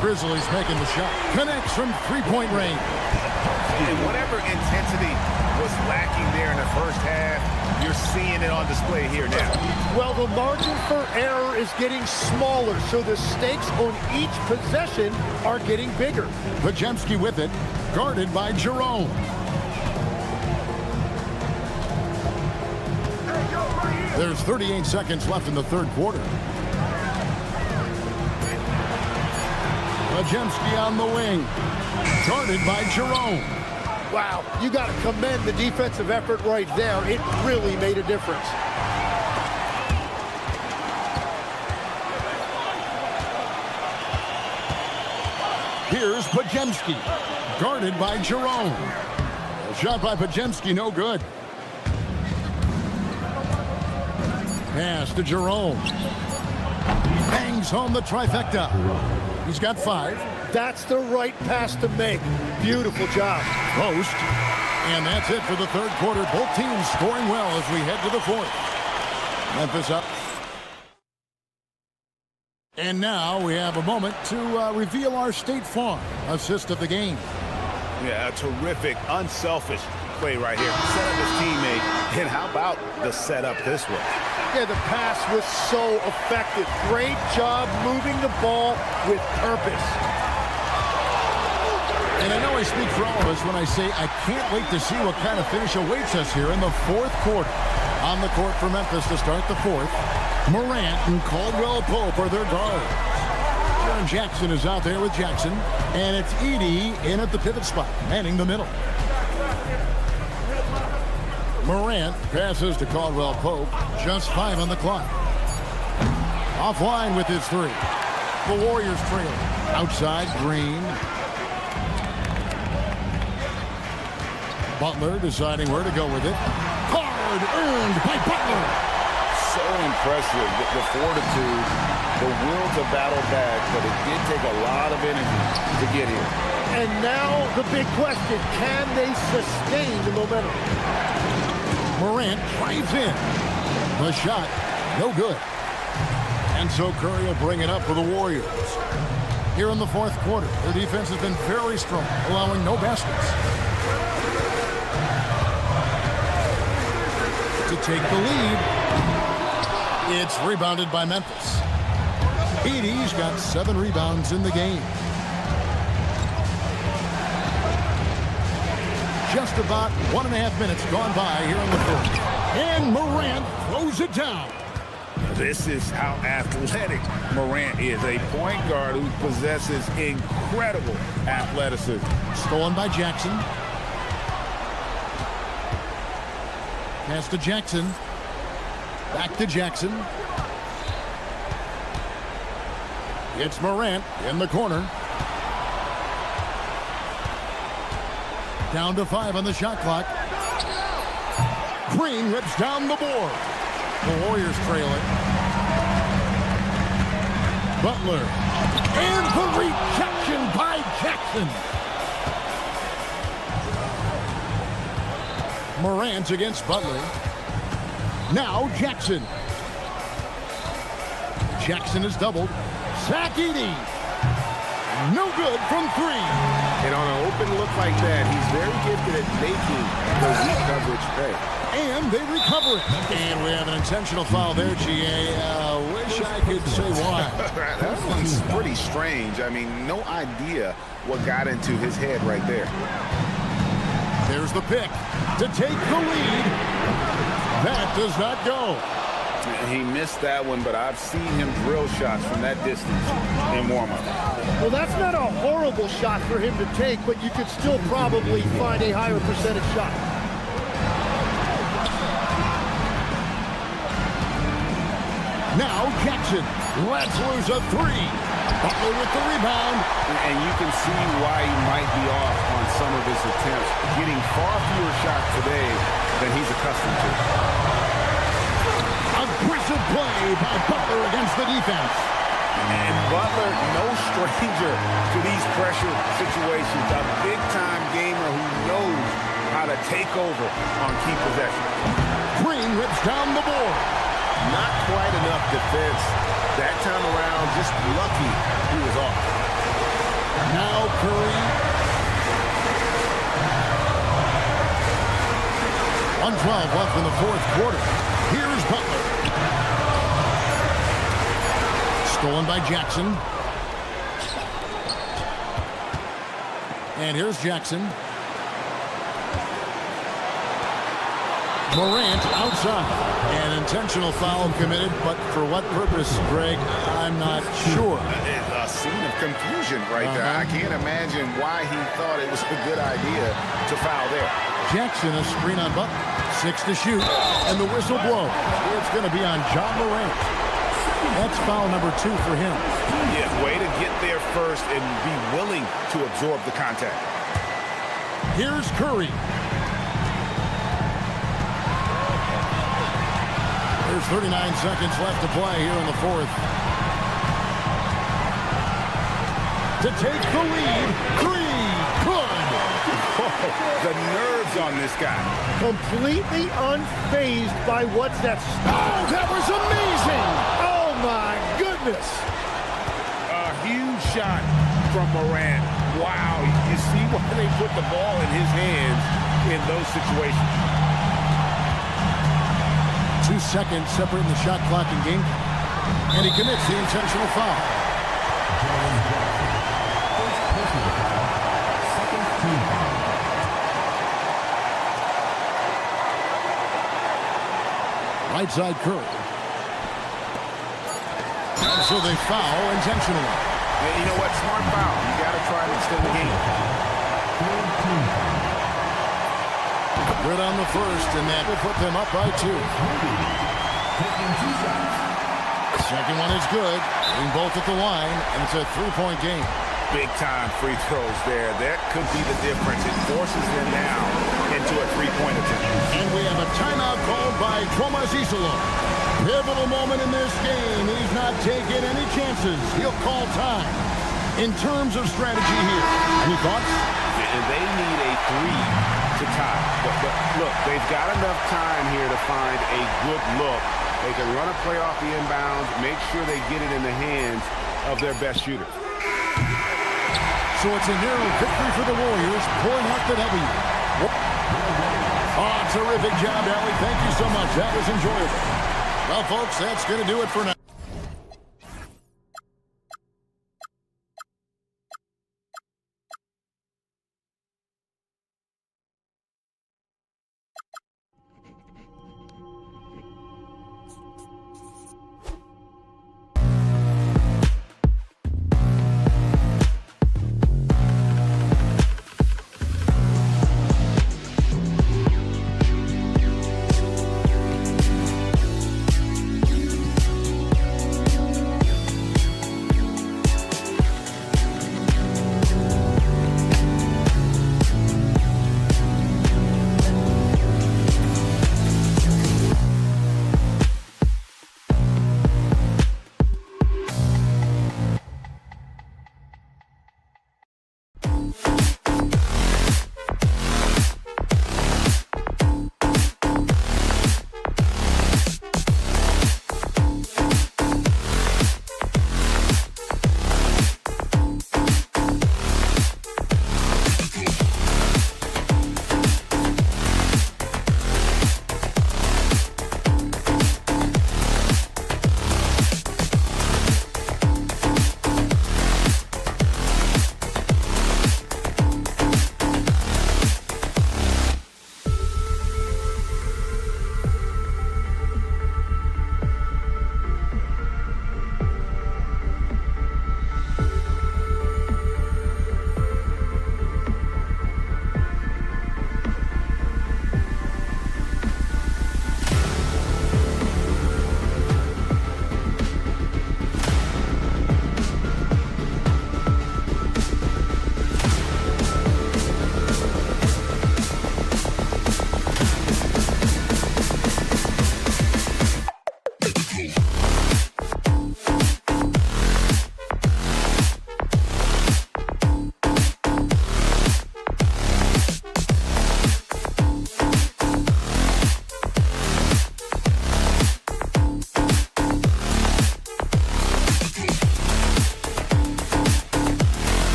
Grizzlies making the shot. Connects from three-point range. And whatever intensity was lacking there in the first half, you're seeing it on display here now. Well, the margin for error is getting smaller, so the stakes on each possession are getting bigger. Pajemski with it, guarded by Jerome. There's 38 seconds left in the third quarter. Pajemski on the wing, guarded by Jerome. Wow, you got to commend the defensive effort right there. It really made a difference. Here's Pajemski, guarded by Jerome. A shot by Pajemski, no good. Pass to Jerome. Bangs home the trifecta. He's got 5. That's the right pass to make. Beautiful job. Post. And that's it for the third quarter. Both teams scoring well as we head to the fourth. Memphis up. And now we have a moment to reveal our State Farm assist of the game. Yeah, a terrific, unselfish play right here. Set up his teammate. And how about the setup this way? Yeah, the pass was so effective. Great job moving the ball with purpose. And I know I speak for all of us when I say I can't wait to see what kind of finish awaits us here in the fourth quarter. On the court for Memphis to start the fourth, Morant and Caldwell Pope are their guards. Jaren Jackson is out there with Jackson, and it's Edey in at the pivot spot, manning the middle. Morant passes to Caldwell Pope, just 5 on the clock. Offline with his 3. The Warriors trail. Outside, Green. Butler deciding where to go with it. Hard earned by Butler. So impressive, the fortitude, the will to battle back, but it did take a lot of energy to get here. And now the big question, can they sustain the momentum? Morant drives in. The shot, no good. And so Curry will bring it up for the Warriors. Here in the fourth quarter, their defense has been very strong, allowing no baskets. To take the lead, it's rebounded by Memphis. Edey's got 7 rebounds in the game. Just about 1.5 minutes gone by here in the fourth. And Morant throws it down. This is how athletic Morant is. A point guard who possesses incredible athleticism. Stolen by Jackson. Pass to Jackson. Back to Jackson. It's Morant in the corner. Down to 5 on the shot clock. Green rips down the board. The Warriors trail it. Butler. And the rejection by Jackson. Morant against Butler. Now Jackson. Jackson is doubled. Zach Edey. No good from 3. And on an open look like that, he's very gifted at making the weak coverage pay. And they recover it. And we have an intentional foul there, GA. Wish I could say why. That one's pretty strange. I mean, no idea what got into his head right there. There's the pick to take the lead. That does not go. He missed that one, but I've seen him drill shots from that distance in warm-up. Well, that's not a horrible shot for him to take, but you could still probably find a higher percentage shot. Now Jackson lets loose a three. Butler with the rebound. And you can see why he might be off on some of his attempts, getting far fewer shots today than he's accustomed to. Aggressive play by Butler against the defense. And Butler, no stranger to these pressure situations. A big-time gamer who knows how to take over on key possessions. Green rips down the board. Not quite enough defense. That time around, just lucky he was off. Now Curry. 1:12 left in the fourth quarter. Here's Butler. Stolen by Jackson. And here's Jackson. Morant outside. An intentional foul committed, but for what purpose, Greg, I'm not sure. A scene of confusion right there. I can't imagine why he thought it was a good idea to foul there. Jackson, a screen on Butler. 6 to shoot, and the whistle blows. It's going to be on John Morant. That's foul number 2 for him. Yeah, way to get there first and be willing to absorb the contact. Here's Curry. There's 39 seconds left to play here in the fourth. To take the lead, three, good. The nerves on this guy. Completely unfazed by what's that. Oh, that was amazing. Oh, my goodness. A huge shot from Morant. Wow, you see why they put the ball in his hands in those situations. 2 seconds separating the shot clock and game. And he commits the intentional foul. Right side Curry. And so they foul intentionally. Yeah, you know what? Smart foul. You got to try to extend the game. Good on the first, and that will put them up by 2. Second one is good. Being both at the line, and it's a 3-point game. Big-time free throws there. That could be the difference. It forces them now into a 3-point attempt. And we have a timeout called by Thomas Isolo. Pivotal moment in this game. He's not taking any chances. He'll call time. In terms of strategy here, any thoughts? And they need a 3 to tie. But look, they've got enough time here to find a good look. They can run a play off the inbounds, make sure they get it in the hands of their best shooter. So it's a narrow victory for the Warriors, pulling out the W. Oh, terrific job, Ellie. Thank you so much. That was enjoyable. Well, folks, that's going to do it for now.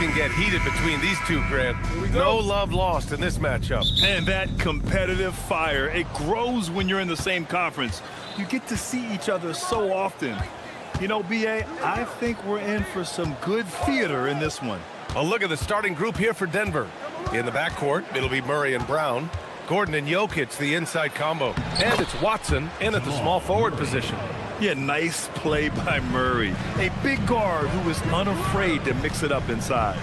can get heated between these two, Grant. No love lost in this matchup. And that competitive fire, it grows when you're in the same conference. You get to see each other so often. You know, B.A., I think we're in for some good theater in this one. A look at the starting group here for Denver. In the backcourt, it'll be Murray and Brown. Gordon and Jokic, the inside combo. And it's Watson in at the small forward position. Yeah, nice play by Murray. A big guard who is unafraid to mix it up inside.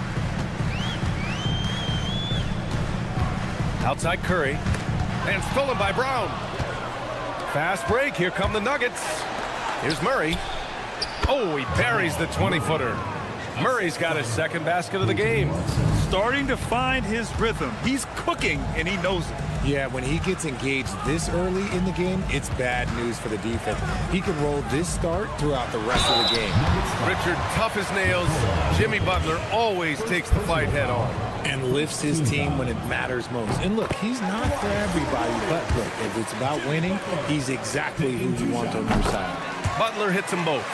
Outside Curry. And stolen by Brown. Fast break. Here come the Nuggets. Here's Murray. Oh, he buries the 20-footer. Murray's got his second basket of the game. Starting to find his rhythm. He's cooking, and he knows it. Yeah, when he gets engaged this early in the game, it's bad news for the defense. He can roll this start throughout the rest of the game. Richard, tough as nails. Jimmy Butler always takes the fight head on. And lifts his team when it matters most. And look, he's not for everybody, but look, if it's about winning, he's exactly who you want on your side. Butler hits them both.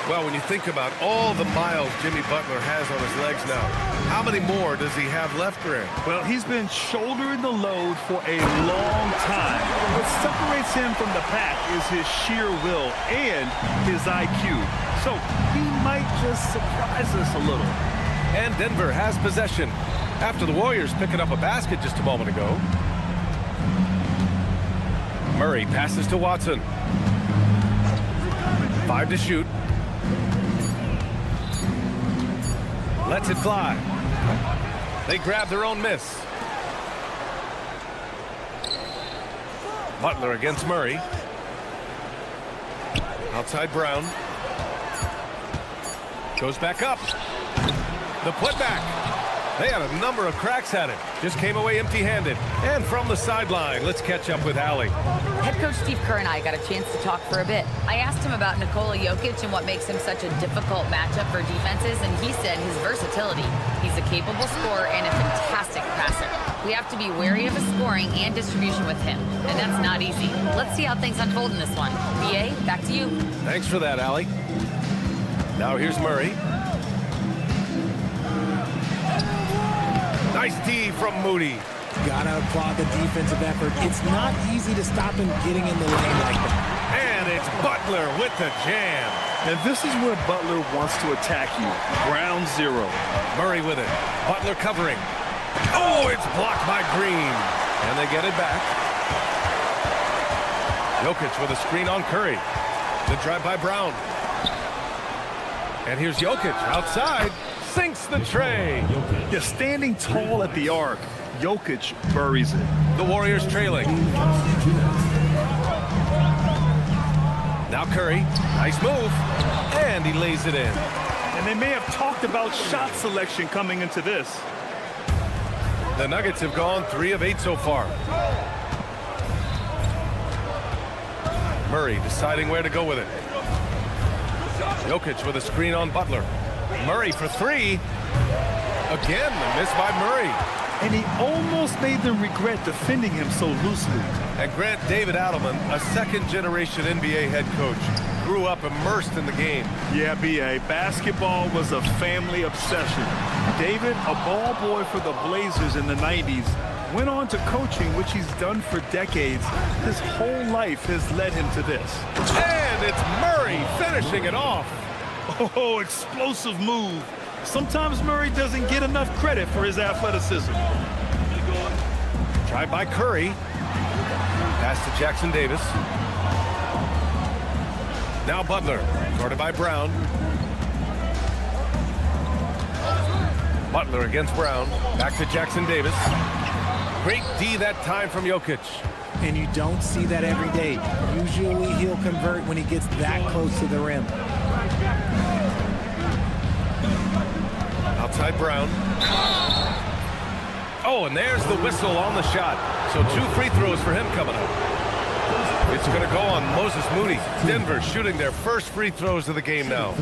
Well, when you think about all the miles Jimmy Butler has on his legs now, how many more does he have left, Grant? Well, he's been shouldering the load for a long time. What separates him from the pack is his sheer will and his IQ. So he might just surprise us a little. And Denver has possession after the Warriors picking up a basket just a moment ago. Murray passes to Watson. 5 to shoot. Lets it fly. They grab their own miss. Butler against Murray. Outside Brown. Goes back up. The putback. They had a number of cracks at it. Just came away empty-handed. And from the sideline, let's catch up with Allie. Head coach Steve Kerr and I got a chance to talk for a bit. I asked him about Nikola Jokic and what makes him such a difficult matchup for defenses, and he said his versatility. He's a capable scorer and a fantastic passer. We have to be wary of his scoring and distribution with him, and that's not easy. Let's see how things unfold in this one. B.A., back to you. Thanks for that, Allie. Now here's Murray. Nice D from Moody. Gotta applaud the defensive effort. It's not easy to stop him getting in the lane like that. And it's Butler with the jam. And this is where Butler wants to attack you. Ground zero. Murray with it. Butler covering. Oh, it's blocked by Green. And they get it back. Jokic with a screen on Curry. The drive by Brown. And here's Jokic outside. Sinks the tray. Yeah, standing tall at the arc. Jokic buries it. The Warriors trailing. Now Curry. Nice move. And he lays it in. And they may have talked about shot selection coming into this. The Nuggets have gone 3 of 8 so far. Murray deciding where to go with it. Jokic with a screen on Butler. Murray for 3. Again, the miss by Murray. And he almost made them regret defending him so loosely. And Grant, David Adelman, a second-generation NBA head coach, grew up immersed in the game. Yeah, B.A., basketball was a family obsession. David, a ball boy for the Blazers in the 90s, went on to coaching, which he's done for decades. His whole life has led him to this. And it's Murray finishing it off. Oh, explosive move. Sometimes Murray doesn't get enough credit for his athleticism. Tried by Curry. Pass to Jackson Davis. Now Butler, guarded by Brown. Butler against Brown. Back to Jackson Davis. Great D that time from Jokic. And you don't see that every day. Usually he'll convert when he gets that close to the rim. Outside Brown. Oh, and there's the whistle on the shot. So 2 free throws for him coming up. It's going to go on Moses Moody. Denver shooting their first free throws of the game now.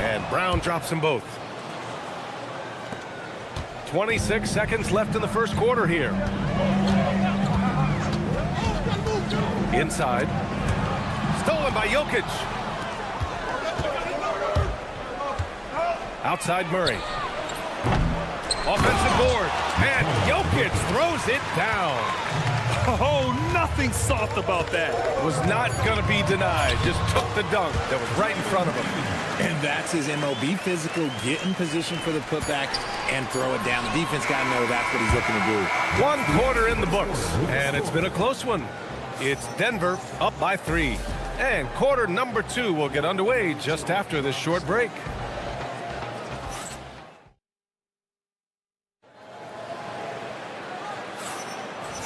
And Brown drops them both. 26 seconds left in the first quarter here. Inside. Stolen by Jokic. Outside Murray. Offensive board. And Jokic throws it down. Oh, nothing soft about that. Was not going to be denied. Just took the dunk that was right in front of him. And that's his MO. Be physical, get in position for the putback, and throw it down. The defense got to know that's what he's looking to do. 1 quarter in the books, and it's been a close one. It's Denver up by 3. And quarter number 2 will get underway just after this short break.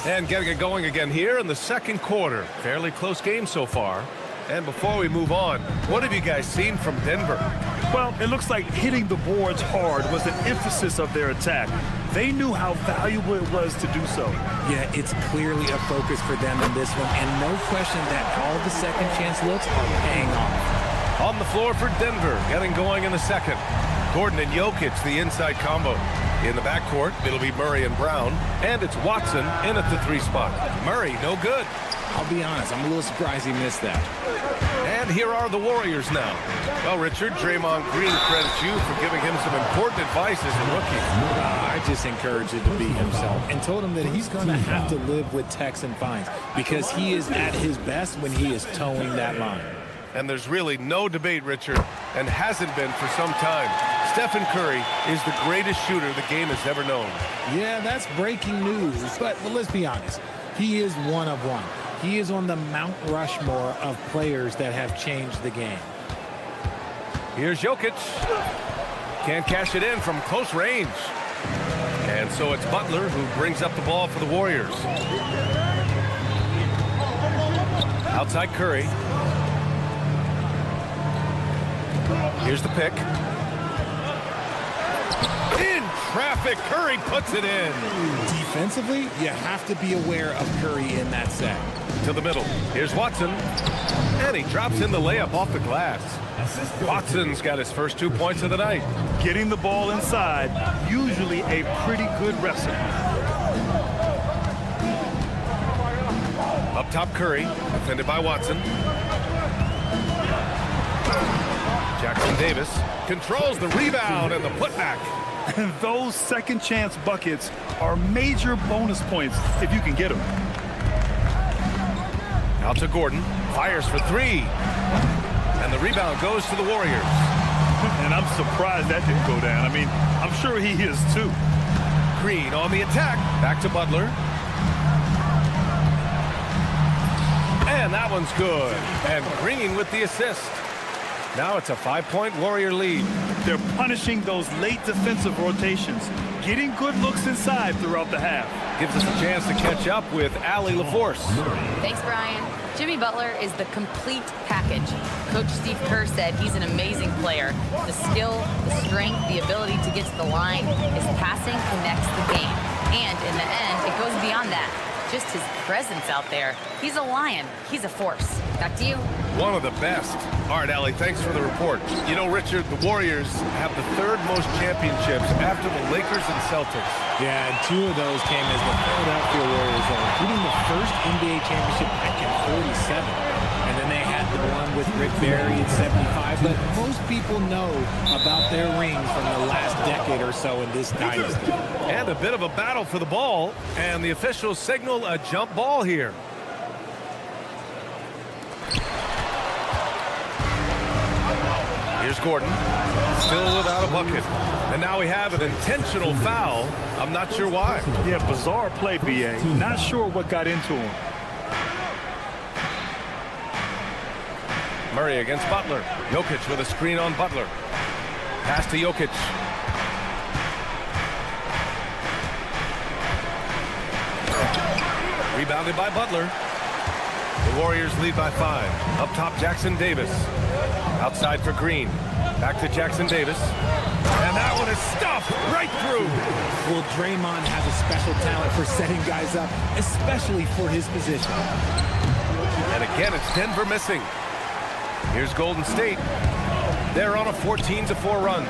And getting it going again here in the second quarter. Fairly close game so far. And before we move on, what have you guys seen from Denver? Well, it looks like hitting the boards hard was an emphasis of their attack. They knew how valuable it was to do so. Yeah, it's clearly a focus for them in this one, and no question that all the second chance looks are paying off. On the floor for Denver, getting going in the second. Gordon and Jokic, the inside combo. In the backcourt, it'll be Murray and Brown, and it's Watson in at the 3 spot. Murray, no good. I'll be honest, I'm a little surprised he missed that. And here are the Warriors now. Well, Richard, Draymond Green credits you for giving him some important advice as a rookie. I just encouraged him to be himself and told him that he's going to have to live with techs and fines because he is at his best when he is towing that line. And there's really no debate, Richard, and hasn't been for some time. Stephen Curry is the greatest shooter the game has ever known. Yeah, that's breaking news, but let's be honest. He is one of one. He is on the Mount Rushmore of players that have changed the game. Here's Jokic. Can't cash it in from close range. And so it's Butler who brings up the ball for the Warriors. Outside Curry. Here's the pick. In traffic, Curry puts it in. Defensively, you have to be aware of Curry in that set. To the middle. Here's Watson. And he drops in the layup off the glass. Watson's got his first 2 points of the night. Getting the ball inside, usually a pretty good recipe. Up top, Curry, defended by Watson. Jackson Davis controls the rebound and the putback. And those second chance buckets are major bonus points if you can get them. Out to Gordon, fires for 3. And the rebound goes to the Warriors. And I'm surprised that didn't go down. I mean, I'm sure he is too. Green on the attack, back to Butler. And that one's good. And Green with the assist. Now it's a 5-point Warrior lead. They're punishing those late defensive rotations, getting good looks inside throughout the half. Gives us a chance to catch up with Allie LaForce. Thanks, Brian. Jimmy Butler is the complete package. Coach Steve Kerr said he's an amazing player. The skill, the strength, the ability to get to the line, his passing connects the game. And in the end, it goes beyond that. Just his presence out there. He's a lion. He's a force. Back to you. One of the best. All right, Allie, thanks for the report. You know, Richard, the Warriors have the 3rd most championships after the Lakers and Celtics. Yeah, and 2 of those came as the Philadelphia Warriors, including the first NBA championship back in '47. And then they had the one with Rick Barry in '75. But most people know about their ring from the last decade or so in this dynasty. And a bit of a battle for the ball. And the officials signal a jump ball here. Here's Gordon, still without a bucket. And now we have an intentional foul. I'm not sure why. Yeah, bizarre play, B.A. Not sure what got into him. Murray against Butler. Jokic with a screen on Butler. Pass to Jokic. Rebounded by Butler. The Warriors lead by 5. Up top, Jackson Davis. Outside for Green. Back to Jackson Davis. And that one is stuffed right through. Well, Draymond has a special talent for setting guys up, especially for his position. And again, it's Denver missing. Here's Golden State. They're on a 14-4 run.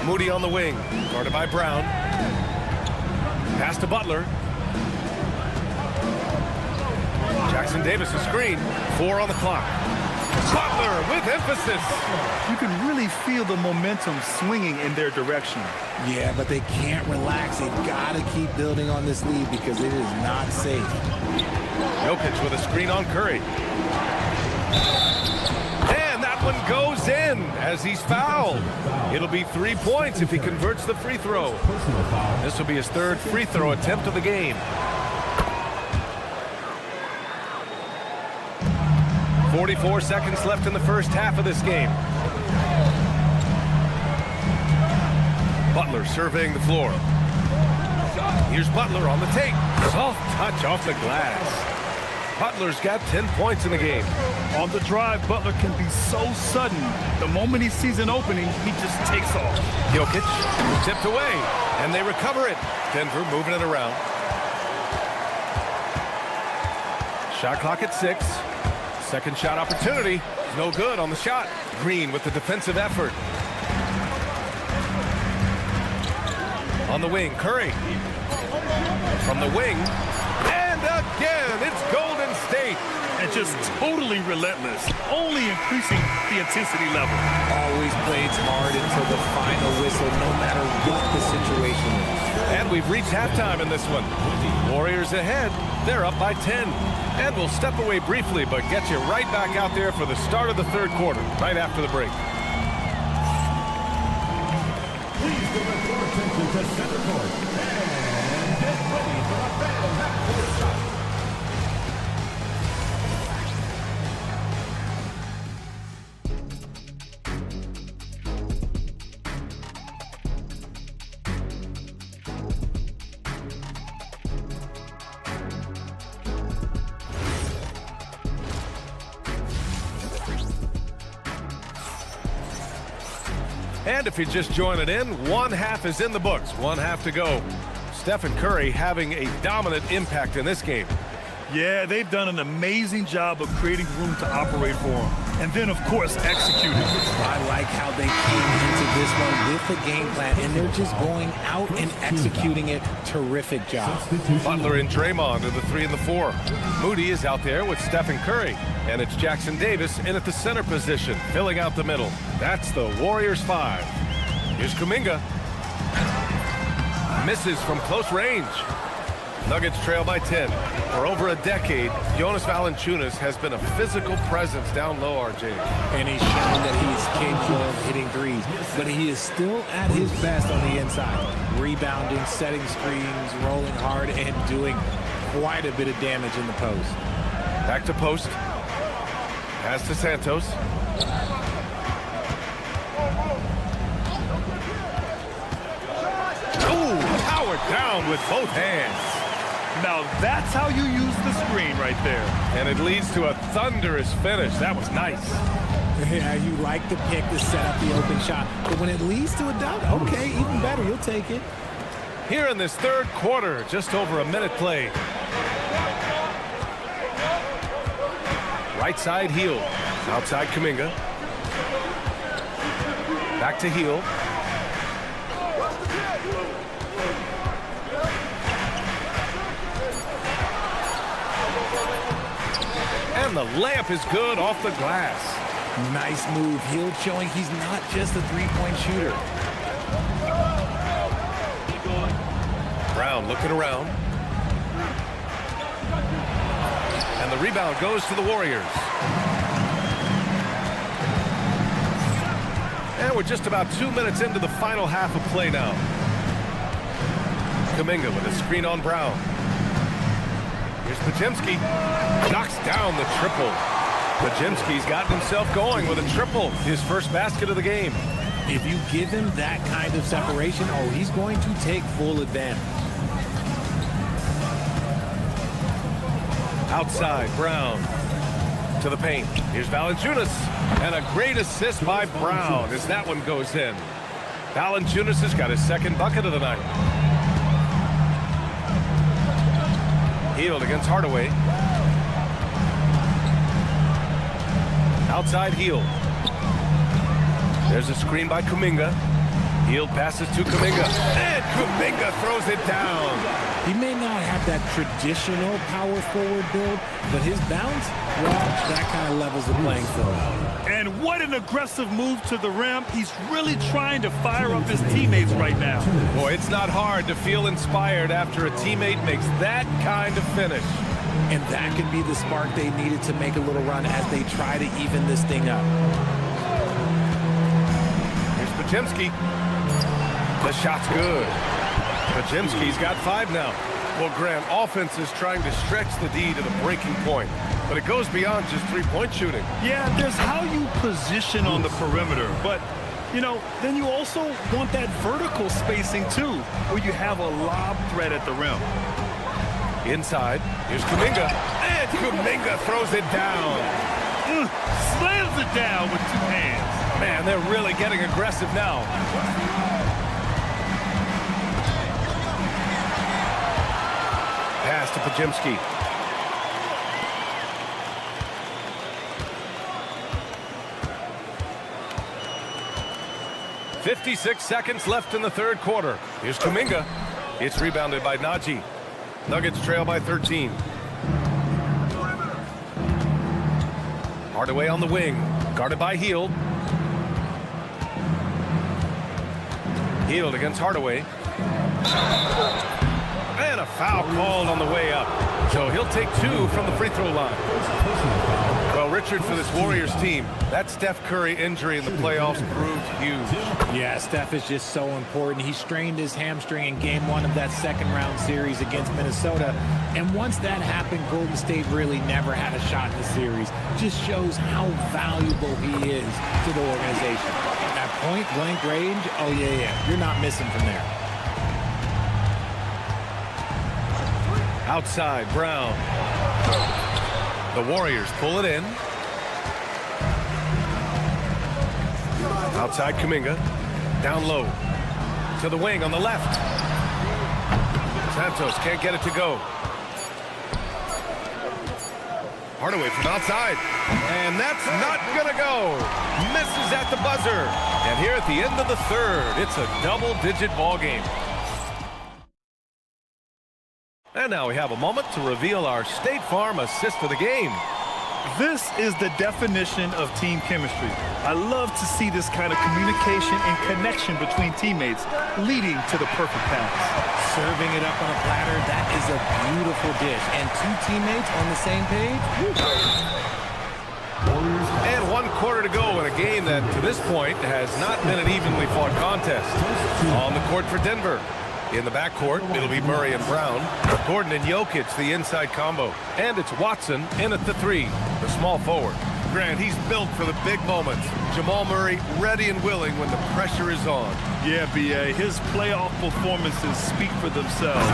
Moody on the wing. Guarded by Brown. Pass to Butler. Jackson Davis, a screen. 4 on the clock. Butler with emphasis. You can really feel the momentum swinging in their direction. Yeah, but they can't relax. They've got to keep building on this lead because it is not safe. Jokic with a screen on Curry. And that one goes in as he's fouled. It'll be 3 points if he converts the free throw. This will be his third free throw attempt of the game. 44 seconds left in the first half of this game. Butler surveying the floor. Here's Butler on the take. Soft touch off the glass. Butler's got 10 points in the game. On the drive, Butler can be so sudden. The moment he sees an opening, he just takes off. Jokic tipped away, and they recover it. Denver moving it around. Shot clock at 6. Second shot opportunity. No good on the shot. Green with the defensive effort. On the wing, Curry. From the wing. And again, it's Golden State. And just totally relentless, only increasing the intensity level. Always plays hard until the final whistle, no matter what the situation is. And we've reached halftime in this one. Warriors ahead. They're up by 10. And we'll step away briefly, but get you right back out there for the start of the third quarter, right after the break. Please give us your attention to center court. And get ready for the battle half-court shot. And if you're just joining in, one half is in the books, one half to go. Stephen Curry having a dominant impact in this game. Yeah, they've done an amazing job of creating room to operate for him. And then, of course, executing. I like how they came into this one with the game plan, and they're just going out and executing it. Terrific job. Butler and Draymond are the 3 and the 4. Moody is out there with Stephen Curry. And it's Jackson Davis in at the center position, filling out the middle. That's the Warriors 5. Here's Kuminga. Misses from close range. Nuggets trail by 10. For over a decade, Jonas Valanciunas has been a physical presence down low, RJ. And he's shown that he's capable of hitting threes, but he is still at his best on the inside. Rebounding, setting screens, rolling hard, and doing quite a bit of damage in the post. Back to post. Pass to Santos. Ooh, powered down with both hands. Now that's how you use the screen right there. And it leads to a thunderous finish. That was nice. Yeah, you like the pick to set up the open shot, but when it leads to a dunk, okay, even better, you'll take it. Here in this third quarter, just over a minute played. Right side, Hill. Outside, Kuminga. Back to Hill. And the layup is good off the glass. Nice move. Hill showing he's not just a three-point shooter. Brown looking around. And the rebound goes to the Warriors. And we're just about 2 minutes into the final half of play now. Kuminga with a screen on Brown. Here's Podziemski. Knocks down the triple. Podziemski's gotten himself going with a triple. His first basket of the game. If you give him that kind of separation, oh, he's going to take full advantage. Outside, Brown to the paint. Here's Valanciunas. And a great assist by Brown as that one goes in. Valanciunas has got his second bucket of the night. Hield against Hardaway. Outside Hield. There's a screen by Kuminga. Hield passes to Kuminga. And Kuminga throws it down. He may not have not that traditional power forward build, but his bounce, well, that kind of levels the playing field. And what an aggressive move to the rim. He's really trying to fire up his teammates right now. Boy, it's not hard to feel inspired after a teammate makes that kind of finish. And that could be the spark they needed to make a little run as they try to even this thing up. Here's Podziemski. The shot's good. Podziemski's got 5 now. Well, Grant, offense is trying to stretch the D to the breaking point, but it goes beyond just three-point shooting. Yeah, there's how you position on the perimeter, but, you know, then you also want that vertical spacing, too, where you have a lob threat at the rim. Inside, here's Kuminga, and Kuminga throws it down. Slams it down with 2 hands. Man, they're really getting aggressive now. Pass to Podziemski. "56 seconds left in the third quarter. Here's Kuminga. It's rebounded by Najee. Nuggets trail by 13. Hardaway on the wing, guarded by Hield. Hield against Hardaway. And a foul called on the way up. So he'll take 2 from the free throw line. Well, Richard, for this Warriors team, that Steph Curry injury in the playoffs proved huge. Yeah, Steph is just so important. He strained his hamstring in game 1 of that second-round series against Minnesota. And once that happened, Golden State really never had a shot in the series. Just shows how valuable he is to the organization. At point-blank range, oh, yeah, you're not missing from there. Outside, Brown. The Warriors pull it in. Outside, Kuminga. Down low. To the wing on the left. Santos can't get it to go. Hardaway from outside. And that's not going to go. Misses at the buzzer. And here at the end of the third, it's a double-digit ball game. And now we have a moment to reveal our State Farm assist of the game. This is the definition of team chemistry. I love to see this kind of communication and connection between teammates leading to the perfect pass. Serving it up on a platter, that is a beautiful dish. And 2 teammates on the same page. And 1 quarter to go in a game that, to this point, has not been an evenly fought contest. On the court for Denver. In the backcourt, it'll be Murray and Brown. Gordon and Jokic, the inside combo. And it's Watson in at the 3, the small forward. Grant, he's built for the big moments. Jamal Murray ready and willing when the pressure is on. Yeah, B.A., his playoff performances speak for themselves.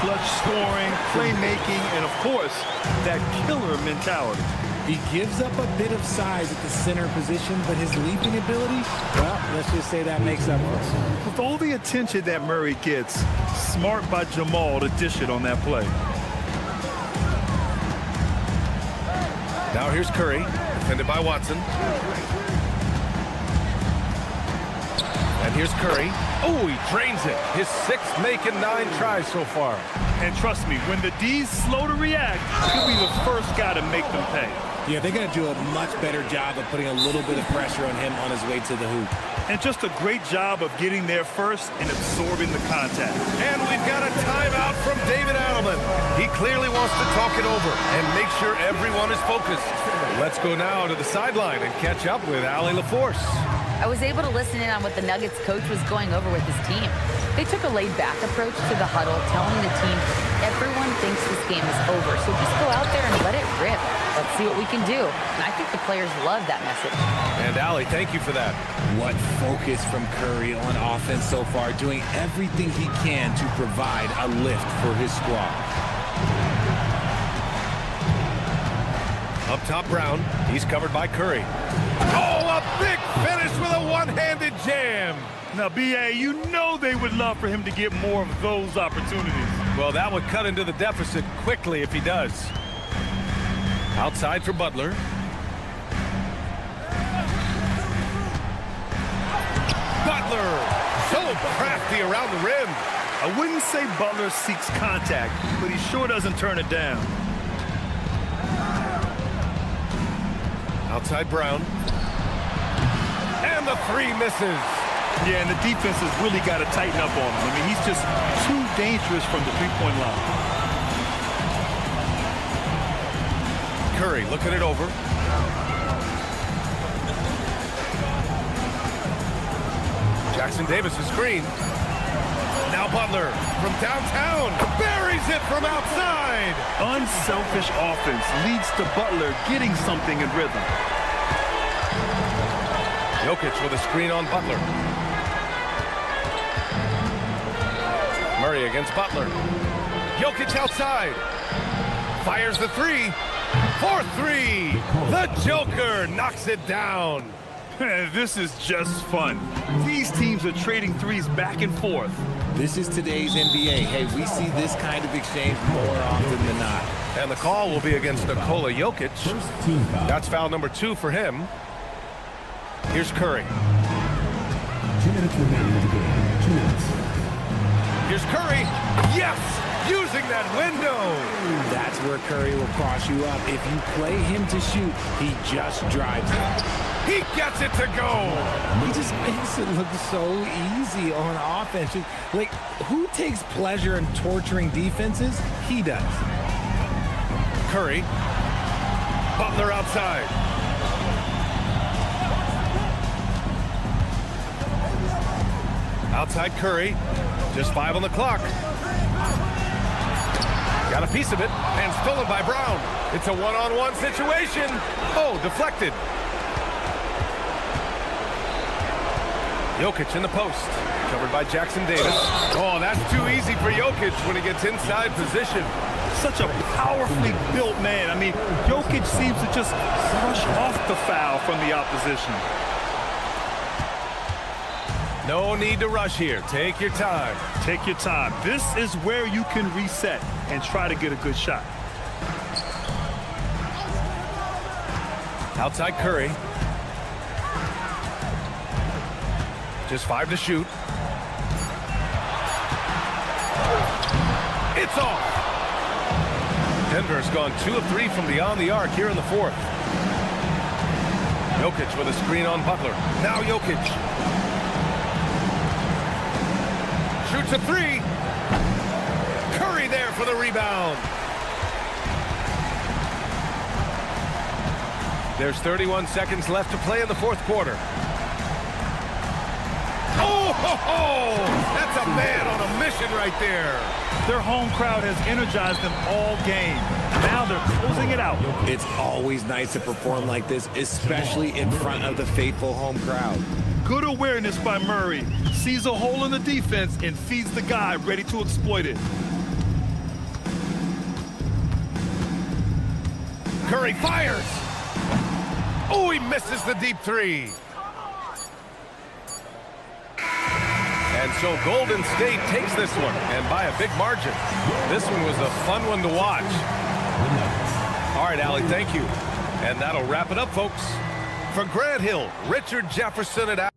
Clutch scoring, playmaking, and, of course, that killer mentality. He gives up a bit of size at the center position, but his leaping ability, well, let's just say that makes up for it. With all the attention that Murray gets, smart by Jamal to dish it on that play. Now here's Curry, defended by Watson. And here's Curry. Oh, he drains it. His 6th make in 9 tries so far. And trust me, when the D's slow to react, he'll be the first guy to make them pay. Yeah, they're going to do a much better job of putting a little bit of pressure on him on his way to the hoop. And just a great job of getting there first and absorbing the contact. And we've got a timeout from David Adelman. He clearly wants to talk it over and make sure everyone is focused. Let's go now to the sideline and catch up with Allie LaForce. I was able to listen in on what the Nuggets coach was going over with his team. They took a laid-back approach to the huddle, telling the team everyone thinks this game is over, so just go out there and let it rip. Let's see what we can do. And I think the players love that message. And Allie, thank you for that. What focus from Curry on offense so far, doing everything he can to provide a lift for his squad. Up top, Brown. He's covered by Curry. Oh, a big finish with a one-handed jam. Now, B.A., you know they would love for him to get more of those opportunities. Well, that would cut into the deficit quickly if he does. Outside for Butler. Butler, so crafty around the rim. I wouldn't say Butler seeks contact, but he sure doesn't turn it down. Outside Brown. And the three misses. Yeah, and the defense has really got to tighten up on him. I mean, he's just too dangerous from the three-point line. Curry looking it over. Jackson Davis is screen. Now Butler from downtown buries it from outside. Unselfish offense leads to Butler getting something in rhythm. Jokic with a screen on Butler. Murray against Butler. Jokic outside. Fires the three. 4-3. The Joker knocks it down. This is just fun. These teams are trading threes back and forth. This is today's NBA. Hey, we see this kind of exchange more often than not. And the call will be against Nikola Jokic. That's foul number 2 for him. Here's Curry. 2 minutes remaining in the game. 2 minutes. Here's Curry. Yes! Using that window. That's where Curry will cross you up. If you play him to shoot, he just drives it. He gets it to go. He just makes it look so easy on offense. Like, who takes pleasure in torturing defenses? He does. Curry. Butler outside. Outside Curry. Just 5 on the clock. Got a piece of it, and stolen by Brown. It's a one-on-one situation. Oh, deflected. Jokic in the post. Covered by Jackson Davis. Oh, that's too easy for Jokic when he gets inside position. Such a powerfully built man. I mean, Jokic seems to just brush off the foul from the opposition. No need to rush here. Take your time. Take your time. This is where you can reset and try to get a good shot. Outside Curry. Just 5 to shoot. It's off. Denver's gone 2 of 3 from beyond the arc here in the 4th. Jokic with a screen on Butler. Now Jokic. Shoots a 3. Curry there for the rebound. There's 31 seconds left to play in the 4th quarter. Oh, ho, ho! That's a man on a mission right there. Their home crowd has energized them all game. Now they're closing it out. It's always nice to perform like this, especially in front of the faithful home crowd. Good awareness by Murray. Sees a hole in the defense and feeds the guy ready to exploit it. Curry fires. Oh, he misses the deep 3. And so Golden State takes this one, and by a big margin. This one was a fun one to watch. All right, Allie, thank you. And that'll wrap it up, folks. For Grant Hill, Richard Jefferson at